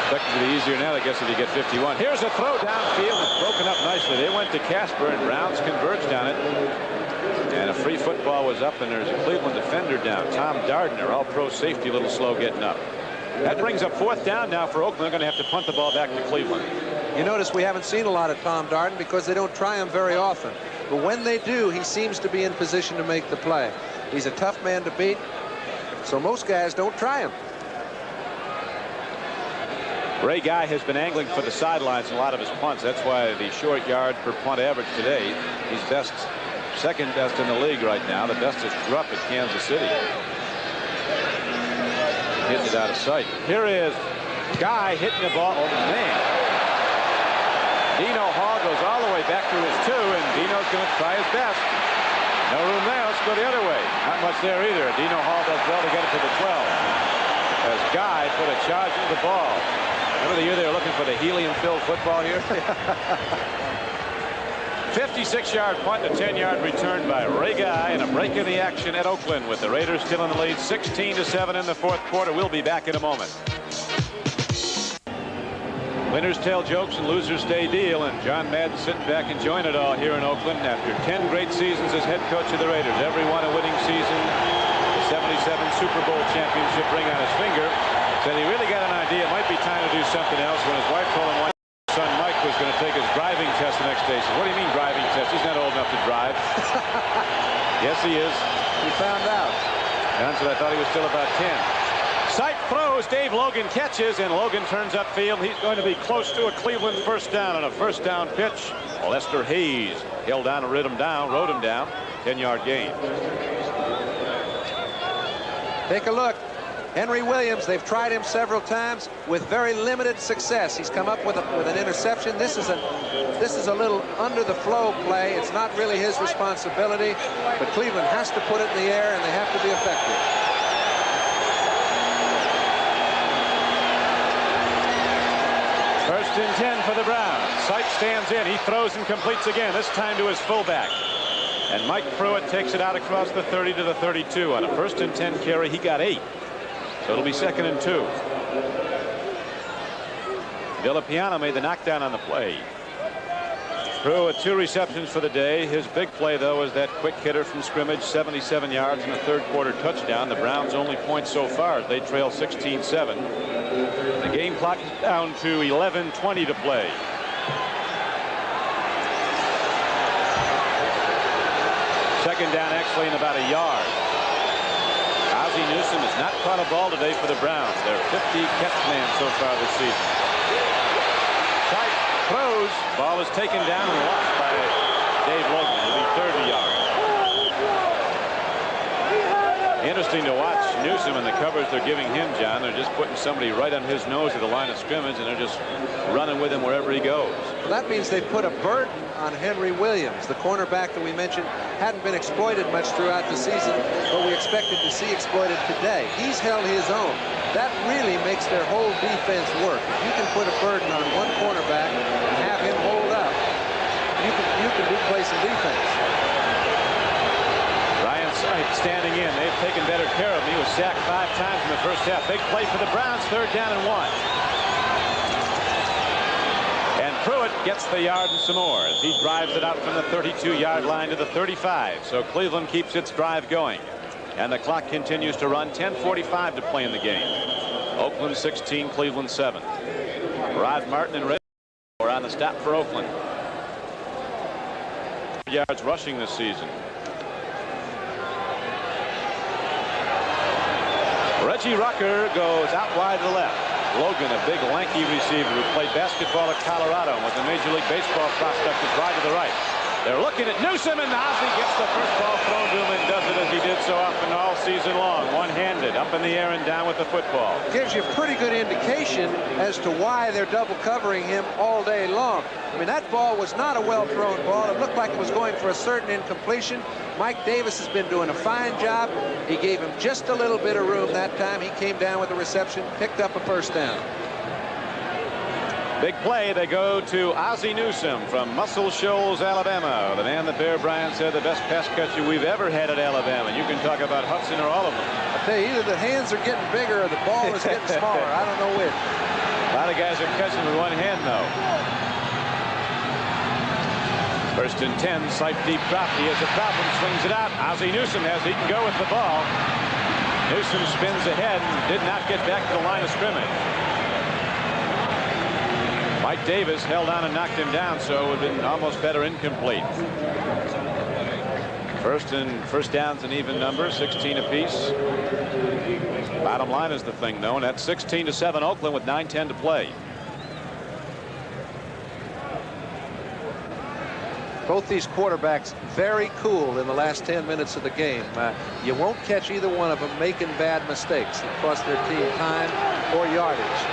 Expected to be easier now, I guess, if you get 51. Here's a throw downfield. It's broken up nicely. They went to Casper, and Browns converged on it. And a free football was up, and there's a Cleveland defender down. Tom Dardner, all-pro safety, a little slow getting up. That brings up 4th down now for Oakland. They're going to have to punt the ball back to Cleveland. You notice we haven't seen a lot of Tom Dardner because they don't try him very often. But when they do, he seems to be in position to make the play. He's a tough man to beat, so most guys don't try him. Ray Guy has been angling for the sidelines in a lot of his punts. That's why the short yard per punt average today, he's second best in the league right now. The best is Drupp at Kansas City. Hitting it out of sight. Here is Guy hitting the ball. Oh, man. Dino Hall goes all the way back to his 2, and Dino's going to try his best. No room there. Let's go the other way. Not much there either. Dino Hall does well to get it to the 12. As Guy put a charge into the ball. Remember the year they were looking for the helium-filled football here? 56-yard punt, a 10-yard return by Ray Guy, and a break in the action at Oakland with the Raiders still in the lead, 16-7 in the 4th quarter. We'll be back in a moment. Winners tell jokes and losers stay deal, and John Madden sitting back enjoying it all here in Oakland after 10 great seasons as head coach of the Raiders. Every one a winning season. The 77 Super Bowl championship ring on his finger. Said he really got an idea. It might be time to do something else when his wife told him his son Mike was going to take his driving test the next day. He said, "What do you mean driving test? He's not old enough to drive." Yes, he is. He found out. John said, "I thought he was still about 10. Sight throws. Dave Logan catches, and Logan turns upfield. He's going to be close to a Cleveland first down on a first down pitch. Lester Hayes held down and rode him down. 10-yard gain. Take a look. Henry Williams, they've tried him several times with very limited success. He's come up with an interception. This is a little under the flow play. It's not really his responsibility, but Cleveland has to put it in the air, and they have to be effective. First First and 10 for the Browns. Sipe stands in. He throws and completes again, this time to his fullback. And Mike Pruitt takes it out across the 30 to the 32. On a first and 10 carry, he got 8. So it'll be 2nd and 2. Villapiano made the knockdown on the play. Pruitt 2 receptions for the day. His big play, though, is that quick hitter from scrimmage, 77 yards and a third-quarter touchdown. The Browns' only point so far as they trail 16-7. The game clock is down to 11:20 to play. Second down, actually, in about a yard. Ozzie Newsome has not caught a ball today for the Browns. They're 50 catch man so far this season. Sipe throws. Ball is taken down and lost by Dave Logan. It'll be 30 yards. Interesting to watch Newsome and the coverage they're giving him, John. They're just putting somebody right on his nose at the line of scrimmage, and they're just running with him wherever he goes. Well, that means they put a burden on Henry Williams, the cornerback that we mentioned hadn't been exploited much throughout the season, but we expected to see exploited today. He's held his own. That really makes their whole defense work. If you can put a burden on one cornerback and have him hold up, you can play some defense. Ryan Sipe standing in. They've taken better care of him. He was sacked 5 times in the first half. Big play for the Browns. 3rd down and 1. And Pruitt gets the yard and some more as he drives it out from the 32-yard line to the 35. So Cleveland keeps its drive going. And the clock continues to run. 10:45 to play in the game. Oakland 16, Cleveland 7. Rod Martin and Red are on the stop for Oakland. Yards rushing this season. Reggie Rucker goes out wide to the left. Logan, a big lanky receiver who played basketball at Colorado, was a Major League Baseball prospect, is wide to the right. They're looking at Newsome, and Ozzie gets the first ball thrown to him and does it as he did so often all season long. One-handed, up in the air and down with the football. Gives you a pretty good indication as to why they're double covering him all day long. I mean, that ball was not a well-thrown ball. It looked like it was going for a certain incompletion. Mike Davis has been doing a fine job. He gave him just a little bit of room that time. He came down with a reception, picked up a first down. Big play. They go to Ozzie Newsome from Muscle Shoals, Alabama. The man that Bear Bryant said the best pass catcher we've ever had at Alabama. You can talk about Hudson or all of them. I tell you, either the hands are getting bigger or the ball is getting smaller. I don't know which. A lot of guys are catching with one hand, though. First and 10. Sipe deep drop. He has a problem. Swings it out. Ozzie Newsome has. He can go with the ball. Newsome spins ahead and did not get back to the line of scrimmage. Mike Davis held on and knocked him down, so it would have been almost better incomplete. First downs an even number, 16 apiece. Bottom line is the thing, though, and that's 16-7 Oakland with 9:10 to play. Both these quarterbacks very cool in the last 10 minutes of the game. You won't catch either one of them making bad mistakes that cost their team time or yardage.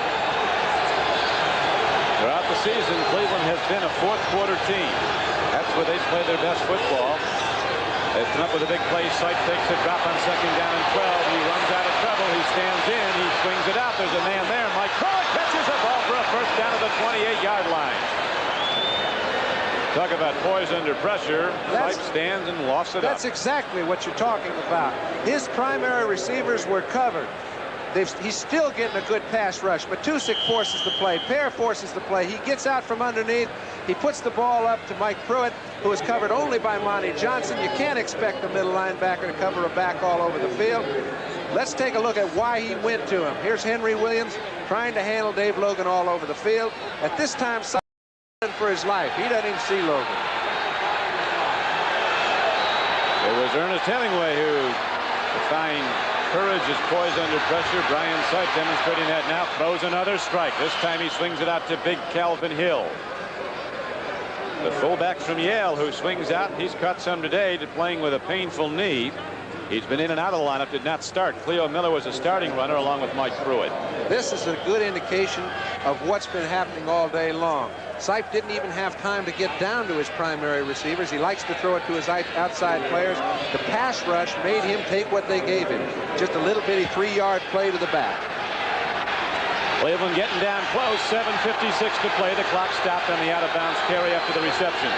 Throughout the season, Cleveland has been a fourth-quarter team. That's where they play their best football. They come up with a big play. Sipe takes a drop on 2nd down and 12. He runs out of trouble. He stands in. He swings it out. There's a man there. Mike Pruitt catches a ball for a first down at the 28-yard line. Talk about poise under pressure. Sipe stands and lofts it up. That's exactly what you're talking about. His primary receivers were covered. He's still getting a good pass rush. Matusik forces the play. Pear forces the play. He gets out from underneath. He puts the ball up to Mike Pruitt, who is covered only by Monty Johnson. You can't expect the middle linebacker to cover a back all over the field. Let's take a look at why he went to him. Here's Henry Williams trying to handle Dave Logan all over the field. At this time, for his life. He doesn't even see Logan. It was Ernest Hemingway who defined courage is poised under pressure. Brian Sipe demonstrating that now. Throws another strike. This time he swings it out to big Calvin Hill. The fullback from Yale who swings out. He's caught some today playing with a painful knee. He's been in and out of the lineup, did not start. Cleo Miller was a starting runner along with Mike Pruitt. This is a good indication of what's been happening all day long. Sipe didn't even have time to get down to his primary receivers. He likes to throw it to his outside players. The pass rush made him take what they gave him. Just a little bitty 3-yard play to the back. Cleveland getting down close. 7:56 to play. The clock stopped on the out-of-bounds carry after the reception.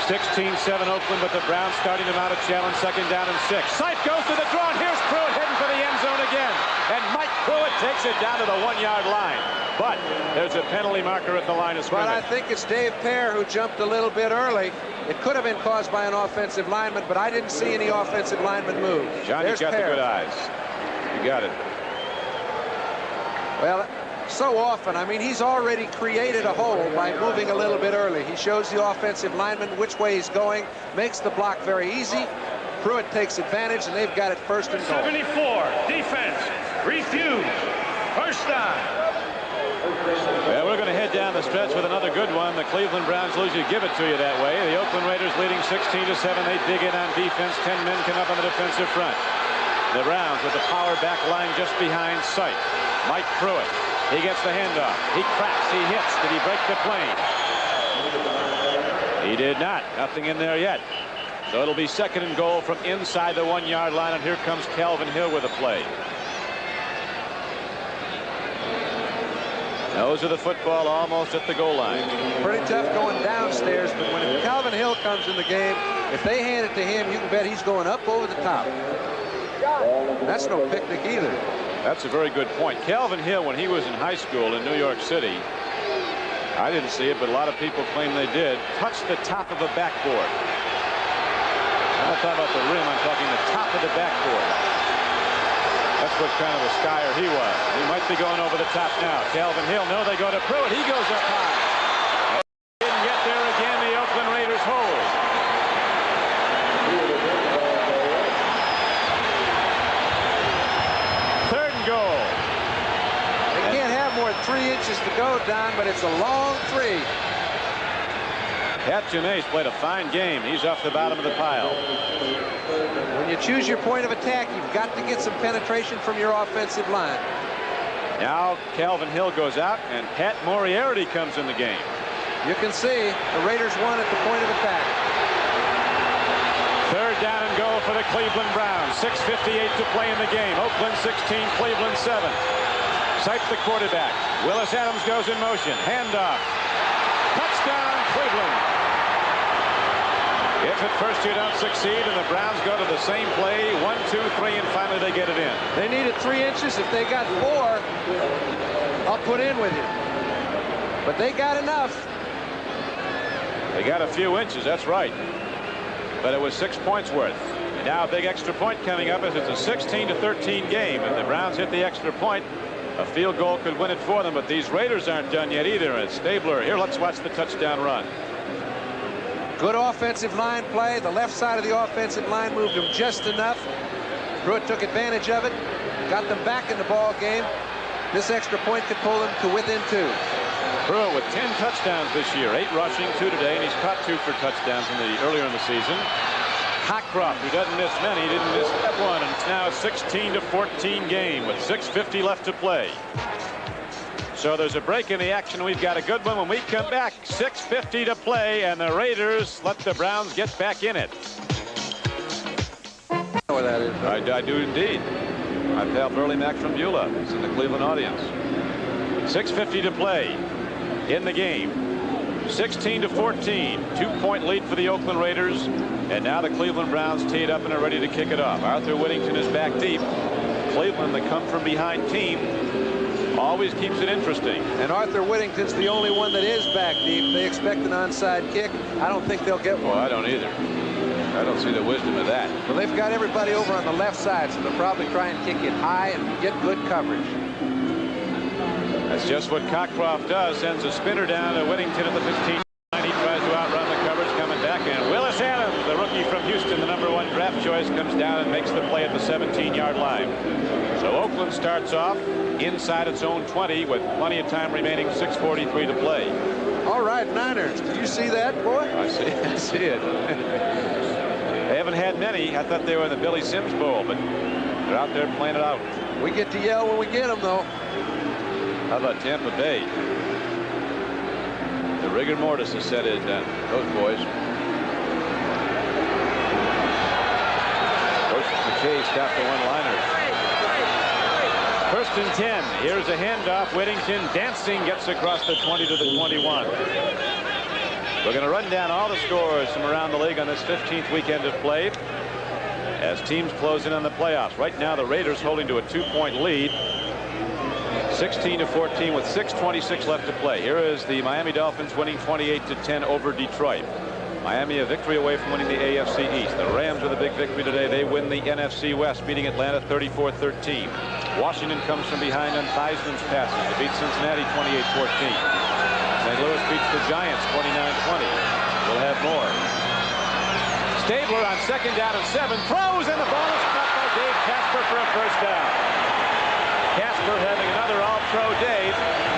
16-7 Oakland, but the Browns starting to mount a challenge. 2nd down and 6. Sight goes to the draw, and here's Pruitt heading for the end zone again. And Mike Pruitt takes it down to the 1-yard line. But there's a penalty marker at the line of scrimmage. But I think it's Dave Pear who jumped a little bit early. It could have been caused by an offensive lineman, but I didn't see any offensive lineman move. John, you got Pear. the good eyes. You got it. Well, so often, I mean, he's already created a hole by moving a little bit early. He shows the offensive lineman which way he's going, makes the block very easy. Pruitt takes advantage, and they've got it 1st and goal. 74, defense, refuse, 1st down. Well, we're going to head down the stretch with another good one. The Cleveland Browns usually give it to you that way. The Oakland Raiders leading 16-7. They dig in on defense. 10 men come up on the defensive front. The Browns with the power back line just behind sight. Mike Pruitt. He gets the handoff. He cracks. He hits. Did he break the plane? He did not. Nothing in there yet. So it'll be 2nd and goal from inside the 1-yard line. And here comes Calvin Hill with a play. Nose of the football almost at the goal line. Pretty tough going downstairs, but when Calvin Hill comes in the game, if they hand it to him, you can bet he's going up over the top. That's no picnic either. That's a very good point. Calvin Hill, when he was in high school in New York City, I didn't see it, but a lot of people claim they did, touched the top of a backboard. I'm not talking about the rim, I'm talking the top of the backboard. That's what kind of a skier he was. He might be going over the top now. Calvin Hill, no, they go to Pruitt. He goes up high. Didn't get there again. The Oakland Raiders hold. Third and goal. They can't have more than 3 inches to go, Don, but it's a long 3. Pat Janae's played a fine game. He's off the bottom of the pile. When you choose your point of attack, you've got to get some penetration from your offensive line. Now Calvin Hill goes out, and Pat Moriarty comes in the game. You can see the Raiders won at the point of attack. 3rd down and goal for the Cleveland Browns. 6:58 to play in the game. Oakland 16, Cleveland 7. Sipes the quarterback. Willis Adams goes in motion. Handoff. Touchdown, Cleveland. If at first you don't succeed and the Browns go to the same play, 1, 2, 3, and finally they get it in. They needed 3 inches. If they got 4, I'll put in with you. But they got enough. They got a few inches, that's right. But it was 6 points worth. And now a big extra point coming up as it's a 16-13 game. And the Browns hit the extra point. A field goal could win it for them, but these Raiders aren't done yet either. And Stabler, here, let's watch the touchdown run. Good offensive line play. The left side of the offensive line moved them just enough. Pruitt took advantage of it, got them back in the ball game. This extra point could pull them to within 2. Pruitt with 10 touchdowns this year, 8 rushing, 2 today, and he's caught 2 for touchdowns earlier in the season. Cockcroft, who doesn't miss many, didn't miss that one, and it's now a 16-14 game with 6:50 left to play. So there's a break in the action. We've got a good one when we come back. 6:50 to play, and the Raiders let the Browns get back in it. I know what that is. I do indeed. My pal Burley Mack from Beulah is in the Cleveland audience. 6:50 to play in the game. 16-14. 2-point lead for the Oakland Raiders. And now the Cleveland Browns teed up and are ready to kick it off. Arthur Whittington is back deep. Cleveland, the come from behind team, always keeps it interesting. And Arthur Whittington's the only one that is back deep. They expect an onside kick. I don't think they'll get one. Well, I don't either. I don't see the wisdom of that. Well, they've got everybody over on the left side, so they'll probably try and kick it high and get good coverage. That's just what Cockcroft does. Sends a spinner down to Whittington at the 15. He tries to outrun the coverage, coming back, and Willis Adams, the rookie from Houston, the #1 draft choice, comes down and makes the play at the 17-yard line. So Oakland starts off inside its own 20 with plenty of time remaining, 6:43 to play. All right, Niners, did you see that, boy? I see it. They haven't had many. I thought they were in the Billy Sims Bowl, but they're out there playing it out. We get to yell when we get them, though. How about Tampa Bay? The rigor mortis has set in, those boys. Coach McKay stopped the one-liners. First First and 10. Here's a handoff. Whittington dancing, gets across the 20 to the 21. We're going to run down all the scores from around the league on this 15th weekend of play as teams close in on the playoffs. Right now, the Raiders holding to a 2-point lead, 16-14 with 6:26 left to play. Here is the Miami Dolphins winning 28-10 over Detroit. Miami a victory away from winning the AFC East. The Rams with a big victory today. They win the NFC West, beating Atlanta 34-13. Washington comes from behind on Theismann's passes to beat Cincinnati 28-14. St. Louis beats the Giants 29-20. We'll have more. Stabler on second down and 7 throws, and the ball is caught by Dave Casper for a first down. Casper having another all-pro day.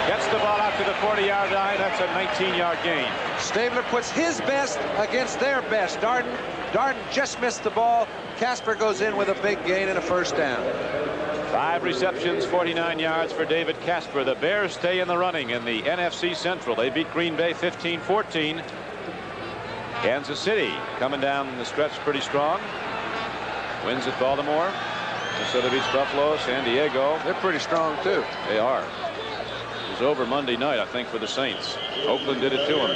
Gets the ball out to the 40-yard line. That's a 19-yard gain. Stabler puts his best against their best. Darden just missed the ball. Casper goes in with a big gain and a first down. 5 receptions, 49 yards for David Casper. The Bears stay in the running in the NFC Central. They beat Green Bay 15-14. Kansas City coming down the stretch pretty strong. Wins at Baltimore. Minnesota beats Buffalo. San Diego. They're pretty strong too. They are. It was over Monday night, I think, for the Saints. Oakland did it to them.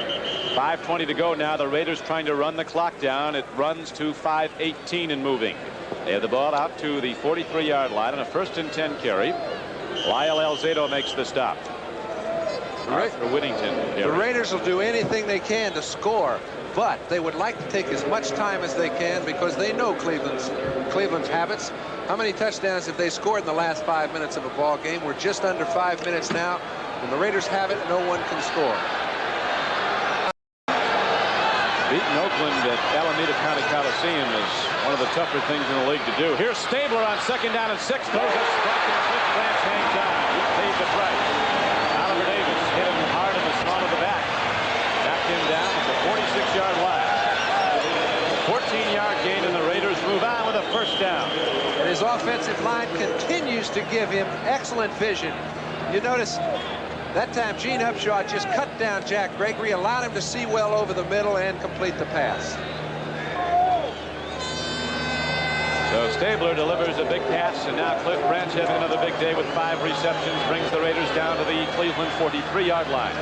5:20 to go now. The Raiders trying to run the clock down. It runs to 5:18 and moving. They have the ball out to the 43-yard line on a 1st and 10 carry. Lyle Alzado makes the stop. For Whittington. The Raiders will do anything they can to score, but they would like to take as much time as they can because they know Cleveland's habits. How many touchdowns have they scored in the last 5 minutes of a ball game? We're just under 5 minutes now. When the Raiders have it, no one can score. Beating Oakland at Alameda County Coliseum is one of the tougher things in the league to do. Here's Stabler on second down and 6. Throws a strike and Cliff Branch hangs on. He paid the price. Oliver Davis hit him hard in the small of the back. Knocked him down at the 46-yard line. 14-yard gain, and the Raiders move on with a first down. And his offensive line continues to give him excellent vision. You notice that time Gene Upshaw just cut down Jack Gregory, allowed him to see well over the middle and complete the pass. So Stabler delivers a big pass, and now Cliff Branch having another big day with 5 receptions brings the Raiders down to the Cleveland 43-yard line.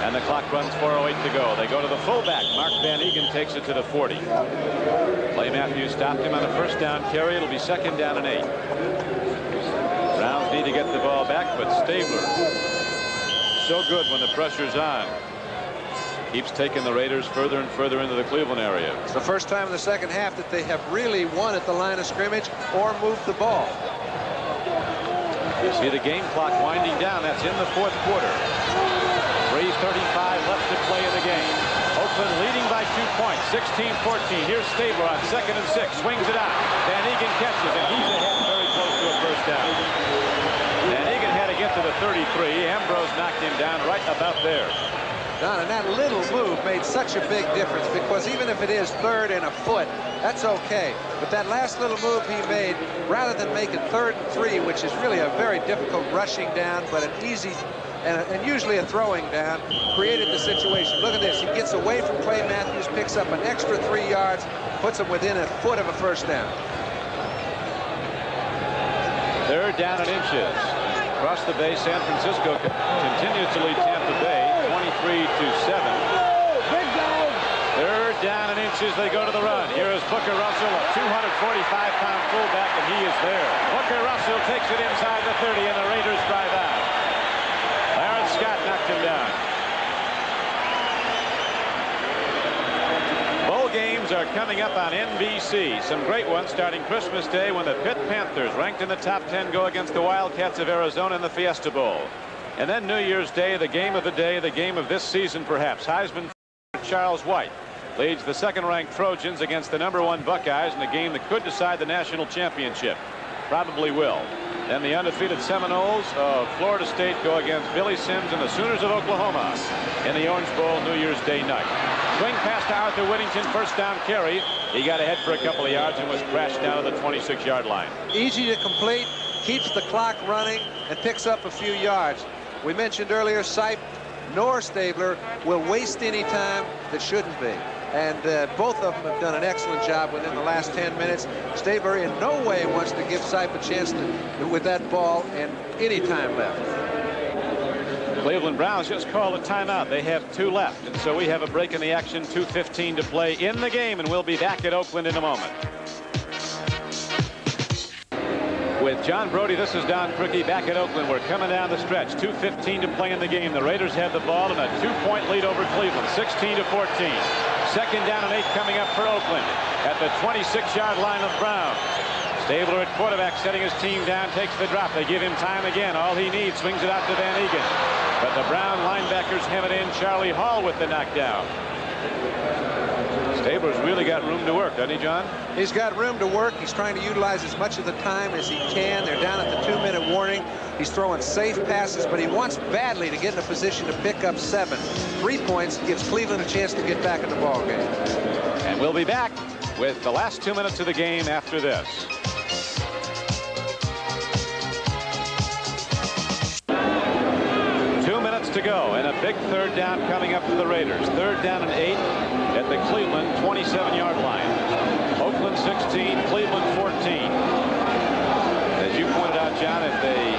And the clock runs 4:08 to go. They go to the fullback. Mark Van Eegen takes it to the 40. Clay Matthews stopped him on a first down carry. It'll be second down and 8. Browns need to get the ball back, but Stabler, so good when the pressure's on. Keeps taking the Raiders further and further into the Cleveland area. It's the first time in the second half that they have really won at the line of scrimmage or moved the ball. You see the game clock winding down. That's in the 4th quarter. 3:35 left to play in the game. Oakland leading by 2 points, 16-14. Here's Stabler on second and 6. Swings it out. Van Eegen catches, and he's ahead very close to a first down. Van Eegen had to get to the 33. Ambrose knocked him down right about there. Don, and that little move made such a big difference, because even if it is 3rd and a foot, that's okay. But that last little move he made, rather than make it 3rd and 3, which is really a very difficult rushing down, but an easy and usually a throwing down, created the situation. Look at this. He gets away from Clay Matthews, picks up an extra 3 yards, puts him within a foot of a first down. 3rd down and inches. Across the bay, San Francisco continues to lead Tampa Bay 23-7. 3rd down and inches. They go to the run. Here is Booker Russell, a 245-pound fullback, and he is there. Booker Russell takes it inside the 30, and the Raiders drive out. Aaron Scott knocked him down. Bowl games are coming up on NBC. Some great ones starting Christmas Day when the Pitt Panthers, ranked in the top 10, go against the Wildcats of Arizona in the Fiesta Bowl. And then New Year's Day, the game of the day, the game of this season perhaps. Heisman Charles White leads the 2nd-ranked Trojans against the #1 Buckeyes in a game that could decide the national championship. Probably will. Then the undefeated Seminoles of Florida State go against Billy Sims and the Sooners of Oklahoma in the Orange Bowl New Year's Day night. Swing pass to Arthur Whittington, first down carry. He got ahead for a couple of yards and was crashed down to the 26-yard line. Easy to complete, keeps the clock running, and picks up a few yards. We mentioned earlier, Sipe nor Stabler will waste any time that shouldn't be. and both of them have done an excellent job within the last 10 minutes. Stabler in no way wants to give Sipe a chance with that ball and any time left. Cleveland Browns just called a timeout. They have 2 left, and so we have a break in the action. 2:15 to play in the game, and we'll be back at Oakland in a moment. With John Brody, this is Don Criqui back at Oakland. We're coming down the stretch. 2:15 to play in the game. The Raiders have the ball and a 2-point lead over Cleveland, 16-14. Second down and 8 coming up for Oakland at the 26-yard line of Browns. Stabler at quarterback, setting his team down, takes the drop. They give him time again. All he needs, swings it out to Van Egan. But the Brown linebackers have it in. Charlie Hall with the knockdown. Stabler's really got room to work, doesn't he, John? He's got room to work. He's trying to utilize as much of the time as he can. They're down at the 2-minute warning. He's throwing safe passes, but he wants badly to get in a position to pick up 7. 3 points gives Cleveland a chance to get back in the ball game. And we'll be back with the last 2 minutes of the game after this. To go, and a big third down coming up for the Raiders. Third down and 8 at the Cleveland 27-yard line. Oakland 16, Cleveland 14. As you pointed out, John, if the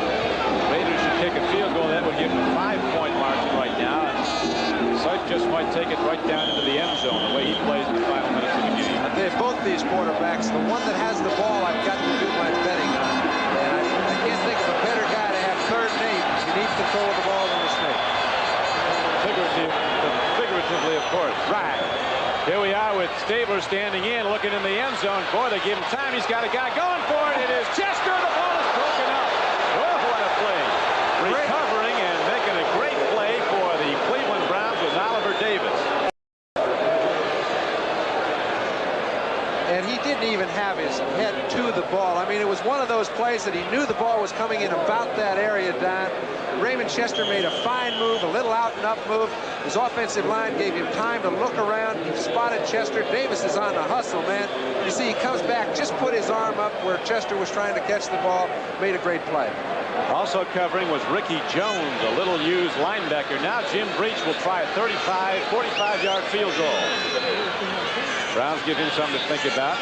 Raiders should kick a field goal, that would give them a 5-point margin right now. And Sipe just might take it right down into the end zone the way he plays in the final minutes of the game. Both these quarterbacks, the one that has the ball, I've got to do my betting on. And I can't think of a better guy to have third and 8. You need control of the ball than the Snake. Figuratively, of course. Right. Here we are with Stabler standing in, looking in the end zone. Boy, they give him time. He's got a guy going for it. It is Chester. The ball is broken up. Oh, what a play. Recovering and making a great play for the Cleveland Browns was Oliver Davis. And he didn't even have his head to the ball. I mean, it was one of those plays that he knew the ball was coming in about that area, Don. Raymond Chester made a fine move, a little out and up move. His offensive line gave him time to look around. He spotted Chester. Davis is on the hustle, man. You see, he comes back, just put his arm up where Chester was trying to catch the ball, made a great play. Also covering was Ricky Jones, a little used linebacker. Now Jim Breach will try a 45-yard field goal. Browns give him something to think about.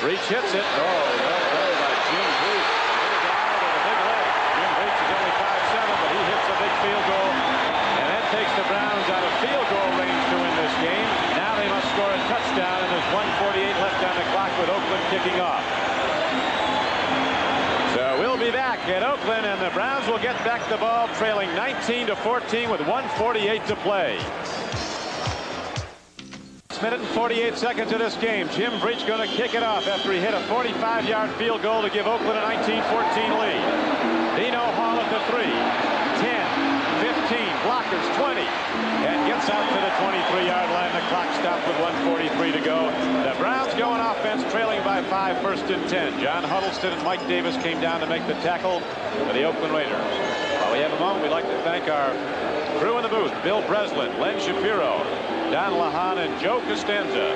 Breach hits it. Oh, well played by Jim Breach. Jim Breach is only 5'7", but he hits a big field goal. And that takes the Browns out of field goal range to win this game. Now they must score a touchdown, and there's 1:48 left on the clock with Oakland kicking off. So we'll be back at Oakland, and the Browns will get back the ball trailing 19-14 with 1:48 to play. Minute and 48 seconds of this game. Jim Breach going to kick it off after he hit a 45-yard field goal to give Oakland a 19-14 lead. Dino Hall at the 3, 10, 15, blockers 20, and gets out to the 23-yard line. The clock stopped with 1:43 to go. The Browns go on offense, trailing by 5, first and 10. John Huddleston and Mike Davis came down to make the tackle for the Oakland Raiders. While we have a moment, we'd like to thank our crew in the booth: Bill Breslin, Len Shapiro, Don Lahan, and Joe Costanza.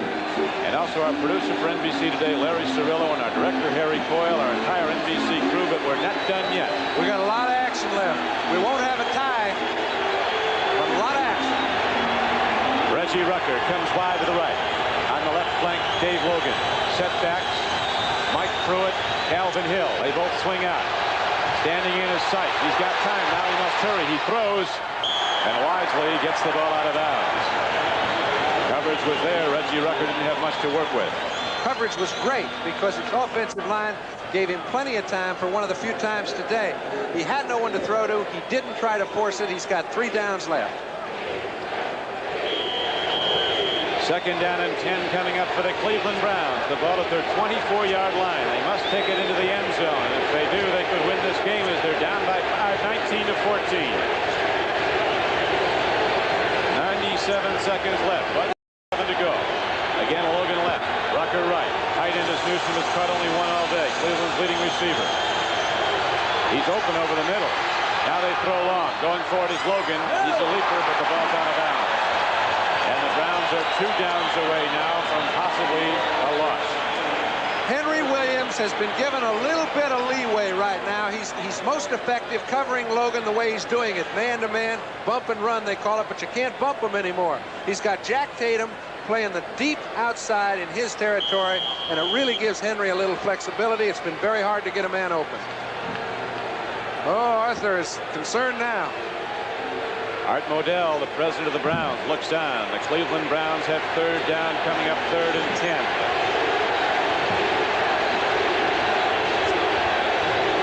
And also our producer for NBC Today, Larry Cirillo, and our director, Harry Coyle, our entire NBC crew, but we're not done yet. We got a lot of action left. We won't have a tie, but a lot of action. Reggie Rucker comes wide to the right. On the left flank, Dave Logan. Setbacks, Mike Pruitt, Calvin Hill. They both swing out. Standing in his sight. He's got time. Now he must hurry. He throws, and wisely gets the ball out of bounds. Coverage was there. Reggie Rucker didn't have much to work with. Coverage was great because his offensive line gave him plenty of time for one of the few times today. He had no one to throw to. He didn't try to force it. He's got 3 downs left. Second down and 10 coming up for the Cleveland Browns. The ball at their 24-yard line. They must take it into the end zone. And if they do, they could win this game as they're down by 19-14. 97 seconds left. But 7 to go. Again, Logan left. Rucker right. Tight end is Newsom has caught only one all day. Cleveland's leading receiver. He's open over the middle. Now they throw long. Going for it is Logan. He's a leaper, but the ball's out of bounds. And the Browns are 2 downs away now from possibly a loss. Henry Williams has been given a little bit of leeway right now. He's most effective covering Logan the way he's doing it. Man-to-man, bump and run, they call it, but you can't bump him anymore. He's got Jack Tatum playing the deep outside in his territory, and it really gives Henry a little flexibility. It's been very hard to get a man open. Oh, Arthur is concerned now. Art Modell, the president of the Browns, looks on. The Cleveland Browns have third down, coming up 3rd and 10.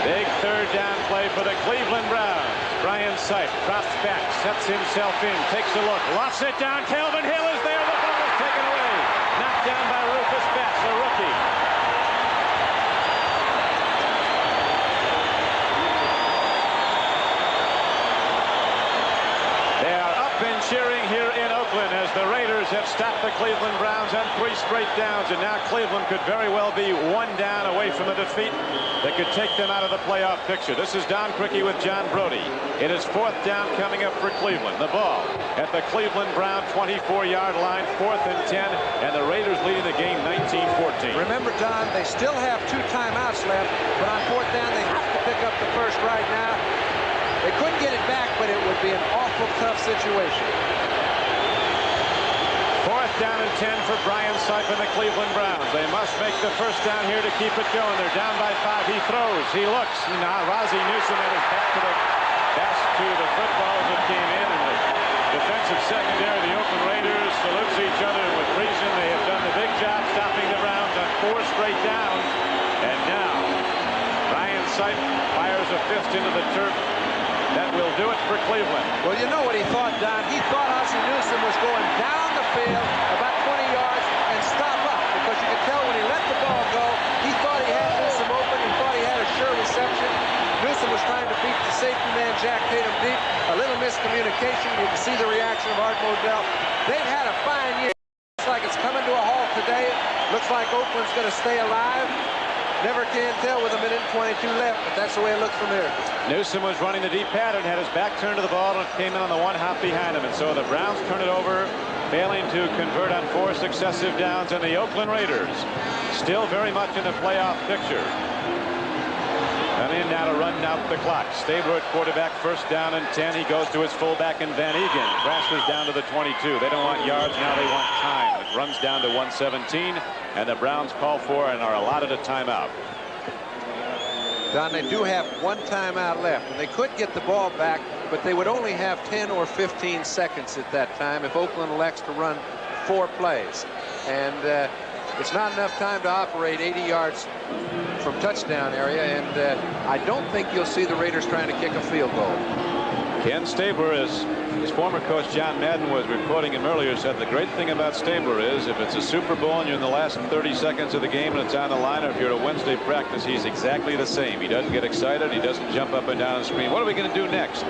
Big third down play for the Cleveland Browns. Brian Sipe drops back, sets himself in, takes a look, lofts it down. Calvin Hill is there. The ball is taken away. Knocked down by Rufus Betts, a rookie. They are up and cheering here in Oakland as the Raiders have stopped the Cleveland Browns on 3 straight downs, and now Cleveland could very well be 1 down away from a defeat that could take them out of the playoff picture. This is Don Criqui with John Brody. It is 4th down coming up for Cleveland. The ball at the Cleveland Brown 24-yard line, 4th and 10, and the Raiders leading the game 19-14. Remember, Don, they still have 2 timeouts left, but on 4th down they have to pick up the first right now. They couldn't get it back, but it would be an awful tough situation. 4th down and 10 for Brian Sipe and the Cleveland Browns. They must make the first down here to keep it going. They're down by 5. He throws. He looks. Now Rozzie Newsome had his back to the football as it came in. And the defensive secondary, the Oakland Raiders, salutes each other with reason. They have done the big job stopping the Browns on 4 straight downs. And now Brian Sipe fires a fist into the turf. That will do it for Cleveland. Well, you know what he thought, Don? He thought Ozzie Newsome was going down the field about 20 yards and stop up, because you could tell when he let the ball go, he thought he had Newsome open. He thought he had a sure reception. Newsome was trying to beat the safety man, Jack Tatum, deep. A little miscommunication. You can see the reaction of Art Modell. They've had a fine year. Looks like it's coming to a halt today. Looks like Oakland's going to stay alive. Never can tell with 1:22 left, but that's the way it looks from here. Newsome was running the deep pattern, had his back turned to the ball, and came in on the 1 hop behind him. And so the Browns turn it over, failing to convert on 4 successive downs, and the Oakland Raiders still very much in the playoff picture. Come in now to run out the clock. Stabler at quarterback, 1st down and 10. He goes to his fullback, and Van Egan crashes down to the 22. They don't want yards, now they want time. It runs down to 1:17, and the Browns call for and are allotted a timeout. Don, they do have 1 timeout left, and they could get the ball back, but they would only have 10 or 15 seconds at that time if Oakland elects to run 4 plays. And it's not enough time to operate 80 yards from touchdown area, and I don't think you'll see the Raiders trying to kick a field goal. Ken Stabler, as his former coach John Madden was reporting him earlier, said the great thing about Stabler is if it's a Super Bowl and you're in the last 30 seconds of the game and it's on the line, or if you're at a Wednesday practice, he's exactly the same. He doesn't get excited. He doesn't jump up and down and scream, what are we going to do next?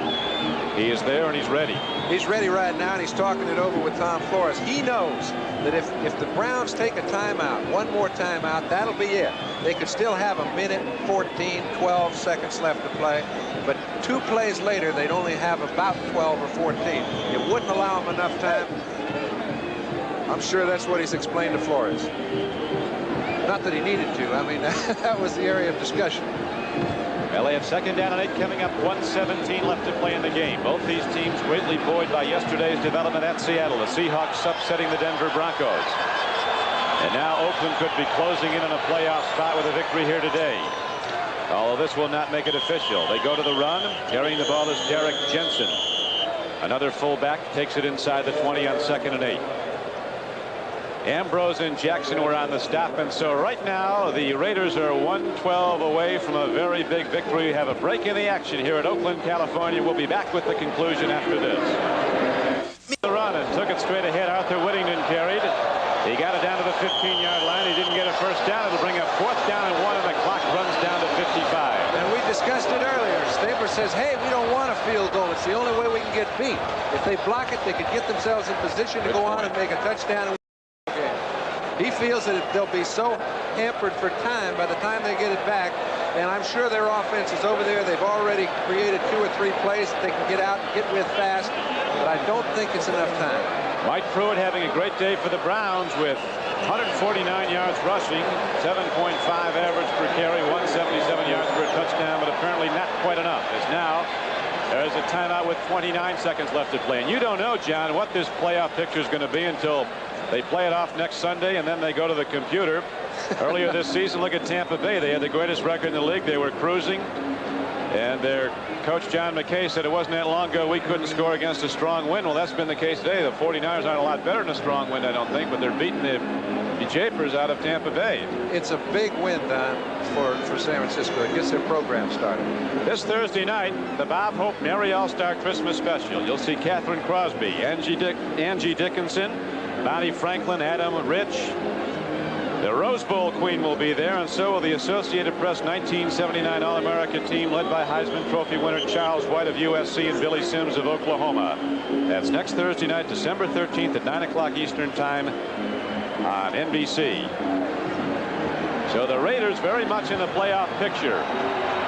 He is there and he's ready. He's ready right now, and he's talking it over with Tom Flores. He knows that if the Browns take a timeout, 1 more timeout, that'll be it. They could still have 1:14, 12 seconds left to play, but 2 plays later, they'd only have about 12 or 14. It wouldn't allow them enough time. I'm sure that's what he's explained to Flores. Not that he needed to. I mean, that was the area of discussion. Well, they have 2nd down and 8 coming up, 1:17 left to play in the game. Both these teams greatly buoyed by yesterday's development at Seattle. The Seahawks upsetting the Denver Broncos. And now Oakland could be closing in on a playoff spot with a victory here today. Although this will not make it official. They go to the run. Carrying the ball is Derek Jensen. Another fullback takes it inside the 20 on 2nd and 8. Ambrose and Jackson were on the stop, and so right now the Raiders are 1:12 away from a very big victory. We have a break in the action here at Oakland, California. We'll be back with the conclusion after this. The run and took it straight ahead. Arthur Whittington carried. He got it down to the 15-yard line. He didn't get a first down. It'll bring up 4th down and 1, and the clock runs down to 55. And we discussed it earlier. Stabler says, hey, we don't want a field goal. It's the only way we can get beat. If they block it, they could get themselves in position to go on and make a touchdown. He feels that they'll be so hampered for time by the time they get it back, and I'm sure their offense is over there. They've already created 2 or 3 plays that they can get out and get with fast, but I don't think it's enough time. Mike Pruitt having a great day for the Browns with 149 yards rushing, 7.5 average per carry, 177 yards for a touchdown, but apparently not quite enough, as now there's a timeout with 29 seconds left to play. And you don't know, John, what this playoff picture is going to be until They play it off next Sunday, and then they go to the computer. Earlier this season, look at Tampa Bay. They had the greatest record in the league. They were cruising. And their coach, John McKay, said it wasn't that long ago we couldn't score against a strong wind. Well, that's been the case today. The 49ers aren't a lot better than a strong wind, I don't think, but they're beating the Japers out of Tampa Bay. It's a big win, Don, for San Francisco. It gets their program started. This Thursday night, the Bob Hope Merry All-Star Christmas Special. You'll see Catherine Crosby, Angie Dickinson, Bonnie Franklin, Adam Rich. The Rose Bowl queen will be there, and so will the Associated Press 1979 All-America team led by Heisman Trophy winner Charles White of USC and Billy Sims of Oklahoma. That's next Thursday night, December 13th at 9 o'clock Eastern Time on NBC. So the Raiders very much in the playoff picture.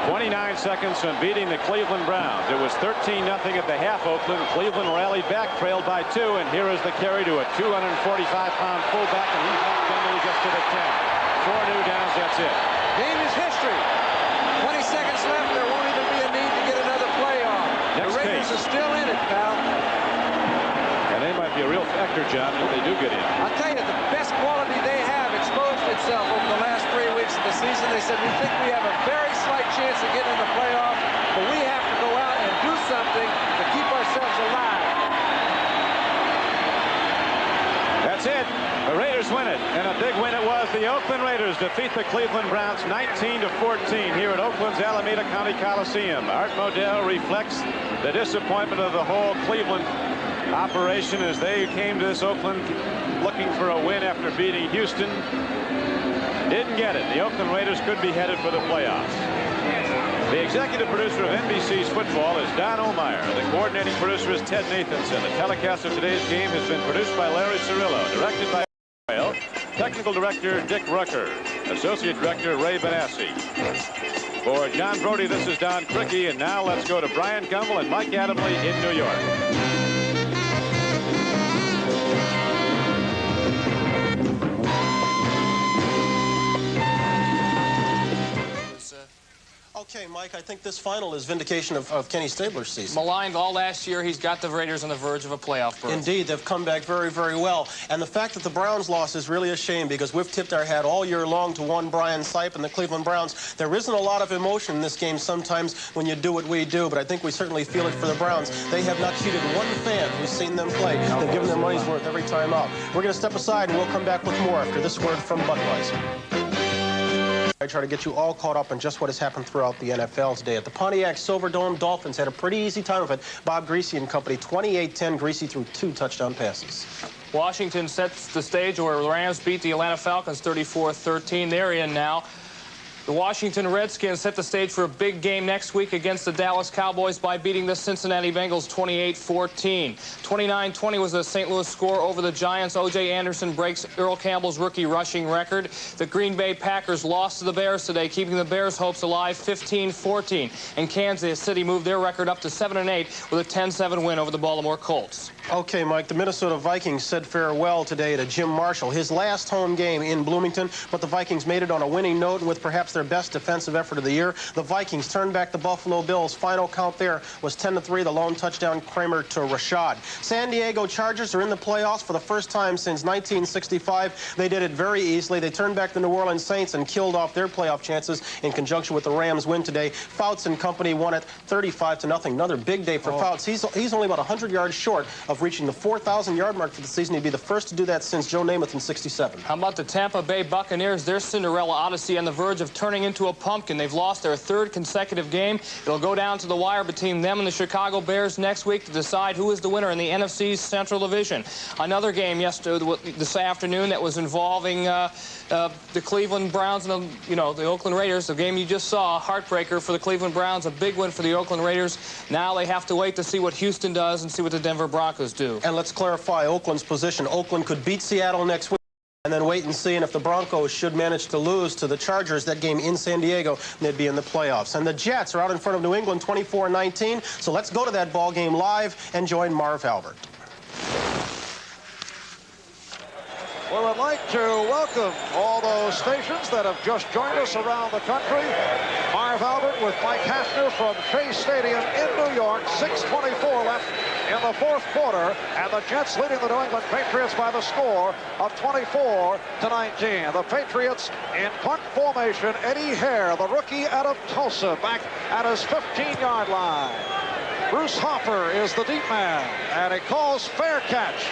29 seconds from beating the Cleveland Browns. It was 13-0 at the half. Oakland. Cleveland rallied back, trailed by 2, and here is the carry to a 245-pound fullback, and he's knocked down till he gets to the 10. 4 new downs, that's it. Game is history. 20 seconds left. There won't even be a need to get another play on. The Raiders are still in it, pal. And they might be a real factor, John, if they do get in. I'll tell you, the best quality they have exposed itself over the last 3 weeks of the season. They said, we think we have a very slight chance of getting in the playoffs, but we have to go out and do something to keep ourselves alive. That's it. The Raiders win it, and a big win it was. The Oakland Raiders defeat the Cleveland Browns 19-14 here at Oakland's Alameda County Coliseum. Art Modell reflects the disappointment of the whole Cleveland operation as they came to this Oakland looking for a win after beating Houston. Didn't get it. The Oakland Raiders could be headed for the playoffs. The executive producer of NBC's football is Don Omeyer. The coordinating producer is Ted Nathanson. The telecast of today's game has been produced by Larry Cirillo, directed by Well, technical director Dick Rucker, associate director Ray Benassi. For John Brody, this is Don Crickey, and now let's go to Brian Gumbel and Mike Adamley in New York. Okay, Mike, I think this final is vindication of Kenny Stabler's season. Maligned all last year, he's got the Raiders on the verge of a playoff berth. Indeed, they've come back very, very well. And the fact that the Browns lost is really a shame because we've tipped our hat all year long to one Brian Sipe and the Cleveland Browns. There isn't a lot of emotion in this game sometimes when you do what we do, but I think we certainly feel it for the Browns. They have not cheated one fan who's seen them play. They've given their money's worth every time out. We're going to step aside and we'll come back with more after this word from Budweiser. I try to get you all caught up on just what has happened throughout the NFL today. At the Pontiac Silverdome, Dolphins had a pretty easy time of it. Bob Greasy and company, 28-10. Greasy threw 2 touchdown passes. Washington sets the stage where the Rams beat the Atlanta Falcons 34-13. They're in now. The Washington Redskins set the stage for a big game next week against the Dallas Cowboys by beating the Cincinnati Bengals 28-14. 29-20 was the St. Louis score over the Giants. O.J. Anderson breaks Earl Campbell's rookie rushing record. The Green Bay Packers lost to the Bears today, keeping the Bears' hopes alive 15-14. And Kansas City moved their record up to 7-8 with a 10-7 win over the Baltimore Colts. Okay, Mike, the Minnesota Vikings said farewell today to Jim Marshall, his last home game in Bloomington, but the Vikings made it on a winning note and with perhaps their best defensive effort of the year. The Vikings turned back the Buffalo Bills. Final count there was 10-3, the lone touchdown Kramer to Rashad. San Diego Chargers are in the playoffs for the first time since 1965. They did it very easily. They turned back the New Orleans Saints and killed off their playoff chances in conjunction with the Rams win today. Fouts and company won it 35-0. Another big day for Fouts. He's only about 100 yards short of reaching the 4,000-yard mark for the season. He'd be the first to do that since Joe Namath in '67. How about the Tampa Bay Buccaneers? Their Cinderella Odyssey on the verge of turning into a pumpkin. They've lost their 3rd consecutive game. It'll go down to the wire between them and the Chicago Bears next week to decide who is the winner in the NFC's Central Division. Another game this afternoon that was involving the Cleveland Browns and the Oakland Raiders. The game you just saw, heartbreaker for the Cleveland Browns, a big win for the Oakland Raiders. Now they have to wait to see what Houston does and see what the Denver Broncos do. And let's clarify Oakland's position. Oakland could beat Seattle next week and then wait and see, and if the Broncos should manage to lose to the Chargers that game in San Diego, they'd be in the playoffs. And the Jets are out in front of New England 24-19. So let's go to that ball game live and join Marv Albert. Well, I'd like to welcome all those stations that have just joined us around the country. Marv Albert with Mike Hafner from Chase Stadium in New York. 6:24 left in the fourth quarter, and the Jets leading the New England Patriots by the score of 24-19. The Patriots in punt formation. Eddie Hare, the rookie out of Tulsa, back at his 15-yard line. Bruce Hopper is the deep man, and he calls fair catch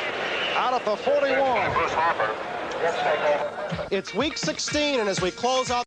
out of the 41. It's week 16, and as we close out